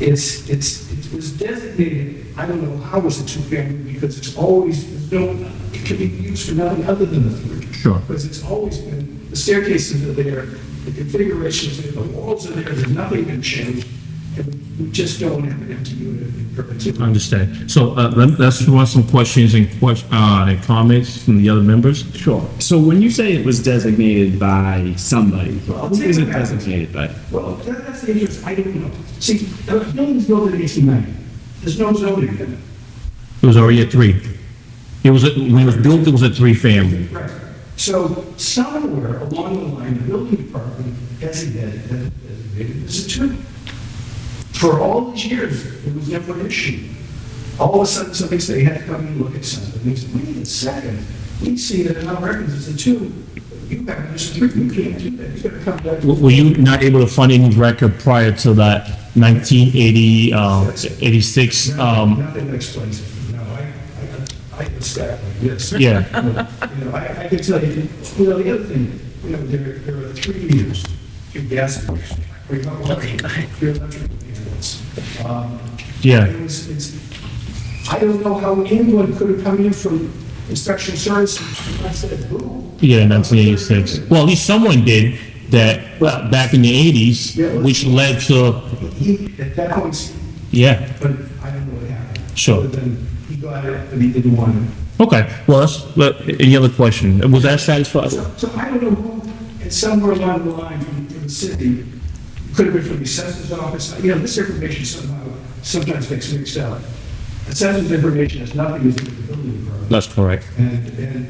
it was designated, I don't know how it's a 2-family, because it's always, it can be used for nothing other than a 3. Sure. Because it's always been, the staircases are there, the configurations are there, the walls are there, there's nothing been changed. And we just don't have an empty unit in perpetuity. Understand. So, let's run some questions and comments from the other members. Sure. So when you say it was designated by somebody, who is it designated by? Well, that's the issue, I don't know. See, the building's built in 1890. There's no zoning in it. It was already a 3. When it was built, it was a 3-family. Right. So somewhere along the line, the building department designated it as a 2. For all these years, it was never an issue. All of a sudden, somebody said they had to come and look at something. They said, wait a second, we see that in our records it's a 2. You have this 3, you can't do that. You gotta come back. Were you not able to find any record prior to that 1980, 86? Nothing explains it. No, I can stack like this. Yeah. I can tell you, the other thing, there are 3 meters, 2 gas meters, 3 electrical units. Yeah. I don't know how anyone could have come in from inspection service and said, boo. Yeah, 1986. Well, at least someone did that back in the 80s, which led to. At that point. Yeah. But I don't know what happened. Sure. Other than he got it, but he didn't want it. Okay. Well, any other question? Was that satisfied? So I don't know who, and somewhere along the line from the city, could have been from the assessor's office. This information sometimes gets mixed up. Assessor's information has nothing to do with the building department. That's correct. And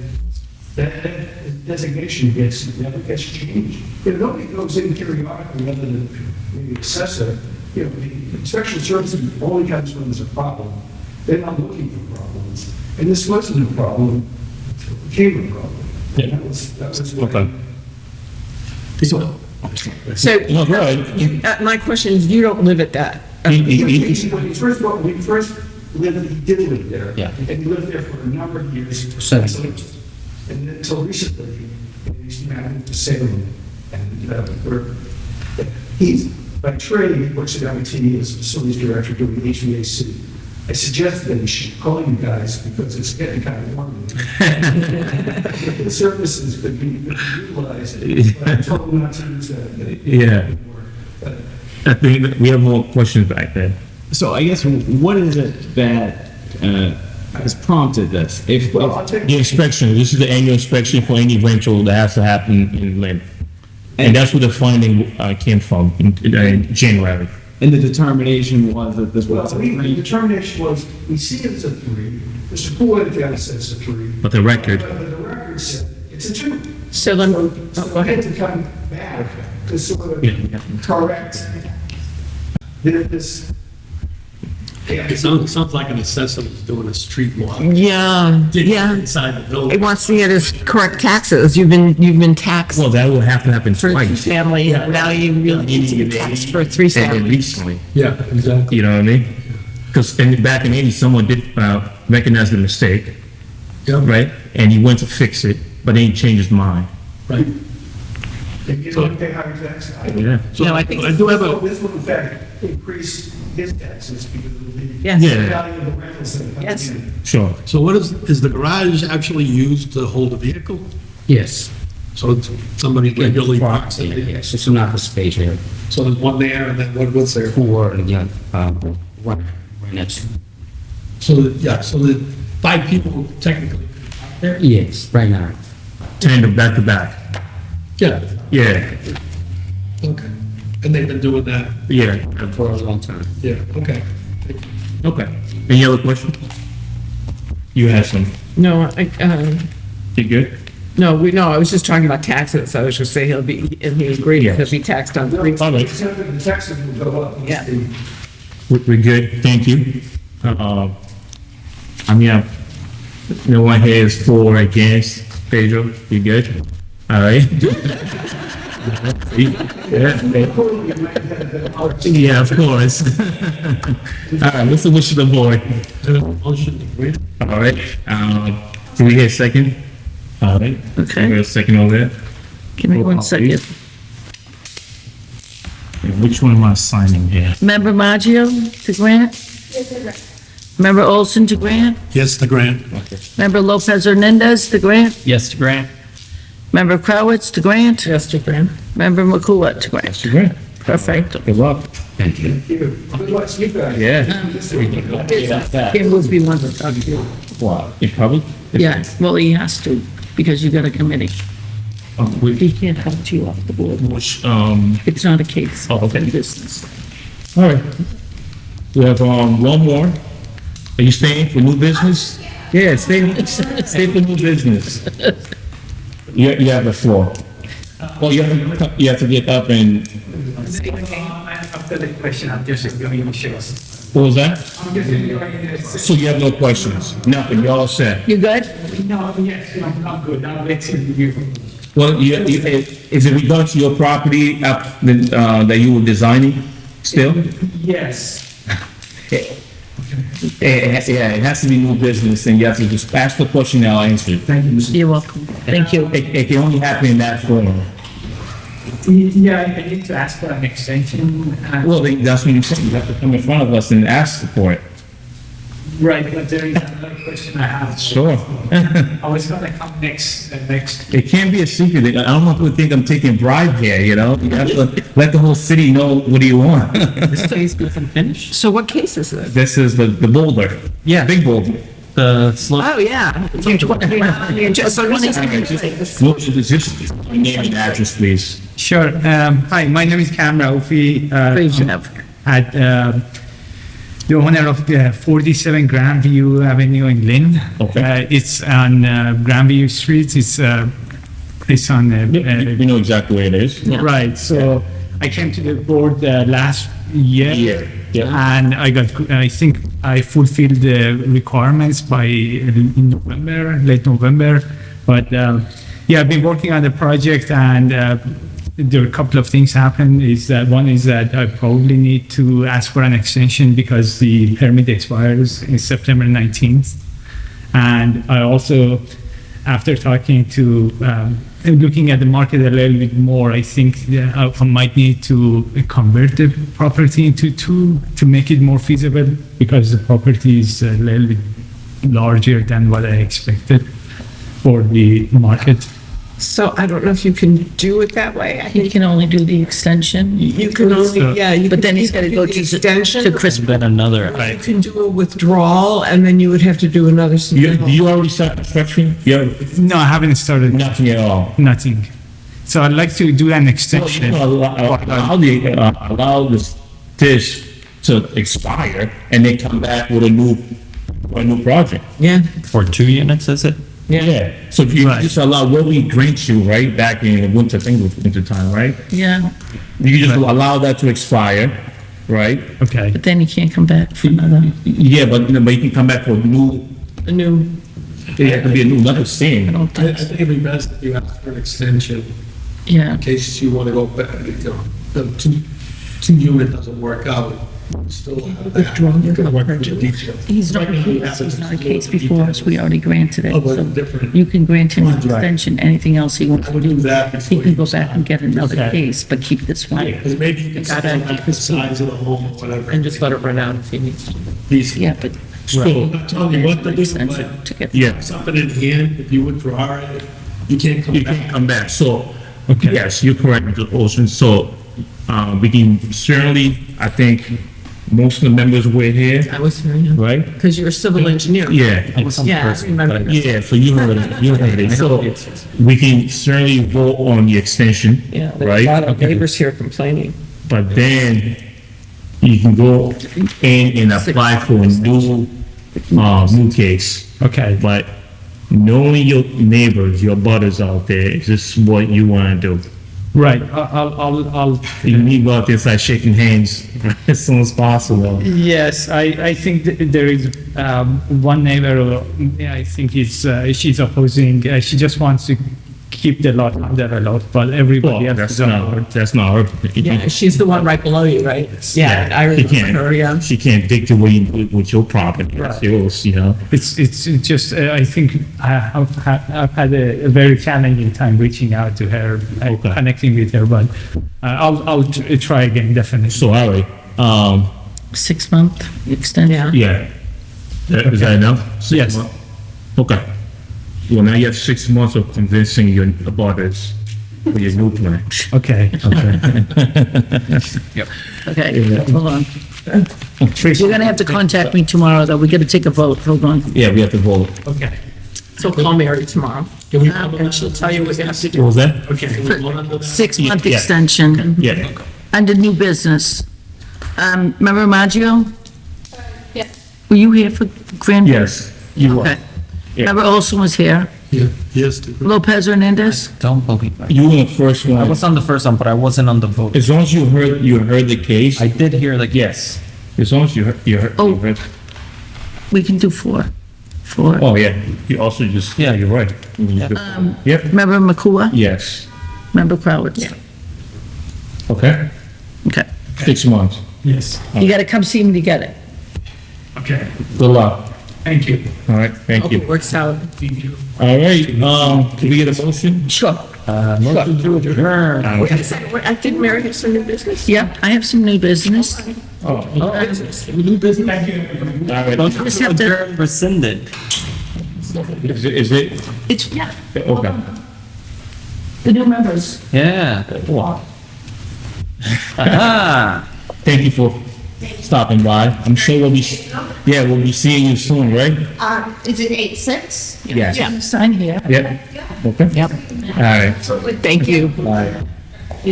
that designation never gets changed. Nobody goes in periodically other than the assessor. The inspection services only comes when there's a problem. They're not looking for problems. And this wasn't a problem, it became a problem. Yeah. That was what Okay. So, my question is, you don't live at that. When he first lived, he did live there. Yeah. And he lived there for a number of years. 7 years. And until recently, he's moved to Salem. And he's, by trade, he works at MIT as facilities director doing HVAC. I suggested that he should call you guys because it's getting kind of warm. The services could be utilized, but I told him not to use that. Yeah. I think we have more questions back there. So I guess what is it that has prompted this? The inspection, this is the annual inspection for any rental that has to happen in Lynn. And that's where the finding came from in January. And the determination was that this was the determination was, we see it as a 3. Mr. Poole says it's a 3. But the record. But the record said it's a 2. So then, go ahead to come back to sort of correct this. It sounds like an assessor was doing a street walk. Yeah, Digging yeah. inside the He building. wants to get his correct taxes. You've been taxed Well, that will have to happen for twice. family, now you really need to be taxed for 3 And families. recently. Yeah, exactly. You know what I mean? Because back in 80, someone did recognize the mistake, Yeah. right? And he went to fix it, but then he changed his mind. Right. They didn't pay higher taxes. Yeah. So No, I think- I do have a, This will in fact increase his taxes because of the Yes. Yeah. value of the rentals that are coming Yes. in. Sure. so what is the garage actually used to hold a vehicle? Yes. So it's somebody regularly parks in there? Yes, it's not a space here. So there's one there and then what's there? 4, one right next. So the 5 people technically could park there? Yes, right now. Tandem back to back. Yeah, Yeah. okay. And they've been doing that? Yeah. For a long time. Yeah, okay. Okay. Any other questions? You had some. No, You good? I was just talking about taxes. I was just saying he agreed, Yes. he'll be taxed on 3. All right. The taxes will go up. Yeah. We're good. Thank you. No one here is for or against. Pedro, you good? All right. Yeah, of course. All right, what's the wish of the board? Motion to grant? All right, can we get a second? All right. Okay. Can we get a second over there? give me 1 second. Which one am I signing here? Member Maggio to grant? Member Olson to grant? Yes, the grant. Member Lopez Hernandez to grant? Yes to grant? Member Crowitz to grant? Yes, to grant. Member McCullough to grant? Mr. Grant. Perfect. Good luck. Thank you. Good luck to you guys. Yeah. Kim will be one to talk to you. What, in public? Yeah, well, he has to, because you got a committee. We, He can't talk to you off the board. which, It's not a case. Oh, okay. It's a business. all right. We have, one more. Are you staying for new business? Yeah, stay for new business. You have the floor. Well, you have to get up and, After the question, I'm just going to share. what was that? So you have no questions? Nothing, you're all set? You good? No, yes, I'm good. I'm waiting for you. Well, is it regards to your property that you were designing still? Yes. Yeah, it has to be new business, and you have to just ask the question, I'll answer it. Thank you, Mr. You're welcome. Thank you. It can only happen in that form. Yeah, I need to ask for an extension. Well, that's what you said, you have to come in front of us and ask for it. Right, but there is another question I have. Sure. I was gonna come next. It can't be a secret. I don't want people to think I'm taking bribe here, you know? You have to let the whole city know what do you want. This case isn't finished? So what case is this? This is the boulder. Yeah. Big boulder. The slope. Oh, yeah. So this is- What is this? Name and address, please. Sure. Hi, my name is Cam Raufi. Please have. At the owner of 47 Grandview Avenue in Lynn. Okay. It's on Grandview Street. It's on. We know exactly where it is. Right. So I came to the board last year. Yeah. And I think I fulfilled the requirements by in November, late November. But yeah, I've been working on the project, and there are a couple of things happened. One is that I probably need to ask for an extension because the permit expires in September 19th. And I also, after talking to, looking at the market a little bit more, I think that I might need to convert the property into two to make it more feasible, because the property is a little bit larger than what I expected for the market. So I don't know if you can do it that way. I He think can only do the extension. you can only, yeah. you But can then he's either gotta do go the to extension, Chris. Then another. You can do a withdrawal, and then you would have to do another. Do you already start construction? Yeah. No, I haven't started. Nothing at all. Nothing. So I'd like to do an extension. Allow this to expire and then come back with a new project. Yeah. For 2 units, is it? Yeah. So if you Right. just allow what we grant you, right, back in the winter, I think it was winter time, right? Yeah, You just allow that to expire, right? Okay. but then he can't come back for another. Yeah, but you can come back for a new, A new, it has to be a new, nothing saying. I don't I think, think it'd be best if you ask for an extension yeah. in case you want to go back, you know, the two unit doesn't work out. Still have that. You can work with the details. He's not a case before us, we already granted it, Oh, but so different. you can grant him an Right. extension, anything else he wants I to would do do. that He before can you go back and get another Okay. case, but keep this one. Because maybe you can Gotta scale keep back the his seat. size of the home or whatever. And just let it run out if he needs to. These, Yeah, but. I'm not telling you what to do, Extension but to get. Yeah. something in hand, if you withdraw it, you can't come You back. can't come back, so, yes, you're correct, Mr. Olson, so, we can certainly, I think, most of the members were here, I was hearing, right? because you're a civil engineer. Yeah. Yeah, I remember. Yeah, so you heard it, so we can certainly vote on the extension, Yeah, there's a lot right? of neighbors here complaining. But then you can go in and apply for a new case. Okay. But knowing your neighbors, your butters out there, is this what you wanna do? Right. I'll. You need to go out there, start shaking hands as soon as possible. Yes, I think there is one neighbor, I think she's opposing, she just wants to keep the lot under a lot, but everybody Well, else is on board. that's not her. Yeah, she's the one right below you, right? Yeah, I She remember her, yeah. She can't dictate what you do with your property, it's yours, you know? It's just, I think I've had a very challenging time reaching out to her, Okay. connecting with her, but I'll try again, definitely. So, all right, 6-month extension. yeah. Is that enough? 6 Yes. months? Okay. Well, now you have 6 months of convincing your abutters For your new plan. Okay, okay. Okay, hold on. You're gonna have to contact me tomorrow, though. We gotta take a vote. Hold on. Yeah, we have to vote. Okay. So call Mary tomorrow. And she'll tell you what you have to do. What was that? Okay. we vote on that? 6-month Yeah. extension. Yeah. Under new business. Remember Maggio? Yes. Were you here for Grand? Yes, you were. Okay. Yeah. Remember Olson was here? Yeah, yes. Lopez Hernandez? Don't believe it. You were the first I one. was on the first one, but I wasn't on the vote. As long as you heard the case. I did hear the. Yes. As long as you heard. Oh. You heard. We can do 4. 4. Oh, yeah. You also just, yeah, you're right. Yep. Remember Makua? Yes. Remember Crowitz? Okay. Okay. 6 months. Yes. You gotta come see me to get it. Okay. Good luck. Thank you. All right, thank Hope you. it works out. All right, can we get a motion? Sure. Motion to adjourn. Didn't Mary have some new business? Yeah, I have some new business. Oh, New business. Thank you. all right. Just have to, Adjourn rescinded. Is it? it's, yeah, Okay. the new members. Yeah. Wow. Ah. Thank you for stopping by. I'm sure we'll be seeing you soon, right? Is it 8/6? Yes. Yeah. Sign here. Yep. Okay. Yep. All right. Thank you. Bye. Do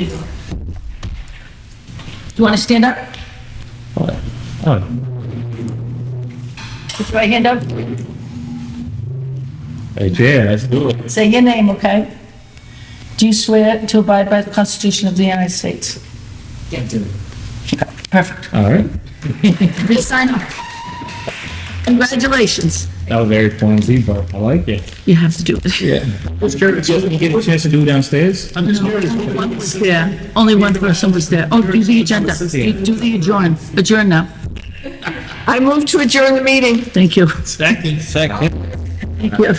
you wanna stand up? Oh, Put your right hand up. hey, yeah, let's do it. Say your name, okay? Do you swear to abide by the Constitution of the United States? Yeah, do it. Okay, perfect. All right. Just sign up. Congratulations. That was very clumsy, but I like it. You have to do it. Yeah. Just didn't get a chance to do downstairs? I'm just curious. One was there. Only one person was there. Oh, do the agenda. Do the adjourn. Adjourn now. I move to adjourn the meeting. Thank you. Second. Second. Thank you.